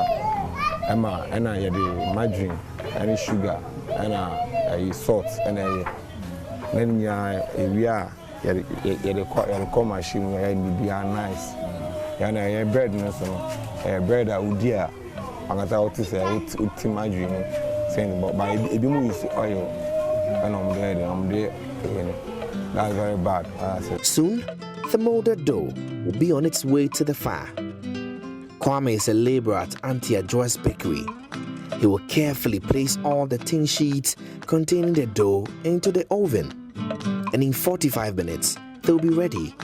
and you have the margarine, and the sugar, and the salt, and then you have the corn machine, and they are nice. And a bread, bread that would dear. And I thought to say, it's margarine, saying about by a bit oil, and I'm there. That's very bad. Soon, the molded dough will be on its way to the fire. Kwame is a laborer at ATTOH's bakery. He will carefully place all the tin sheets containing the dough into the oven. And in 45 minutes, they'll be ready.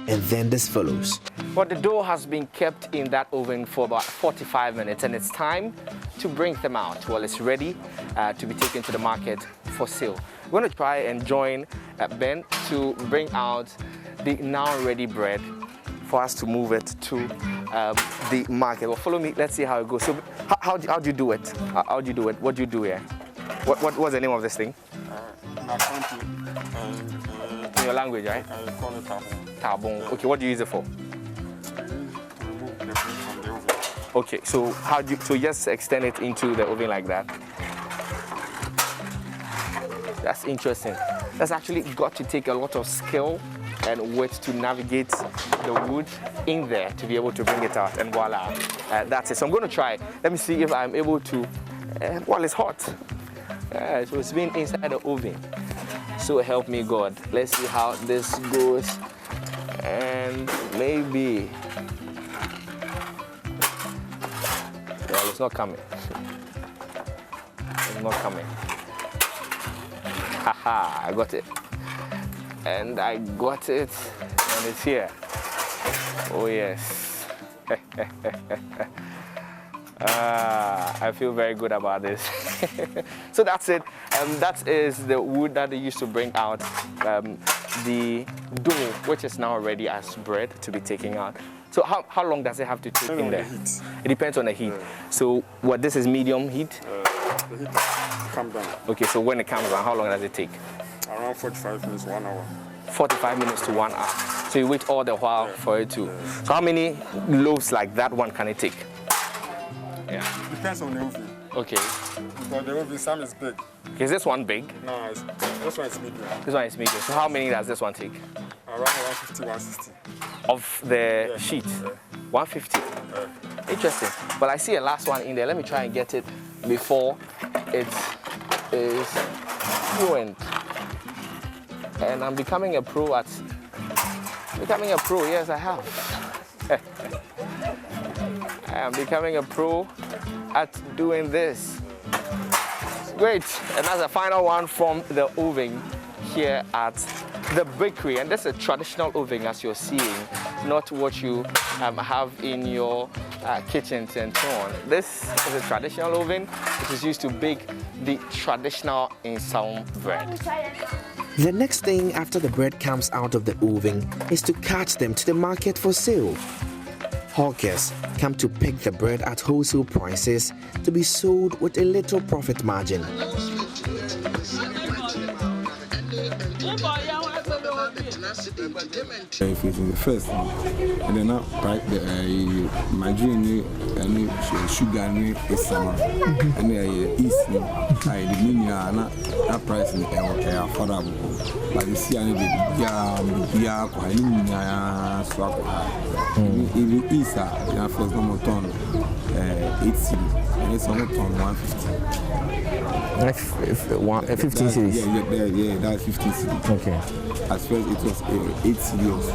And then this follows. But the dough has been kept in that oven for about 45 minutes, and it's time to bring them out. Well, it's ready to be taken to the market for sale. We're going to try and join Ben to bring out the now ready bread for us to move it to the market. Well, follow me. Let's see how it goes. So, how do you do it? How do you do it? What do you do here? What's the name of this thing? In your language, right? I call it tabon. Tabon. Okay, what do you use it for? Okay, so so just extend it into the oven like that. That's interesting. That's actually got to take a lot of skill and wit to navigate the wood in there to be able to bring it out, and voila, that's it. So I'm going to try. Let me see if I'm able to. Well, it's hot. So it's been inside the oven. So help me God. Let's see how this goes, and maybe. Well, it's not coming. It's not coming. Haha, I got it. And I got it, and it's here. Oh yes. I feel very good about this. So that's it. That is the wood that they used to bring out the dough, which is now ready as bread to be taken out. So how long does it have to take in there? It depends on the heat. So what, this is medium heat? The heat comes down. Okay, so when it comes down, how long does it take? Around 45 minutes, 1 hour. 45 minutes to 1 hour. So you wait all the while for it to. So how many loaves like that one can it take? Yeah. Depends on the oven. Okay. Because the oven, some is big. Okay, is this one big? No, this one is medium. This one is medium. So how many does this one take? Around 150, 160. Of the sheet? 150? Interesting. But I see a last one in there. Let me try and get it before it is fluent. And I'm becoming a pro at... Becoming a pro, yes, I have. I am becoming a pro at doing this. Great, and that's the final one from the oven here at the bakery. And this is a traditional oven, as you're seeing, not what you have in your kitchens and so on. This is a traditional oven, which is used to bake the traditional Insaum bread. The next thing after the bread comes out of the oven is to catch them to the market for sale. Hawkers come to pick the bread at wholesale prices to be sold with a little profit margin. If it's in the first, and then now my dream and sugar is summer, and east, I mean, not price in affordable. But you see, I need swap. In the east, you first number ton 8 cities, and it's on 150. 15 cities? Yeah, that's 15 cities. Okay. As first it was 8 cities.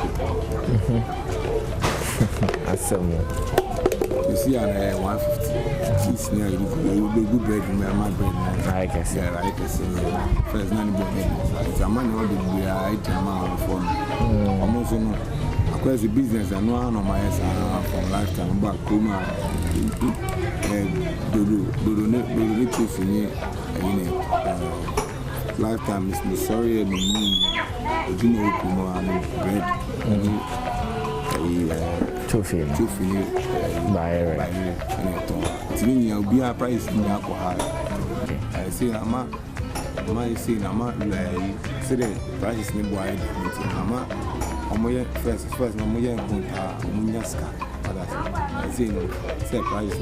That's so much. You see, at 150. It's near you be good bread in my bread. I can see. Yeah, I can see. First, none of it's a man who did the item for me. I'm also not. Because the business I know on my from lifetime back home. Lifetime is me sorry and me do know bread trophy by it's meaning I'll be a price in alcohol. I say I'm say I'm say the price is not wide. I'm first no more munyaska. I say no say price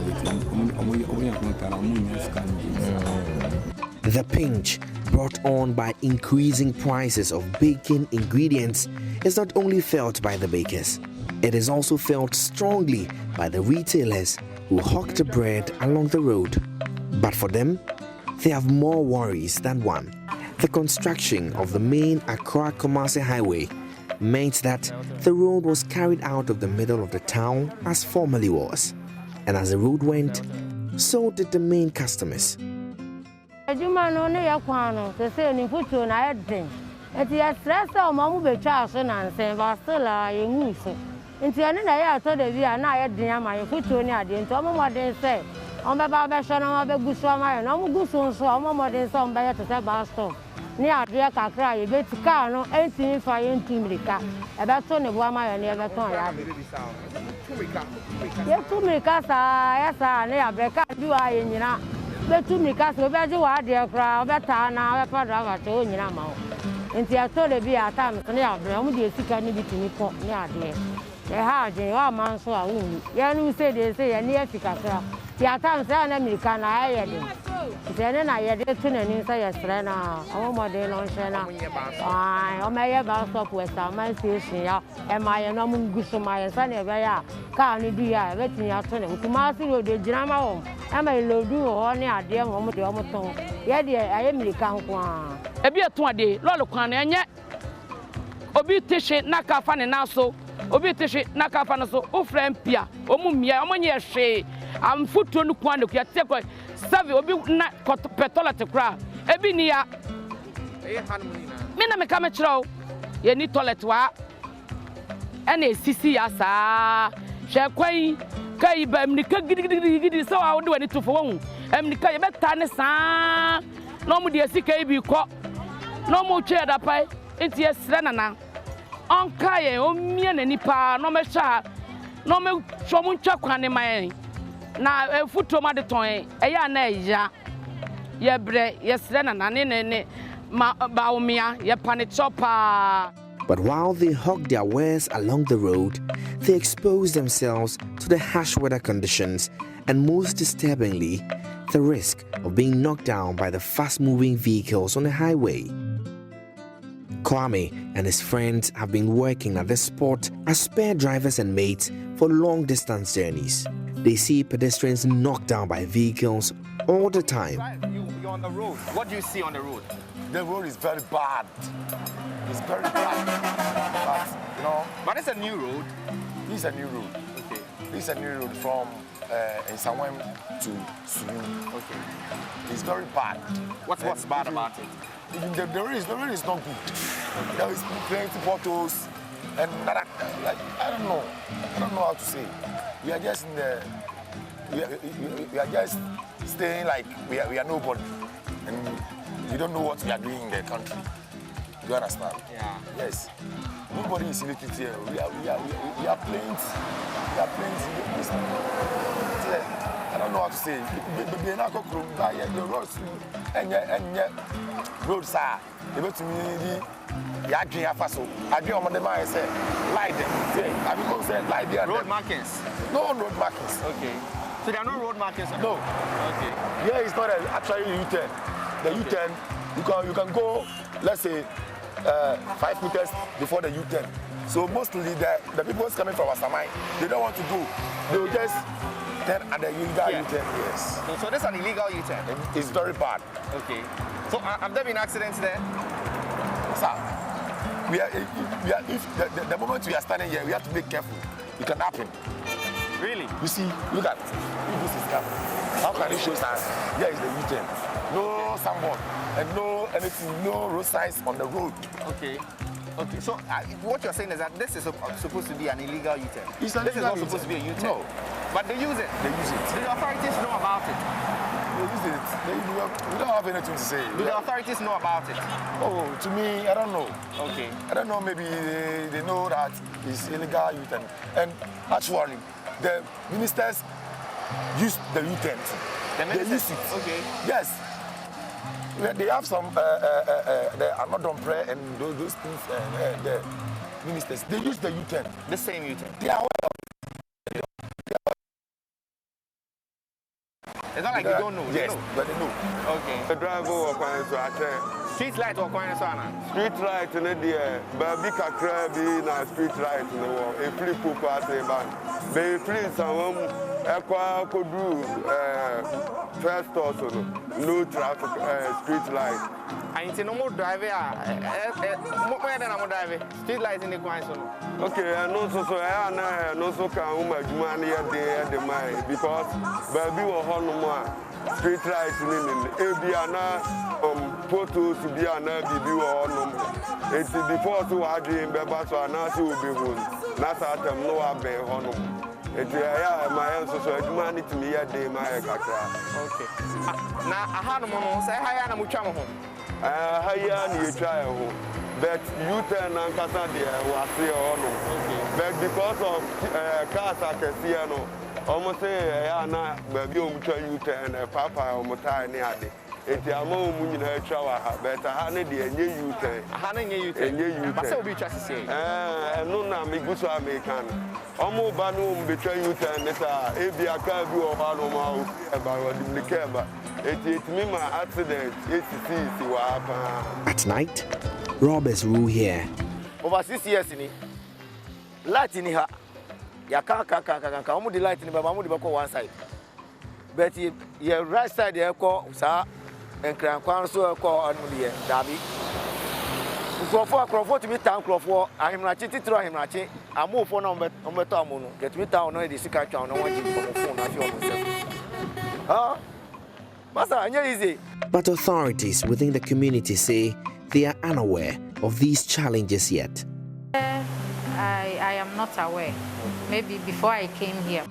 The pinch brought on by increasing prices of baking ingredients is not only felt by the bakers, it is also felt strongly by the retailers who hawk the bread along the road. But for them, they have more worries than one. The construction of the main Accra-Kumasi highway meant that the road was carried out of the middle of the town as formerly was. And as the road went, so did the main customers. Obi tishe nakafa ne naso obi tishe nakafa no so ofrem pia omumia omonye hwe am futo no kwa ne kwa te kwa save obi na petola te kra ebi ni ya me na me ka me kiro ye ni toilet wa ena esisi ya saa hwe kwan emnika yi ba emnika gidi so a wo de wani to fo hu emnika ye beta ne saa no mu de asika yi bi kɔ no mu twe da pai enti esre nana onka ye o mie na nipa no me sha no me so mu ntwa kwane man na efuto ma de ton e ya na eya ye bre ye sre nana ne ma ba umia ye pane chopa. But while they hug their wares along the road, they expose themselves to the harsh weather conditions and, most disturbingly, the risk of being knocked down by the fast-moving vehicles on the highway. Kwame and his friends have been working at this spot as spare drivers and mates for long-distance journeys. They see pedestrians knocked down by vehicles all the time. You're on the road. What do you see on the road? The road is very bad. It's very bad. But, you know. But it's a new road. This is a new road. Okay. This is a new road from Nsawam to Sulu. Okay. It's very bad. What's bad about it? The road is not good. Okay. There is plenty potholes and I don't know. I don't know how to say. We are just in the. We are just staying like we are nobody, and we don't know what we are doing in the country. Do you understand? Yeah. Yes. Nobody is looking here. We are playing. I don't know how to say. The roads and roads are able to me. I agree on the mind. Say light them. I will say light there. Road markings. No road markings. Okay. So there are no road markings. No. Okay. Here is not actually U-turn. The U-turn, you can go, let's say, 5 meters before the U-turn. So mostly the people coming from Asamai, they don't want to go. They will just turn at the illegal U-turn. Yes. So this is an illegal U-turn. It's very bad. Okay. So have there been accidents there? Sir, if the moment we are standing here, we have to be careful. It can happen. Really? You see, look at if this is camera. How can it show us? Here is the U-turn. No signboard and no anything, no road signs on the road. Okay. Okay. So what you're saying is that this is supposed to be an illegal U-turn. This is not supposed to be a U-turn. No. But they use it. They use it. Do the authorities know about it? They use it. We don't have anything to say. Do the authorities know about it? Oh, to me, I don't know. Okay. I don't know. Maybe they know that it's illegal U-turn. And actually, the ministers use the U-turn. They use it. Okay. Yes. They have some, they are not on prayer and those things, the ministers, they use the U-turn. The same U-turn? They are aware. It's not like you don't know. Yes, they know. But they know. Okay. The driver or street light or coin street light in the baby kakra na street light in the wall. A free poop at the bank. They free some aqua could do first also no traffic street light. I ain't no more driver. More than I'm driving. Street light in the coin. Okay, I know so I know so can money at the mine because baby will hold no more. Street light in Abiana photos to be an ABB or no. It's before to our dream, but so I will be home. That's at them no abe honum. It's my answer so money to me a day my kakra. Okay. Now I had a moment say hi and muchamo home. Hi and you try home. But you turn and Casa was here or no. But because of cars I can see no. Almost say na baby you turn papa or motai near the it's a moment in her shower, but I had the new turn. I saw be just say. No, no, me good so American. Almost banum between you turn. It's a Abia Kabu or Hanoma about the Keba. It's me my accident. It's what happened. At night, robbers rule here. Over 6 years in it. Latin her. Ya kaka omo the light ni baba omo the back one side but your right side there ko sa enkran kwan so ko on the dabi crofo to me town crofo ahimrachi titiro ahimrachi amofo na ombeto amono get me town no dey sika twa no wan give for phone na fi on self ah masa anya easy. But authorities within the community say they are unaware of these challenges yet. I am not aware. Maybe before I came here.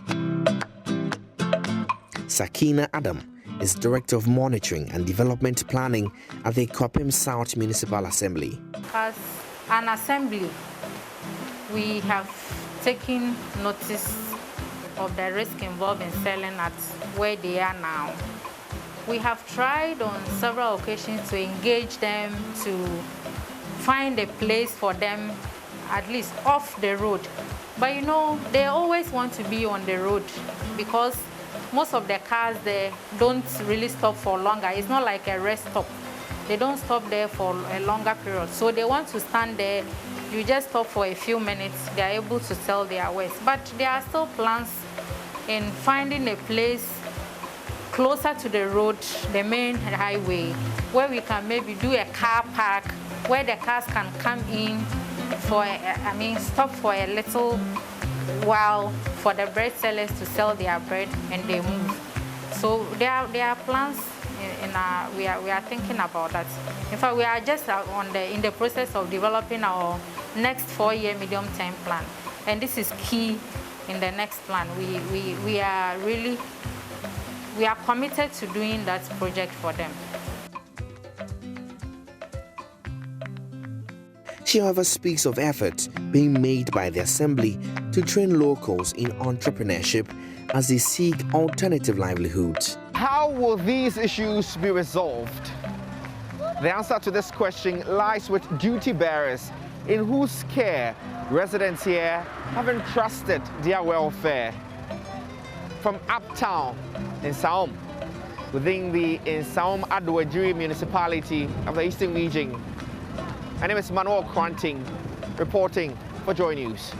Sakina Adam is Director of Monitoring and Development Planning at the Kwapim South Municipal Assembly. As an assembly, we have taken notice of the risk involved in selling at where they are now. We have tried on several occasions to engage them to find a place for them, at least off the road. But you know, they always want to be on the road because most of the cars there don't really stop for longer. It's not like a rest stop. They don't stop there for a longer period. So they want to stand there. You just stop for a few minutes. They are able to sell their wares. But there are still plans in finding a place closer to the road, the main highway, where we can maybe do a car park, where the cars can come in for, stop for a little while for the bread sellers to sell their bread and they move. So there are plans we are thinking about that. In fact, we are just in the process of developing our next 4-year medium-term plan, and this is key in the next plan. We are committed to doing that project for them. She, however, speaks of efforts being made by the Assembly to train locals in entrepreneurship as they seek alternative livelihoods. How will these issues be resolved? The answer to this question lies with duty bearers in whose care residents here have entrusted their welfare. From uptown in Saum, within the Saum Adwajiri municipality of the Eastern Region, my name is Manuel Kranting, reporting for JoyNews.